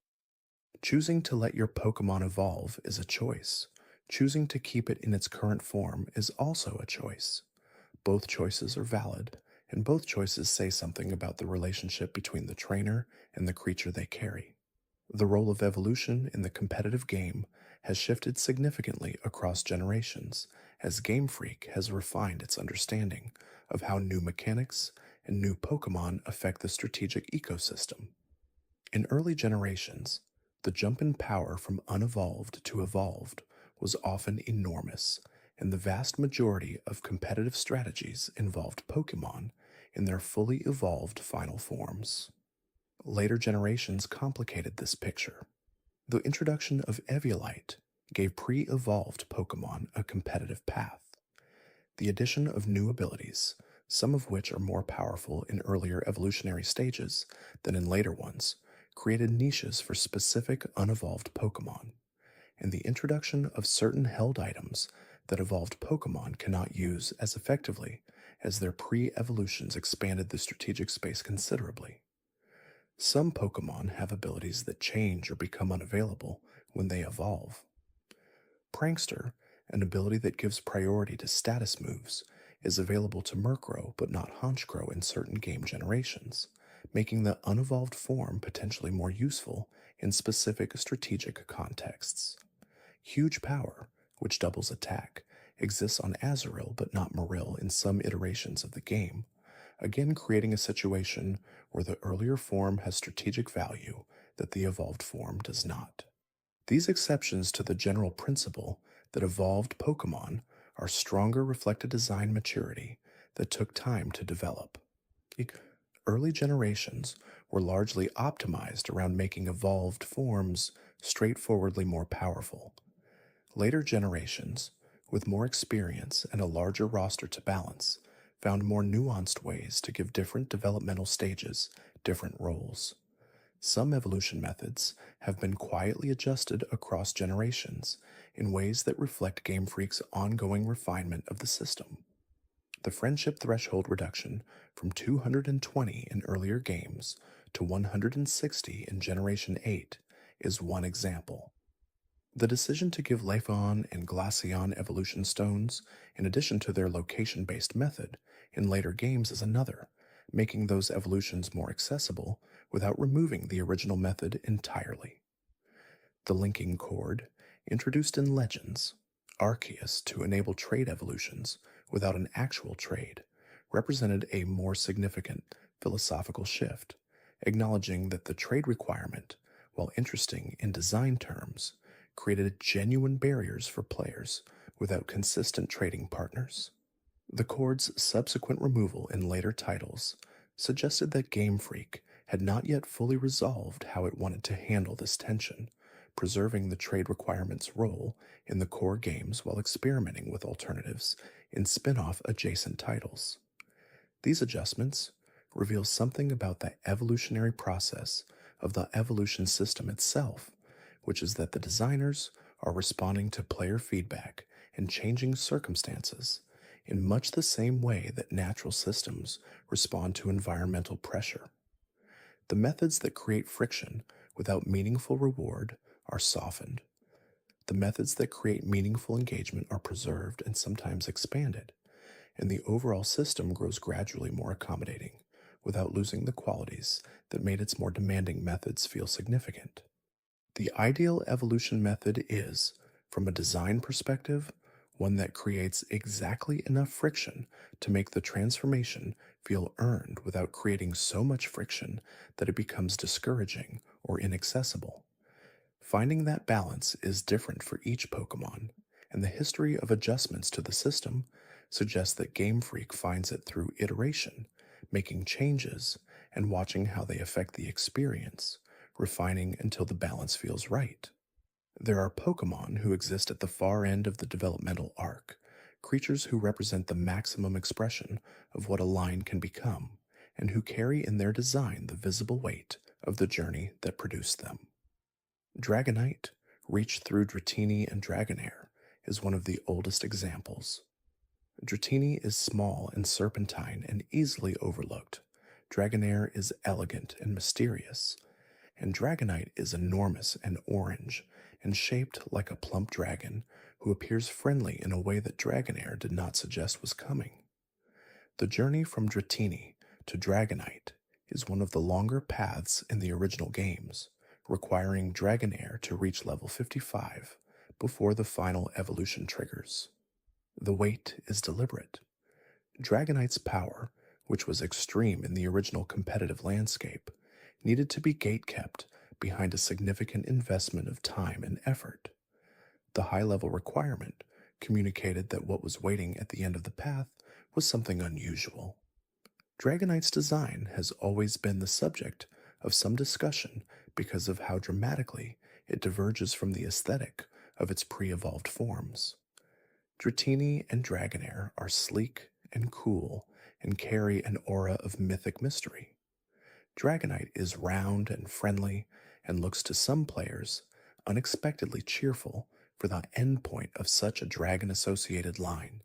[SPEAKER 1] Choosing to let your Pokemon evolve is a choice. Choosing to keep it in its current form is also a choice. Both choices are valid, and both choices say something about the relationship between the trainer and the creature they carry. The role of evolution in the competitive game has shifted significantly across generations as Game Freak has refined its understanding of how new mechanics and new Pokemon affect the strategic ecosystem. In early generations, the jump in power from unevolved to evolved was often enormous, and the vast majority of competitive strategies involved Pokemon in their fully evolved final forms. Later generations complicated this picture. The introduction of Eviolite gave pre evolved Pokemon a competitive path. The addition of new abilities, some of which are more powerful in earlier evolutionary stages than in later ones, created niches for specific unevolved Pokemon. And the introduction of certain held items that evolved Pokemon cannot use as effectively as their pre evolutions expanded the strategic space considerably. Some Pokemon have abilities that change or become unavailable when they evolve. Prankster, an ability that gives priority to status moves, is available to Murkrow but not Honchkrow in certain game generations, making the unevolved form potentially more useful in specific strategic contexts. Huge Power, which doubles attack, exists on Azurill but not Marill in some iterations of the game, again creating a situation where the earlier form has strategic value that the evolved form does not. These exceptions to the general principle that evolved Pokemon are stronger reflect a design maturity that took time to develop. Early generations were largely optimized around making evolved forms straightforwardly more powerful. Later generations, with more experience and a larger roster to balance, found more nuanced ways to give different developmental stages different roles. Some evolution methods have been quietly adjusted across generations in ways that reflect Game Freak's ongoing refinement of the system. The friendship threshold reduction from 220 in earlier games to 160 in Generation 8 is one example. The decision to give Leafeon and Glaceon evolution stones, in addition to their location based method, in later games is another, making those evolutions more accessible without removing the original method entirely. The linking cord, introduced in Legends, Arceus to enable trade evolutions without an actual trade, represented a more significant philosophical shift, acknowledging that the trade requirement, while interesting in design terms, created genuine barriers for players without consistent trading partners. The cord's subsequent removal in later titles suggested that Game Freak had not yet fully resolved how it wanted to handle this tension, preserving the trade requirement's role in the core games while experimenting with alternatives in spin off adjacent titles. These adjustments reveal something about the evolutionary process of the evolution system itself, which is that the designers are responding to player feedback and changing circumstances in much the same way that natural systems respond to environmental pressure. The methods that create friction without meaningful reward are softened. The methods that create meaningful engagement are preserved and sometimes expanded. and the overall system grows gradually more accommodating without losing the qualities that made its more demanding methods feel significant. The ideal evolution method is, from a design perspective, one that creates exactly enough friction to make the transformation feel earned without creating so much friction that it becomes discouraging or inaccessible. Finding that balance is different for each Pokemon, and the history of adjustments to the system suggests that Game Freak finds it through iteration, making changes, and watching how they affect the experience, refining until the balance feels right. There are Pokemon who exist at the far end of the developmental arc, creatures who represent the maximum expression of what a line can become, and who carry in their design the visible weight of the journey that produced them. Dragonite, reached through Dratini and Dragonair, is one of the oldest examples. Dratini is small and serpentine and easily overlooked. Dragonair is elegant and mysterious, and Dragonite is enormous and orange and shaped like a plump dragon who appears friendly in a way that Dragonair did not suggest was coming. The journey from Dratini to Dragonite is one of the longer paths in the original games, requiring Dragonair to reach level 55 before the final evolution triggers. The wait is deliberate. Dragonite's power, which was extreme in the original competitive landscape, needed to be gatekept behind a significant investment of time and effort. The high-level requirement communicated that what was waiting at the end of the path was something unusual. Dragonite's design has always been the subject of some discussion because of how dramatically it diverges from the aesthetic of its pre-evolved forms. Dratini and Dragonair are sleek and cool and carry an aura of mythic mystery. Dragonite is round and friendly and looks to some players unexpectedly cheerful for the endpoint of such a dragon-associated line.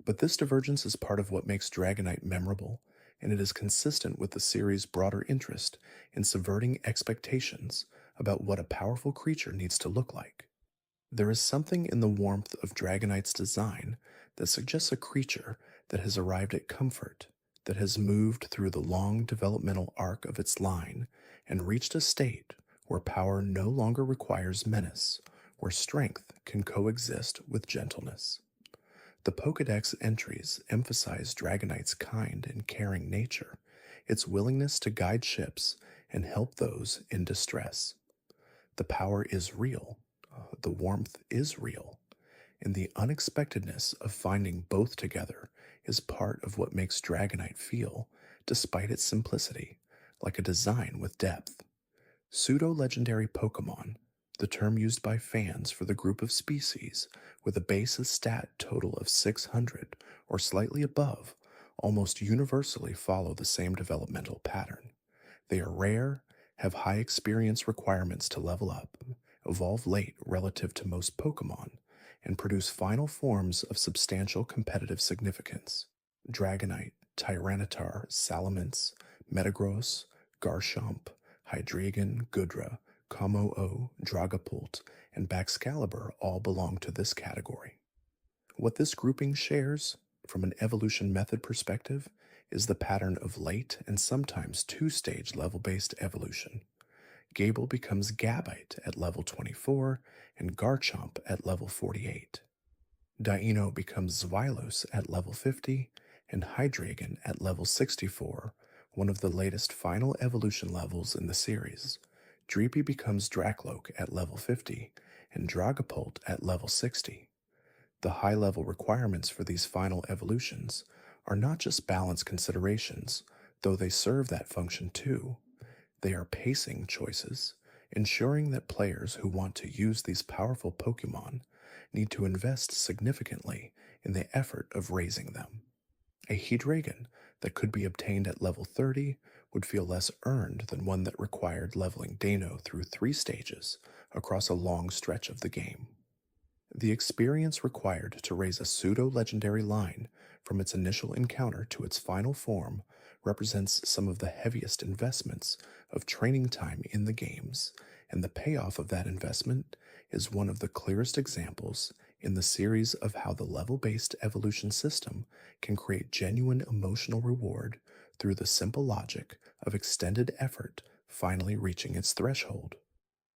[SPEAKER 1] But this divergence is part of what makes Dragonite memorable, and it is consistent with the series' broader interest in subverting expectations about what a powerful creature needs to look like. There is something in the warmth of Dragonite's design that suggests a creature that has arrived at comfort, that has moved through the long developmental arc of its line and reached a state where power no longer requires menace, where strength can coexist with gentleness. The Pokédex entries emphasize Dragonite's kind and caring nature, its willingness to guide ships and help those in distress. The power is real, the warmth is real, and the unexpectedness of finding both together is part of what makes Dragonite feel, despite its simplicity, like a design with depth. Pseudo-legendary Pokémon, the term used by fans for the group of species with a base stat total of 600 or slightly above, almost universally follow the same developmental pattern. They are rare, have high experience requirements to level up, evolve late relative to most Pokémon, and produce final forms of substantial competitive significance. Dragonite, Tyranitar, Salamence, Metagross, Garchomp, Hydreigon, Goodra, Como-O, Dragapult, and Baxcalibur all belong to this category. What this grouping shares, from an evolution method perspective, is the pattern of late and sometimes two-stage level-based evolution. Gable becomes Gabite at level 24 and Garchomp at level 48. Dino becomes Xylos at level 50 and Hydreigon at level 64, one of the latest final evolution levels in the series. Dreepy becomes Dracloak at level 50 and Dragapult at level 60. The high-level requirements for these final evolutions are not just balance considerations, though they serve that function too. They are pacing choices, ensuring that players who want to use these powerful Pokémon need to invest significantly in the effort of raising them. A Hydreigon that could be obtained at level 30 would feel less earned than one that required leveling Dano through 3 stages across a long stretch of the game. The experience required to raise a pseudo-legendary line from its initial encounter to its final form represents some of the heaviest investments of training time in the games, and the payoff of that investment is one of the clearest examples in the series of how the level based evolution system can create genuine emotional reward through the simple logic of extended effort finally reaching its threshold.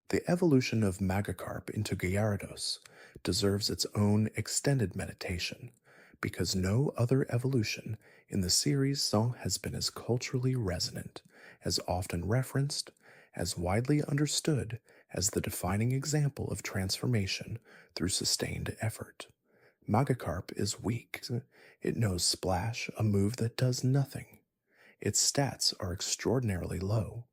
[SPEAKER 1] The evolution of Magikarp into Gyarados deserves its own extended meditation because no other evolution in the series has been as culturally resonant, as often referenced, as widely understood as the defining example of transformation through sustained effort. Magikarp is weak. It knows Splash, a move that does nothing. Its stats are extraordinarily low.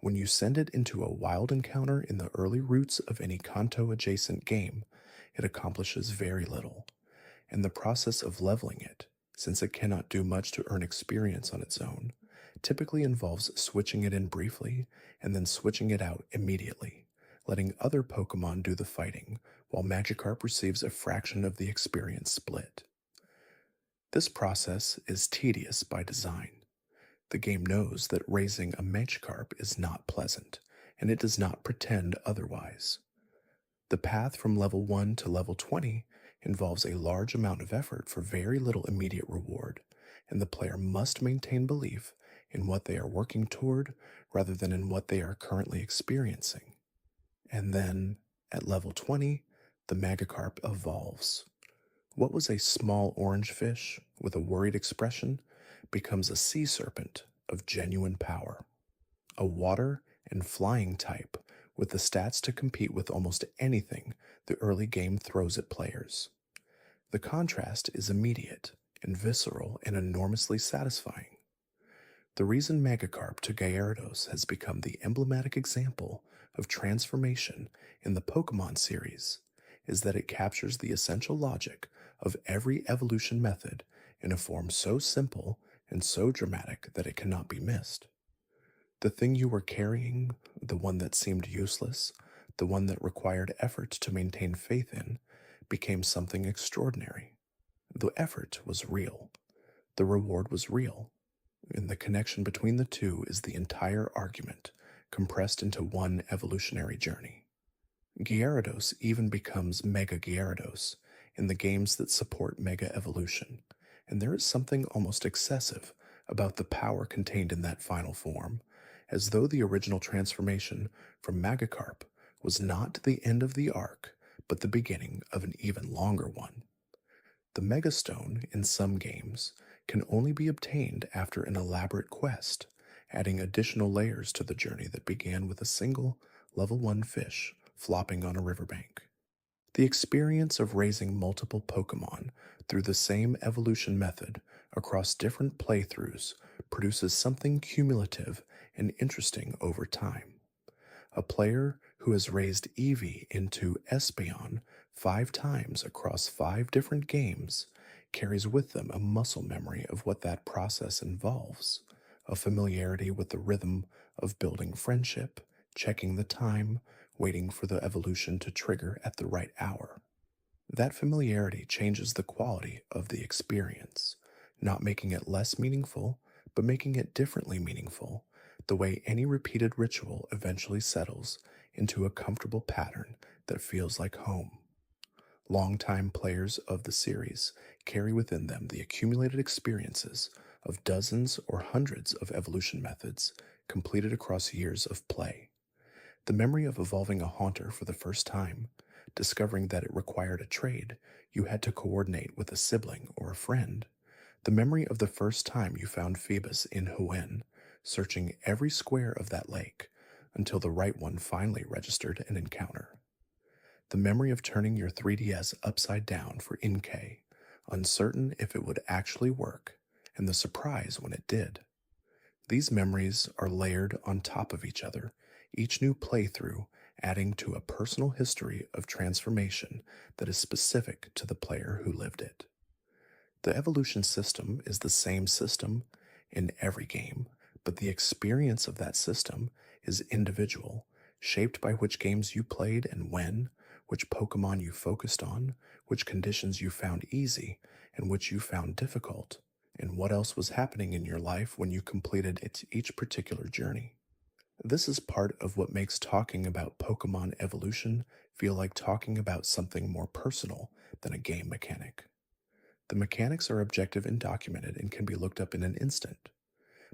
[SPEAKER 1] When you send it into a wild encounter in the early routes of any Kanto adjacent game, it accomplishes very little, and the process of leveling it, since it cannot do much to earn experience on its own, typically involves switching it in briefly and then switching it out immediately, letting other Pokemon do the fighting while Magikarp receives a fraction of the experience split. This process is tedious by design. The game knows that raising a Magikarp is not pleasant, and it does not pretend otherwise. The path from level 1 to level 20 involves a large amount of effort for very little immediate reward, and the player must maintain belief in what they are working toward rather than in what they are currently experiencing. And then, at level 20, the Magikarp evolves. What was a small orange fish with a worried expression becomes a sea serpent of genuine power, a water and flying type with the stats to compete with almost anything the early game throws at players. The contrast is immediate and visceral and enormously satisfying. The reason Magikarp to Gyarados has become the emblematic example of transformation in the Pokémon series is that it captures the essential logic of every evolution method in a form so simple and so dramatic that it cannot be missed. The thing you were carrying, the one that seemed useless, the one that required effort to maintain faith in, became something extraordinary. The effort was real. The reward was real. And the connection between the two is the entire argument, compressed into one evolutionary journey. Gyarados even becomes Mega Gyarados in the games that support Mega Evolution, and there is something almost excessive about the power contained in that final form, as though the original transformation from Magikarp was not the end of the arc, but the beginning of an even longer one. The Mega Stone in some games can only be obtained after an elaborate quest, adding additional layers to the journey that began with a single level 1 fish flopping on a riverbank. The experience of raising multiple Pokemon through the same evolution method across different playthroughs produces something cumulative and interesting over time. A player who has raised Eevee into Espeon 5 times across 5 different games carries with them a muscle memory of what that process involves, a familiarity with the rhythm of building friendship, checking the time, waiting for the evolution to trigger at the right hour. That familiarity changes the quality of the experience, not making it less meaningful, but making it differently meaningful, the way any repeated ritual eventually settles into a comfortable pattern that feels like home. Longtime players of the series carry within them the accumulated experiences of dozens or hundreds of evolution methods completed across years of play. The memory of evolving a Haunter for the first time, discovering that it required a trade you had to coordinate with a sibling or a friend. The memory of the first time you found Phoebus in Huen, searching every square of that lake until the right one finally registered an encounter. The memory of turning your 3DS upside down for Inkay, uncertain if it would actually work, and the surprise when it did. These memories are layered on top of each other, each new playthrough adding to a personal history of transformation that is specific to the player who lived it. The evolution system is the same system in every game, but the experience of that system is individual, shaped by which games you played and when, which Pokemon you focused on, which conditions you found easy and which you found difficult, and what else was happening in your life when you completed each particular journey. This is part of what makes talking about Pokemon evolution feel like talking about something more personal than a game mechanic. The mechanics are objective and documented and can be looked up in an instant,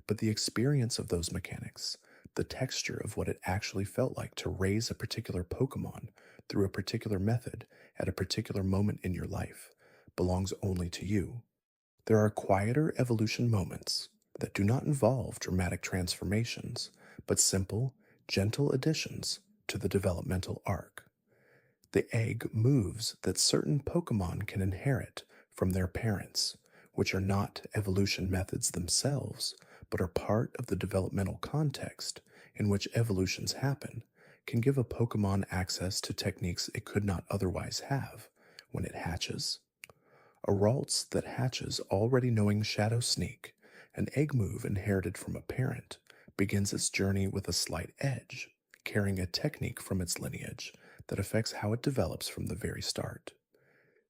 [SPEAKER 1] but the experience of those mechanics, the texture of what it actually felt like to raise a particular Pokemon through a particular method at a particular moment in your life, belongs only to you. There are quieter evolution moments that do not involve dramatic transformations, but simple, gentle additions to the developmental arc. The egg moves that certain Pokemon can inherit from their parents, which are not evolution methods themselves, but are part of the developmental context in which evolutions happen, can give a Pokemon access to techniques it could not otherwise have when it hatches. A Ralts that hatches already knowing Shadow Sneak, an egg move inherited from a parent, begins its journey with a slight edge, carrying a technique from its lineage that affects how it develops from the very start.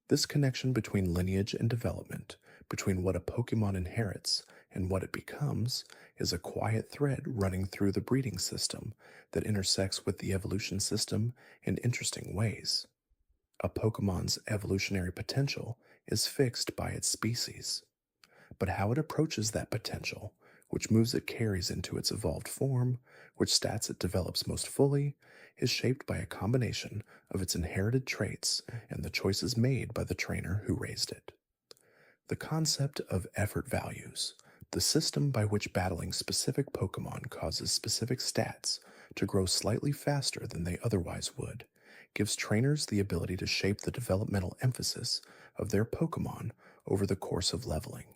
[SPEAKER 1] This connection between lineage and development, between what a Pokemon inherits and what it becomes, is a quiet thread running through the breeding system that intersects with the evolution system in interesting ways. A Pokemon's evolutionary potential is fixed by its species, but how it approaches that potential, which moves it carries into its evolved form, which stats it develops most fully, is shaped by a combination of its inherited traits and the choices made by the trainer who raised it. The concept of effort values, the system by which battling specific Pokemon causes specific stats to grow slightly faster than they otherwise would, gives trainers the ability to shape the developmental emphasis of their Pokemon over the course of leveling.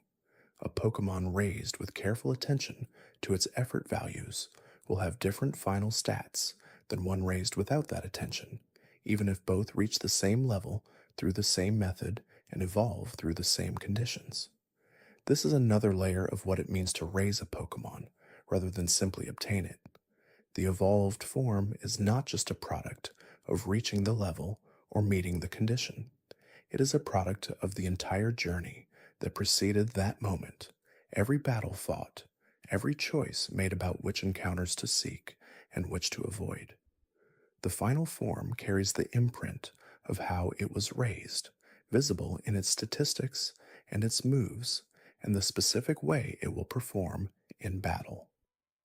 [SPEAKER 1] A Pokemon raised with careful attention to its effort values will have different final stats than one raised without that attention, even if both reach the same level through the same method and evolve through the same conditions. This is another layer of what it means to raise a Pokemon rather than simply obtain it. The evolved form is not just a product of reaching the level or meeting the condition. It is a product of the entire journey that preceded that moment, every battle fought, every choice made about which encounters to seek and which to avoid. The final form carries the imprint of how it was raised, visible in its statistics and its moves, and the specific way it will perform in battle.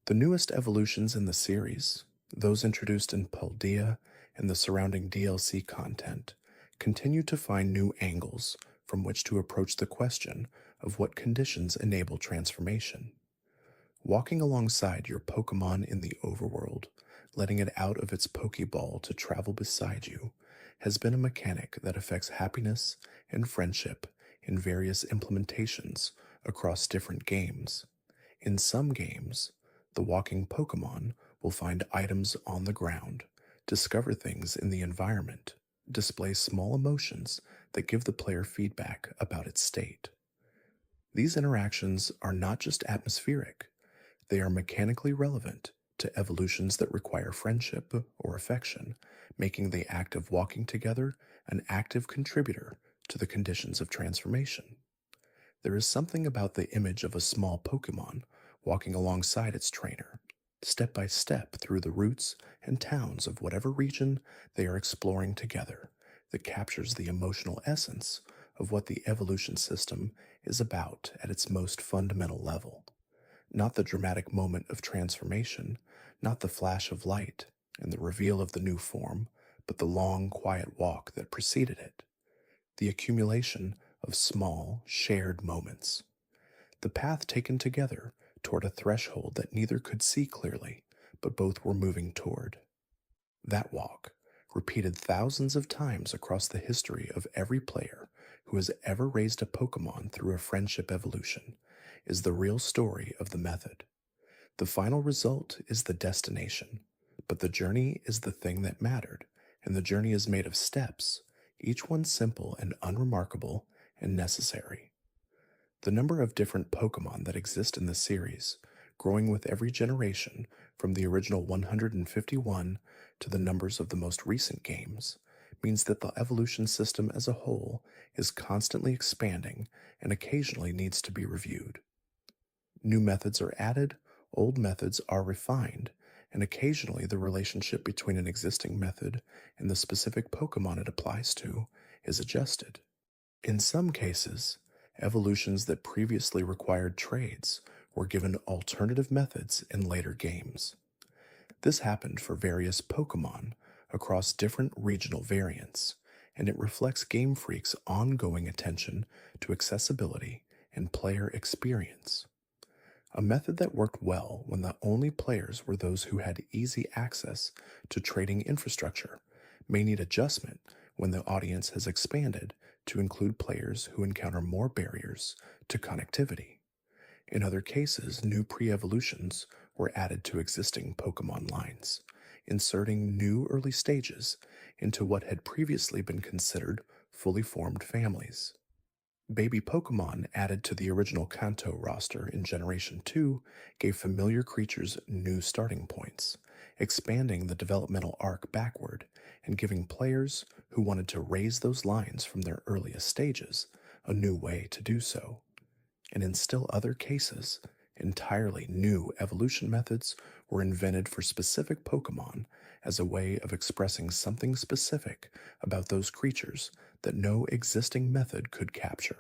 [SPEAKER 1] The newest evolutions in the series, those introduced in Paldea and the surrounding DLC content, continue to find new angles from which to approach the question of what conditions enable transformation. Walking alongside your Pokemon in the overworld, letting it out of its Pokeball to travel beside you, has been a mechanic that affects happiness and friendship in various implementations across different games. In some games, the walking Pokemon will find items on the ground, discover things in the environment, display small emotions that give the player feedback about its state. These interactions are not just atmospheric, they are mechanically relevant to evolutions that require friendship or affection, making the act of walking together an active contributor to the conditions of transformation. There is something about the image of a small Pokemon walking alongside its trainer, step by step through the routes and towns of whatever region they are exploring together, that captures the emotional essence of what the evolution system is about at its most fundamental level. Not the dramatic moment of transformation, not the flash of light and the reveal of the new form, but the long, quiet walk that preceded it. The accumulation of small, shared moments. The path taken together toward a threshold that neither could see clearly, but both were moving toward. That walk, repeated thousands of times across the history of every player who has ever raised a Pokemon through a friendship evolution, is the real story of the method. The final result is the destination, but the journey is the thing that mattered, and the journey is made of steps, each one simple and unremarkable and necessary. The number of different Pokemon that exist in the series, growing with every generation from the original 151 to the numbers of the most recent games, means that the evolution system as a whole is constantly expanding and occasionally needs to be reviewed. New methods are added, old methods are refined, and occasionally the relationship between an existing method and the specific Pokemon it applies to is adjusted. In some cases, evolutions that previously required trades were given alternative methods in later games. This happened for various Pokemon across different regional variants, and it reflects Game Freak's ongoing attention to accessibility and player experience. A method that worked well when the only players were those who had easy access to trading infrastructure may need adjustment when the audience has expanded to include players who encounter more barriers to connectivity. In other cases, new pre-evolutions were added to existing Pokemon lines, inserting new early stages into what had previously been considered fully formed families. Baby Pokemon added to the original Kanto roster in Generation 2 gave familiar creatures new starting points, expanding the developmental arc backward and giving players who wanted to raise those lines from their earliest stages a new way to do so. And in still other cases, entirely new evolution methods were invented for specific Pokemon as a way of expressing something specific about those creatures that no existing method could capture.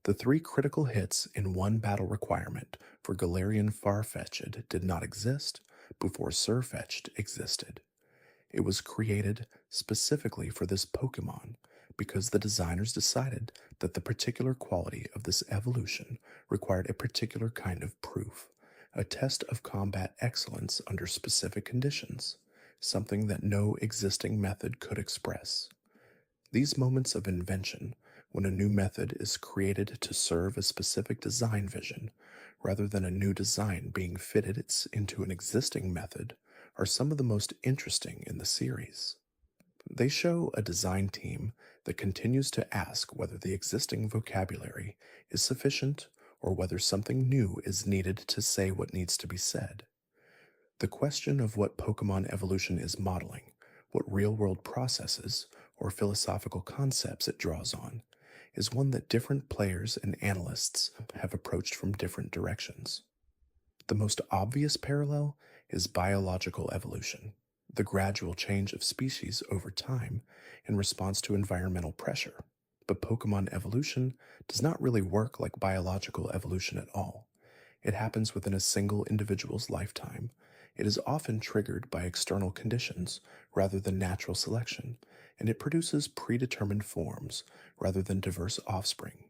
[SPEAKER 1] The three critical hits in one battle requirement for Galarian Farfetch'd did not exist before Surfetch'd existed. It was created specifically for this Pokemon because the designers decided that the particular quality of this evolution required a particular kind of proof, a test of combat excellence under specific conditions, something that no existing method could express. These moments of invention, when a new method is created to serve a specific design vision, rather than a new design being fitted into an existing method, are some of the most interesting in the series. They show a design team that continues to ask whether the existing vocabulary is sufficient or whether something new is needed to say what needs to be said. The question of what Pokemon evolution is modeling, what real-world processes or philosophical concepts it draws on, is one that different players and analysts have approached from different directions. The most obvious parallel is biological evolution, the gradual change of species over time in response to environmental pressure. But Pokemon evolution does not really work like biological evolution at all. It happens within a single individual's lifetime. It is often triggered by external conditions rather than natural selection, and it produces predetermined forms rather than diverse offspring.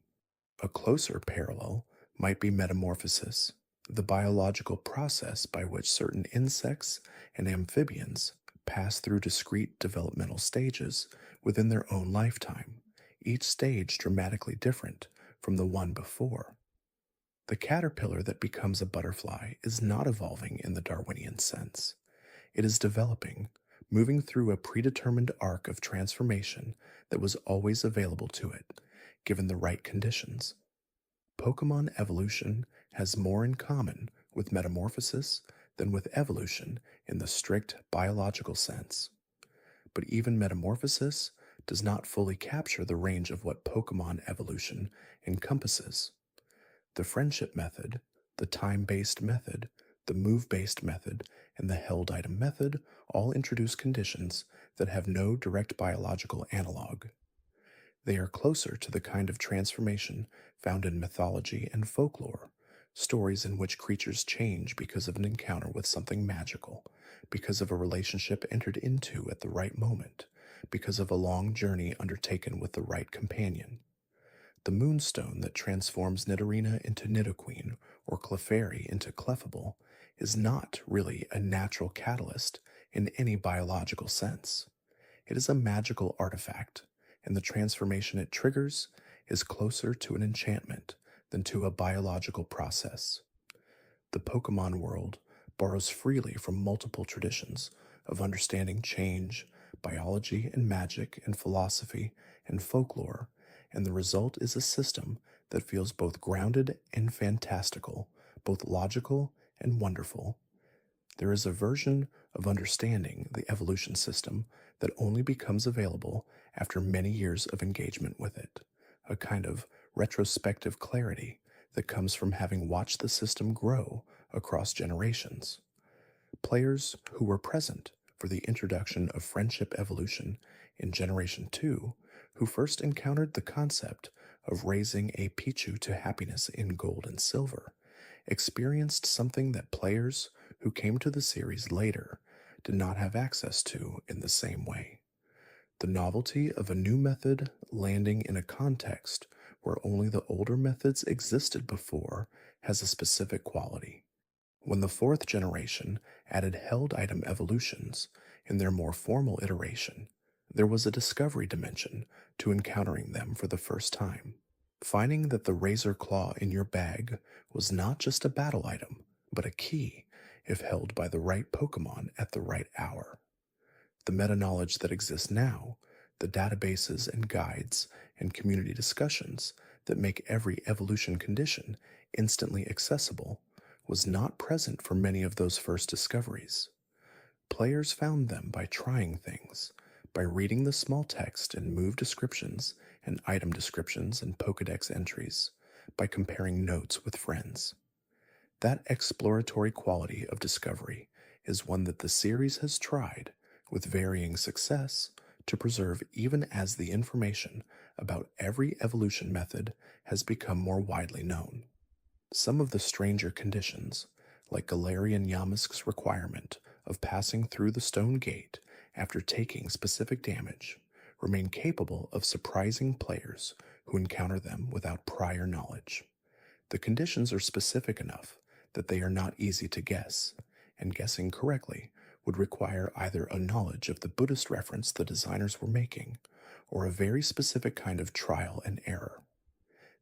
[SPEAKER 1] A closer parallel might be metamorphosis, the biological process by which certain insects and amphibians pass through discrete developmental stages within their own lifetime, each stage dramatically different from the one before. The caterpillar that becomes a butterfly is not evolving in the Darwinian sense. It is developing, moving through a predetermined arc of transformation that was always available to it, given the right conditions. Pokemon evolution has more in common with metamorphosis than with evolution in the strict biological sense. But even metamorphosis does not fully capture the range of what Pokemon evolution encompasses. The friendship method, the time-based method, the move-based method, and the held item method all introduce conditions that have no direct biological analog. They are closer to the kind of transformation found in mythology and folklore, stories in which creatures change because of an encounter with something magical, because of a relationship entered into at the right moment, because of a long journey undertaken with the right companion. The moonstone that transforms Nidorina into Nidoqueen or Clefairy into Clefable is not really a natural catalyst in any biological sense. It is a magical artifact, and the transformation it triggers is closer to an enchantment than to a biological process. The Pokemon world borrows freely from multiple traditions of understanding change, biology and magic and philosophy and folklore, and the result is a system that feels both grounded and fantastical, both logical and wonderful. There is a version of understanding the evolution system that only becomes available after many years of engagement with it, a kind of retrospective clarity that comes from having watched the system grow across generations. Players who were present for the introduction of friendship evolution in Generation 2, who first encountered the concept of raising a Pichu to happiness in gold and silver, experienced something that players who came to the series later did not have access to in the same way. The novelty of a new method landing in a context where only the older methods existed before has a specific quality. When the fourth generation added held item evolutions in their more formal iteration, there was a discovery dimension to encountering them for the first time. Finding that the razor claw in your bag was not just a battle item, but a key if held by the right Pokemon at the right hour. The meta knowledge that exists now, the databases and guides and community discussions that make every evolution condition instantly accessible, was not present for many of those first discoveries. Players found them by trying things, by reading the small text and move descriptions and item descriptions and Pokedex entries, by comparing notes with friends. That exploratory quality of discovery is one that the series has tried, with varying success, to preserve even as the information about every evolution method has become more widely known. Some of the stranger conditions, like Galarian Yamask's requirement of passing through the stone gate after taking specific damage, remain capable of surprising players who encounter them without prior knowledge. The conditions are specific enough that they are not easy to guess, and guessing correctly would require either a knowledge of the Buddhist reference the designers were making, or a very specific kind of trial and error.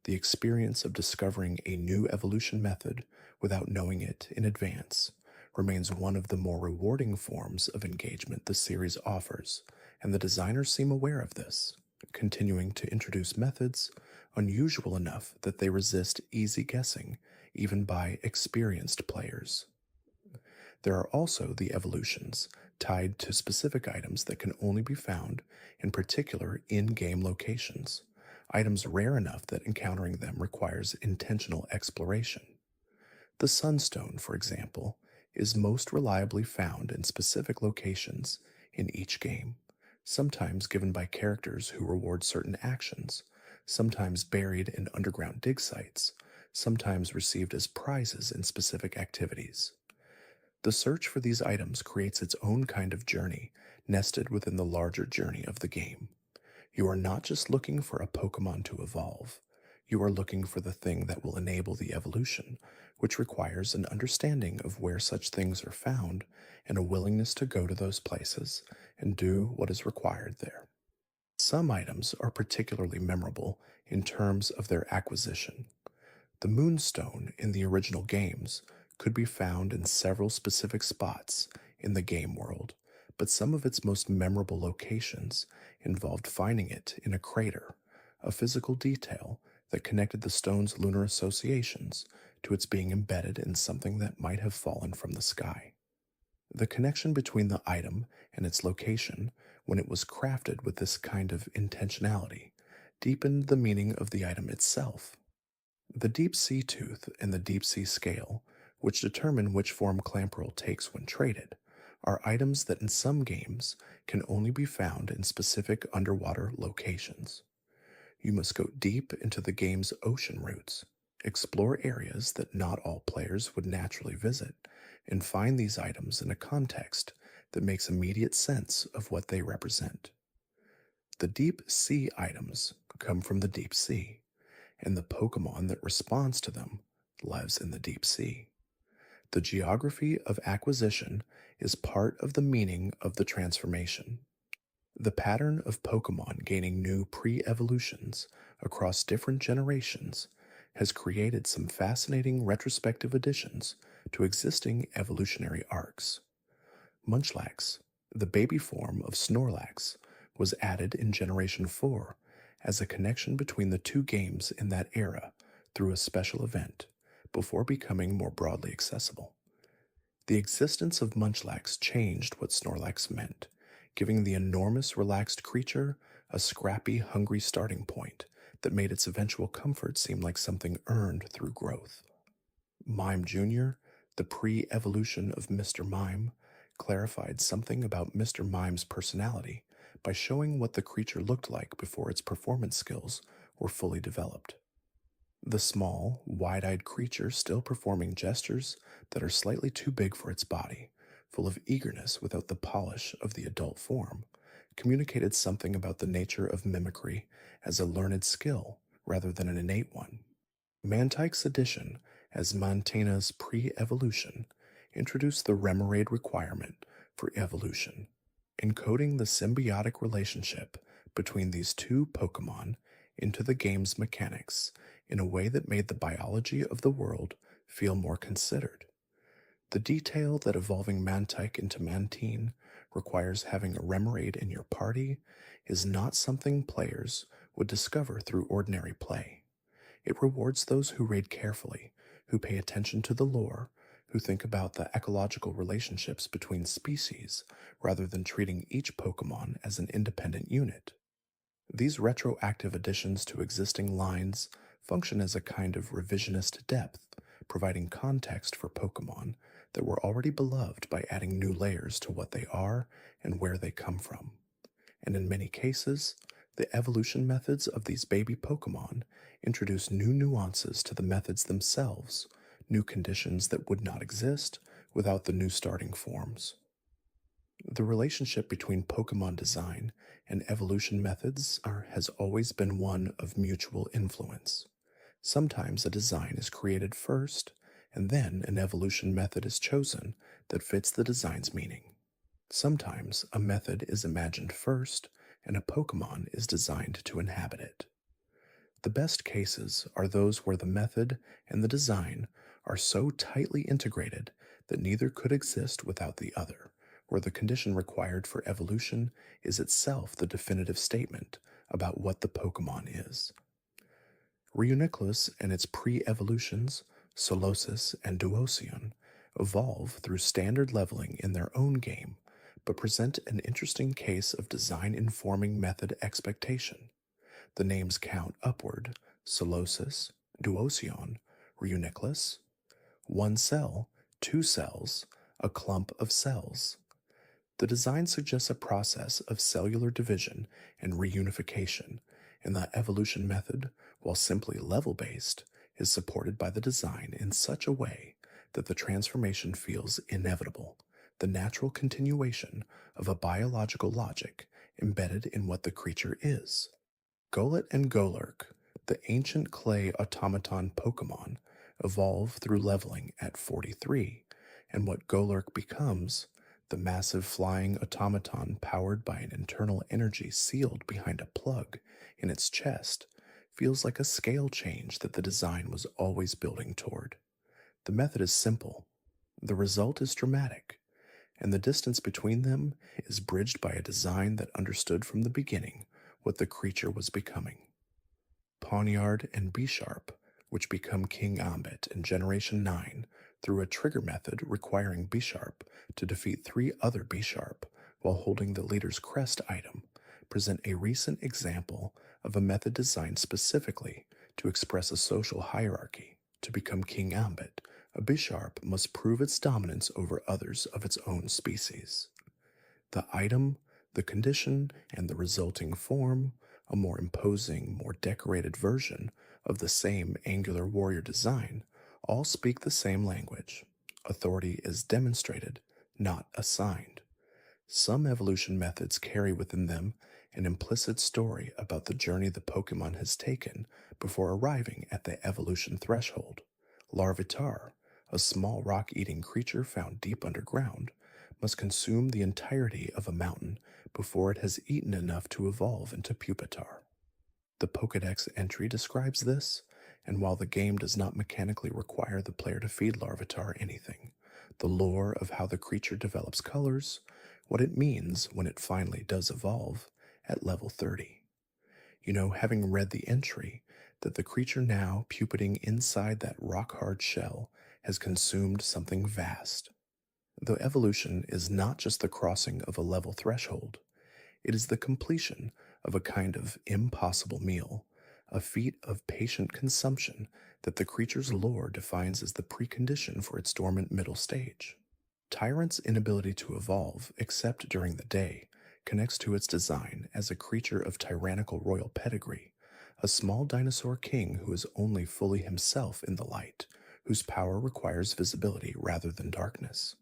[SPEAKER 1] The experience of discovering a new evolution method without knowing it in advance remains one of the more rewarding forms of engagement the series offers, and the designers seem aware of this, continuing to introduce methods unusual enough that they resist easy guessing even by experienced players. There are also the evolutions tied to specific items that can only be found in particular in-game locations, items rare enough that encountering them requires intentional exploration. The Sunstone, for example, is most reliably found in specific locations in each game, sometimes given by characters who reward certain actions, sometimes buried in underground dig sites, sometimes received as prizes in specific activities. The search for these items creates its own kind of journey, nested within the larger journey of the game. You are not just looking for a Pokemon to evolve, you are looking for the thing that will enable the evolution, which requires an understanding of where such things are found and a willingness to go to those places and do what is required there. Some items are particularly memorable in terms of their acquisition. The Moonstone in the original games could be found in several specific spots in the game world, but some of its most memorable locations involved finding it in a crater, a physical detail that connected the stone's lunar associations to its being embedded in something that might have fallen from the sky. The connection between the item and its location, when it was crafted with this kind of intentionality, deepened the meaning of the item itself. The deep sea tooth and the deep sea scale, which determine which form Clamperl takes when traded, are items that in some games can only be found in specific underwater locations. You must go deep into the game's ocean roots, explore areas that not all players would naturally visit, and find these items in a context that makes immediate sense of what they represent. The deep sea items come from the deep sea, and the Pokemon that responds to them lives in the deep sea. The geography of acquisition is part of the meaning of the transformation. The pattern of Pokemon gaining new pre-evolutions across different generations has created some fascinating retrospective additions to existing evolutionary arcs. Munchlax, the baby form of Snorlax, was added in Generation 4 as a connection between the two games in that era through a special event, before becoming more broadly accessible. The existence of Munchlax changed what Snorlax meant, giving the enormous relaxed creature a scrappy, hungry starting point that made its eventual comfort seem like something earned through growth. Mime Jr., The pre-evolution of Mr. Mime clarified something about Mr. Mime's personality by showing what the creature looked like before its performance skills were fully developed. The small, wide-eyed creature still performing gestures that are slightly too big for its body, full of eagerness without the polish of the adult form, communicated something about the nature of mimicry as a learned skill rather than an innate one. Mantike's addition as Mantena's pre-evolution introduced the remoraid requirement for evolution, encoding the symbiotic relationship between these two Pokémon into the game's mechanics in a way that made the biology of the world feel more considered. The detail that evolving Mantike into Mantine requires having a remoraid in your party is not something players would discover through ordinary play. It rewards those who raid carefully, who pay attention to the lore, who think about the ecological relationships between species rather than treating each Pokemon as an independent unit. These retroactive additions to existing lines function as a kind of revisionist depth, providing context for Pokemon that were already beloved by adding new layers to what they are and where they come from. And in many cases, the evolution methods of these baby Pokemon introduce new nuances to the methods themselves, new conditions that would not exist without the new starting forms. The relationship between Pokemon design and evolution methods has always been one of mutual influence. Sometimes a design is created first, and then an evolution method is chosen that fits the design's meaning. Sometimes a method is imagined first, and a Pokemon is designed to inhabit it. The best cases are those where the method and the design are so tightly integrated that neither could exist without the other, where the condition required for evolution is itself the definitive statement about what the Pokemon is. Reuniclus and its pre-evolutions, Solosis and Duosion, evolve through standard leveling in their own game, but present an interesting case of design informing method expectation. The names count upward: Solosis, Duosion, Reuniclus. One cell, two cells, a clump of cells. The design suggests a process of cellular division and reunification, and the evolution method, while simply level-based, is supported by the design in such a way that the transformation feels inevitable, the natural continuation of a biological logic embedded in what the creature is. Golett and Golurk, the ancient clay automaton Pokemon, evolve through leveling at 43, and what Golurk becomes, the massive flying automaton powered by an internal energy sealed behind a plug in its chest, feels like a scale change that the design was always building toward. The method is simple, the result is dramatic, and the distance between them is bridged by a design that understood from the beginning what the creature was becoming. Pawniard and Bisharp, which become King Ambit in Generation 9 through a trigger method requiring Bisharp to defeat 3 other Bisharp while holding the leader's crest item, present a recent example of a method designed specifically to express a social hierarchy. To become King Ambit, a Bisharp must prove its dominance over others of its own species. The item, the condition, and the resulting form, a more imposing, more decorated version of the same angular warrior design, all speak the same language. Authority is demonstrated, not assigned. Some evolution methods carry within them an implicit story about the journey the Pokemon has taken before arriving at the evolution threshold. Larvitar, a small rock-eating creature found deep underground, must consume the entirety of a mountain before it has eaten enough to evolve into Pupitar. The Pokédex entry describes this, and while the game does not mechanically require the player to feed Larvitar anything, the lore of how the creature develops colors, what it means when it finally does evolve at level 30. Having read the entry, that the creature now pupating inside that rock-hard shell has consumed something vast. Though evolution is not just the crossing of a level threshold, it is the completion of a kind of impossible meal, a feat of patient consumption that the creature's lore defines as the precondition for its dormant middle stage. Tyrant's inability to evolve, except during the day, connects to its design as a creature of tyrannical royal pedigree, a small dinosaur king who is only fully himself in the light, whose power requires visibility rather than darkness.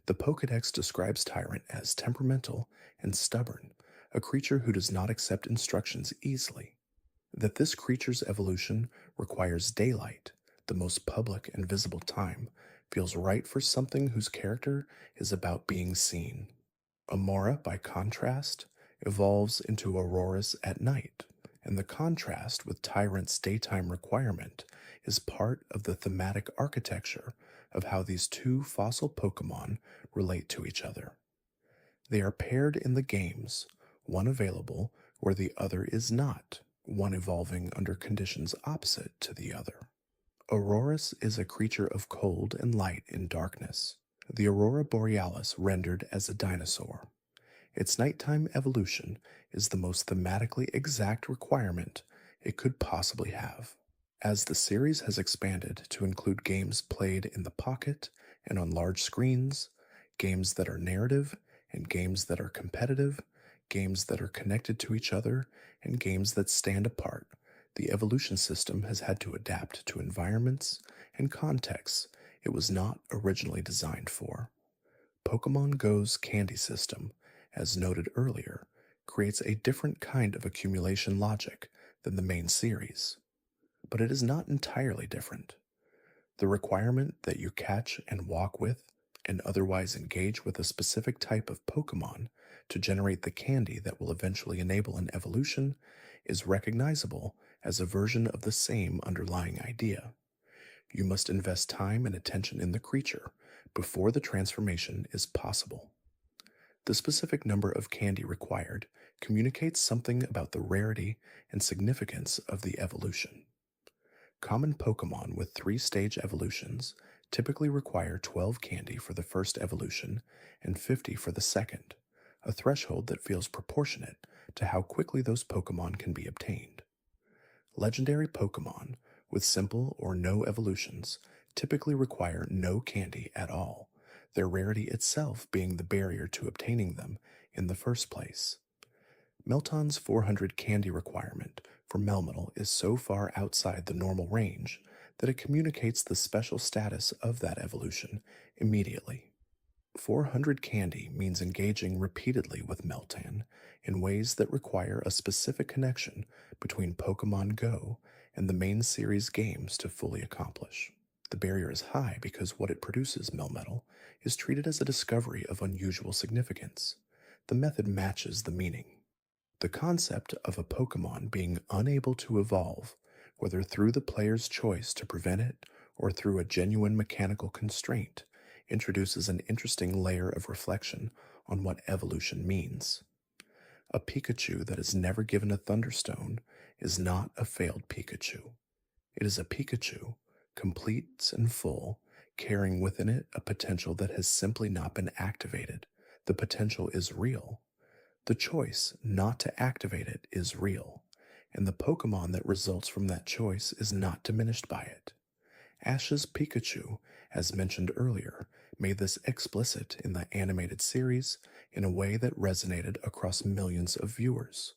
[SPEAKER 1] The Pokédex describes Tyrant as temperamental and stubborn, a creature who does not accept instructions easily. That this creature's evolution requires daylight, the most public and visible time, feels right for something whose character is about being seen. Amora, by contrast, evolves into Auroras at night, and the contrast with Tyrant's daytime requirement is part of the thematic architecture of how these two fossil Pokemon relate to each other. They are paired in the games, one available where the other is not, one evolving under conditions opposite to the other. Aurorus is a creature of cold and light in darkness, the Aurora Borealis rendered as a dinosaur. Its nighttime evolution is the most thematically exact requirement it could possibly have. As the series has expanded to include games played in the pocket and on large screens, games that are narrative and games that are competitive, games that are connected to each other, and games that stand apart, the evolution system has had to adapt to environments and contexts it was not originally designed for. Pokemon Go's candy system, as noted earlier, creates a different kind of accumulation logic than the main series, but it is not entirely different. The requirement that you catch and walk with and otherwise engage with a specific type of Pokemon to generate the candy that will eventually enable an evolution is recognizable as a version of the same underlying idea. You must invest time and attention in the creature before the transformation is possible. The specific number of candy required communicates something about the rarity and significance of the evolution. Common Pokemon with 3-stage evolutions typically require 12 candy for the first evolution and 50 for the second, a threshold that feels proportionate to how quickly those Pokemon can be obtained. Legendary Pokemon with simple or no evolutions typically require no candy at all, their rarity itself being the barrier to obtaining them in the first place. Melton's 400 candy requirement for Melmetal is so far outside the normal range that it communicates the special status of that evolution immediately. 400 candy means engaging repeatedly with Meltan in ways that require a specific connection between Pokemon Go and the main series games to fully accomplish. The barrier is high because what it produces, Melmetal, is treated as a discovery of unusual significance. The method matches the meaning. The concept of a Pokemon being unable to evolve, whether through the player's choice to prevent it or through a genuine mechanical constraint, introduces an interesting layer of reflection on what evolution means. A Pikachu that is never given a Thunderstone is not a failed Pikachu. It is a Pikachu, complete and full, carrying within it a potential that has simply not been activated. The potential is real. The choice not to activate it is real, and the Pokemon that results from that choice is not diminished by it. Ash's Pikachu, as mentioned earlier, made this explicit in the animated series in a way that resonated across millions of viewers.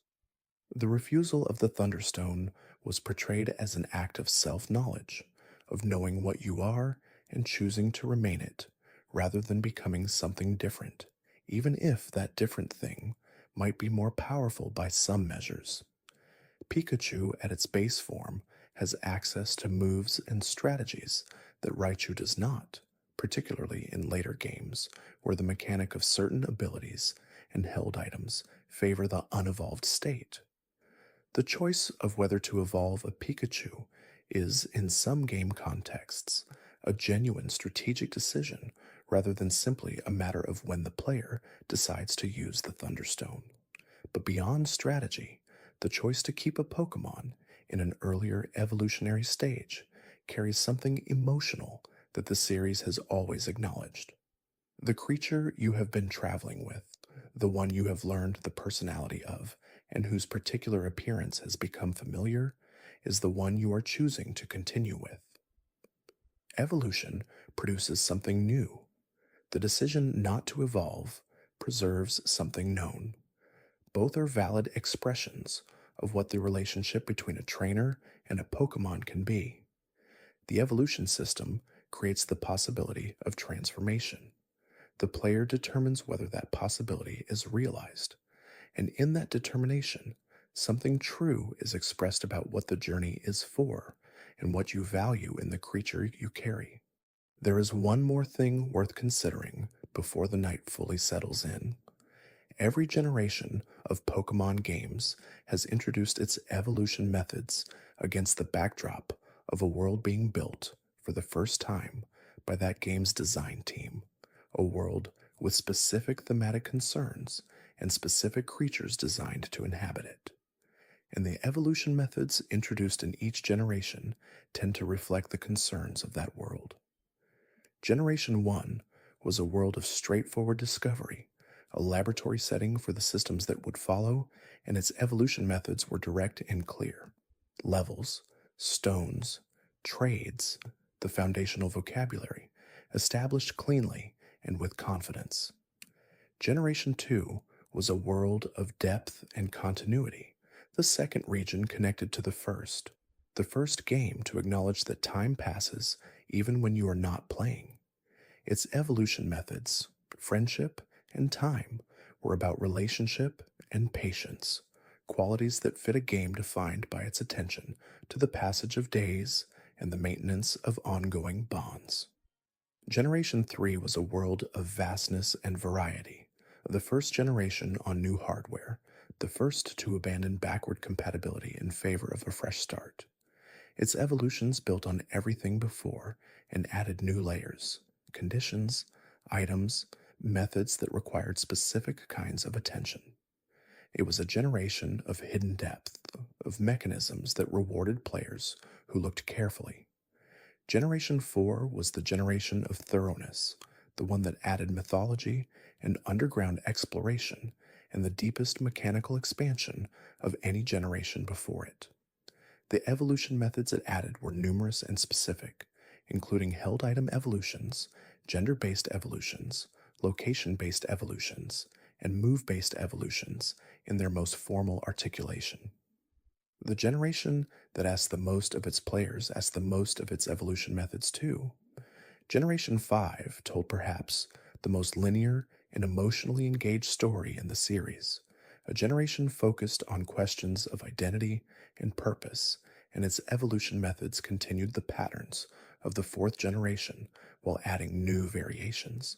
[SPEAKER 1] The refusal of the Thunderstone was portrayed as an act of self-knowledge, of knowing what you are and choosing to remain it, rather than becoming something different, even if that different thing might be more powerful by some measures. Pikachu, at its base form, has access to moves and strategies that Raichu does not, particularly in later games, where the mechanic of certain abilities and held items favor the unevolved state. The choice of whether to evolve a Pikachu is, in some game contexts, a genuine strategic decision rather than simply a matter of when the player decides to use the Thunderstone. But beyond strategy, the choice to keep a Pokemon in an earlier evolutionary stage carries something emotional that the series has always acknowledged. The creature you have been traveling with, the one you have learned the personality of and whose particular appearance has become familiar is the one you are choosing to continue with. Evolution produces something new. The decision not to evolve preserves something known. Both are valid expressions of what the relationship between a trainer and a Pokemon can be. The evolution system creates the possibility of transformation. The player determines whether that possibility is realized, and in that determination, something true is expressed about what the journey is for and what you value in the creature you carry. There is one more thing worth considering before the night fully settles in. Every generation of Pokemon games has introduced its evolution methods against the backdrop of a world being built for the first time by that game's design team, a world with specific thematic concerns and specific creatures designed to inhabit it. And the evolution methods introduced in each generation tend to reflect the concerns of that world. Generation 1 was a world of straightforward discovery, a laboratory setting for the systems that would follow, and its evolution methods were direct and clear. Levels, stones, trades, the foundational vocabulary, established cleanly and with confidence. Generation 2 was a world of depth and continuity, the second region connected to the first game to acknowledge that time passes even when you are not playing. Its evolution methods, friendship, and time were about relationship and patience, qualities that fit a game defined by its attention to the passage of days and the maintenance of ongoing bonds. Generation 3 was a world of vastness and variety, the first generation on new hardware, the first to abandon backward compatibility in favor of a fresh start. Its evolutions built on everything before and added new layers, conditions, items, methods that required specific kinds of attention. It was a generation of hidden depth, of mechanisms that rewarded players who looked carefully. Generation 4 was the generation of thoroughness, the one that added mythology and underground exploration and the deepest mechanical expansion of any generation before it. The evolution methods it added were numerous and specific, including held item evolutions, gender-based evolutions, location-based evolutions, and move-based evolutions in their most formal articulation. The generation that asked the most of its players asked the most of its evolution methods too. Generation 5 told perhaps the most linear and emotionally engaged story in the series, a generation focused on questions of identity and purpose, and its evolution methods continued the patterns of the fourth generation while adding new variations.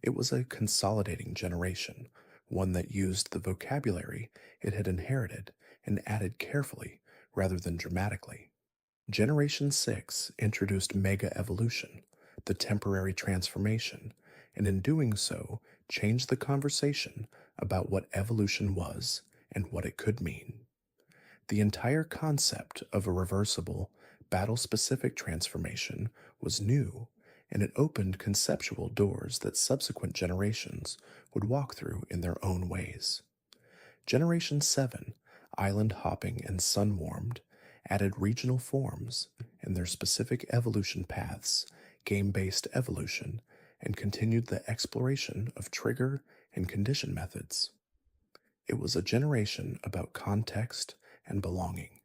[SPEAKER 1] It was a consolidating generation, one that used the vocabulary it had inherited and added carefully rather than dramatically. Generation 6 introduced Mega Evolution, the temporary transformation, and in doing so, changed the conversation about what evolution was and what it could mean. The entire concept of a reversible, battle specific transformation was new, and it opened conceptual doors that subsequent generations would walk through in their own ways. Generation 7, island hopping and sun warmed, added regional forms and their specific evolution paths, game based evolution, and continued the exploration of trigger and condition methods. It was a generation about context and belonging,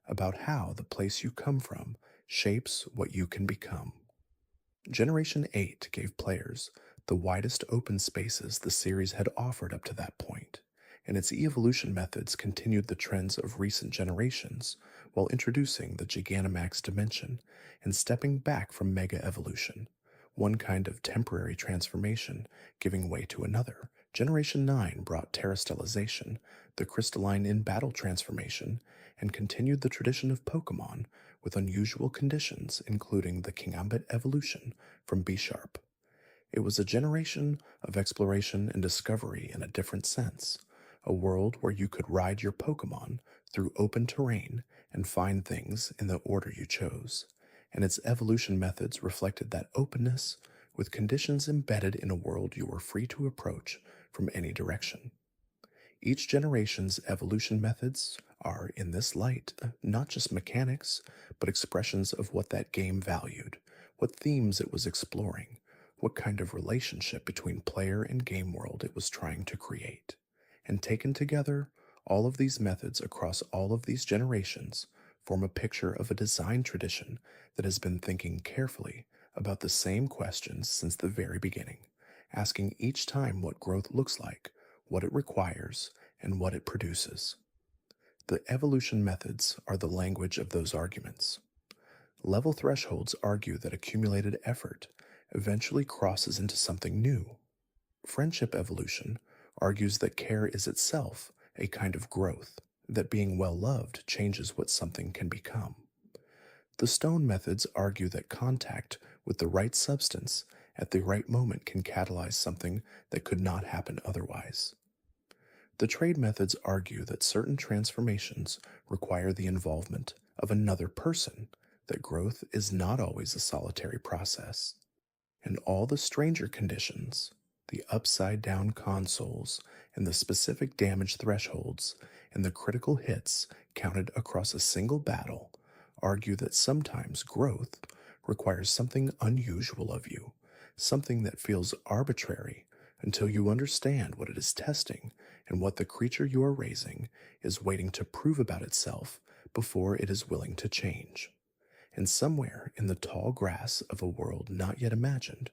[SPEAKER 1] about how the place you come from shapes what you can become. Generation 8 gave players the widest open spaces the series had offered up to that point, and its evolution methods continued the trends of recent generations while introducing the Gigantamax dimension and stepping back from Mega Evolution, one kind of temporary transformation giving way to another. Generation 9 brought terrestrialization, the crystalline in-battle transformation, and continued the tradition of Pokémon with unusual conditions including the Kingambit evolution from B-Sharp. It was a generation of exploration and discovery in a different sense, a world where you could ride your Pokémon through open terrain and find things in the order you chose, and its evolution methods reflected that openness with conditions embedded in a world you were free to approach from any direction. Each generation's evolution methods are, in this light, not just mechanics, but expressions of what that game valued, what themes it was exploring, what kind of relationship between player and game world it was trying to create. And taken together, all of these methods across all of these generations form a picture of a design tradition that has been thinking carefully about the same questions since the very beginning, asking each time what growth looks like, what it requires, and what it produces. The evolution methods are the language of those arguments. Level thresholds argue that accumulated effort eventually crosses into something new. Friendship evolution argues that care is itself a kind of growth, that being well loved changes what something can become. The stone methods argue that contact with the right substance at the right moment can catalyze something that could not happen otherwise. The trade methods argue that certain transformations require the involvement of another person, that growth is not always a solitary process. And all the stranger conditions, the upside down consoles, and the specific damage thresholds, and the critical hits counted across a single battle, argue that sometimes growth requires something unusual of you, something that feels arbitrary until you understand what it is testing and what the creature you are raising is waiting to prove about itself before it is willing to change. And somewhere in the tall grass of a world not yet imagined,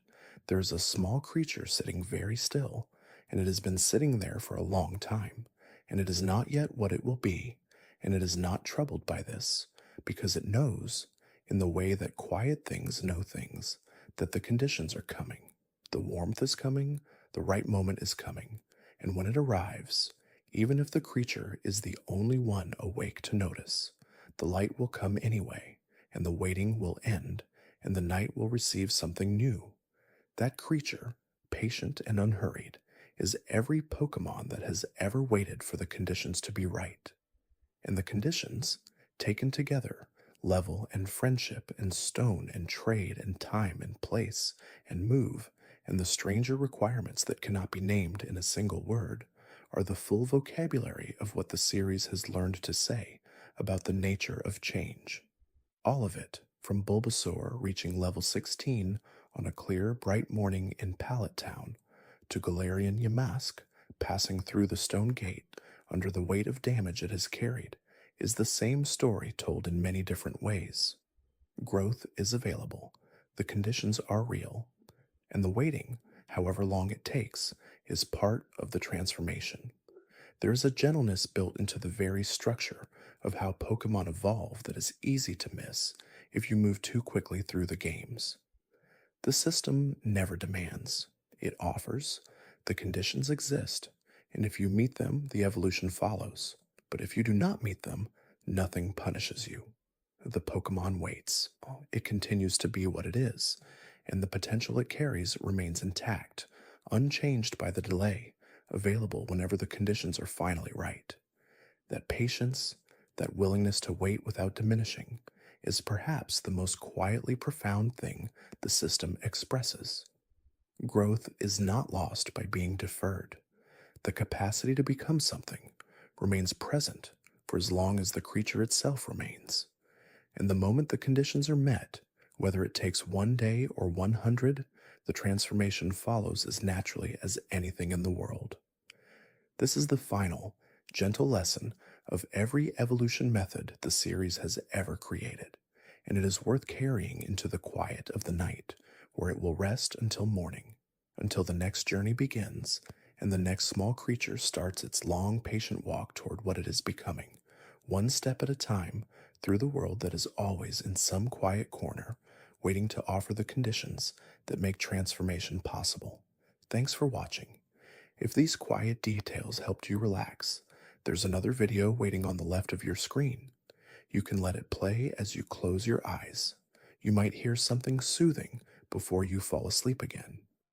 [SPEAKER 1] there is a small creature sitting very still, and it has been sitting there for a long time, and it is not yet what it will be, and it is not troubled by this, because it knows, in the way that quiet things know things, that the conditions are coming, the warmth is coming, the right moment is coming, and when it arrives, even if the creature is the only one awake to notice, the light will come anyway, and the waiting will end, and the night will receive something new. That creature, patient and unhurried, is every Pokémon that has ever waited for the conditions to be right. And the conditions, taken together, level and friendship and stone and trade and time and place and move, and the stranger requirements that cannot be named in a single word, are the full vocabulary of what the series has learned to say about the nature of change. All of it, from Bulbasaur reaching level 16 on a clear, bright morning in Pallet Town, to Galarian Yamask passing through the stone gate under the weight of damage it has carried, is the same story told in many different ways. Growth is available, the conditions are real, and the waiting, however long it takes, is part of the transformation. There is a gentleness built into the very structure of how Pokemon evolve that is easy to miss if you move too quickly through the games. The system never demands, it offers, the conditions exist, and if you meet them, the evolution follows. But if you do not meet them, nothing punishes you. The Pokemon waits. It continues to be what it is, and the potential it carries remains intact, unchanged by the delay, available whenever the conditions are finally right. That patience, that willingness to wait without diminishing, is perhaps the most quietly profound thing the system expresses. Growth is not lost by being deferred. The capacity to become something remains present for as long as the creature itself remains. And the moment the conditions are met, whether it takes 1 day or 100, the transformation follows as naturally as anything in the world. This is the final, gentle lesson of every evolution method the series has ever created, and it is worth carrying into the quiet of the night, where it will rest until morning, until the next journey begins, and the next small creature starts its long, patient walk toward what it is becoming, one step at a time, through the world that is always in some quiet corner, waiting to offer the conditions that make transformation possible. Thanks for watching. If these quiet details helped you relax, there's another video waiting on the left of your screen. You can let it play as you close your eyes. You might hear something soothing before you fall asleep again.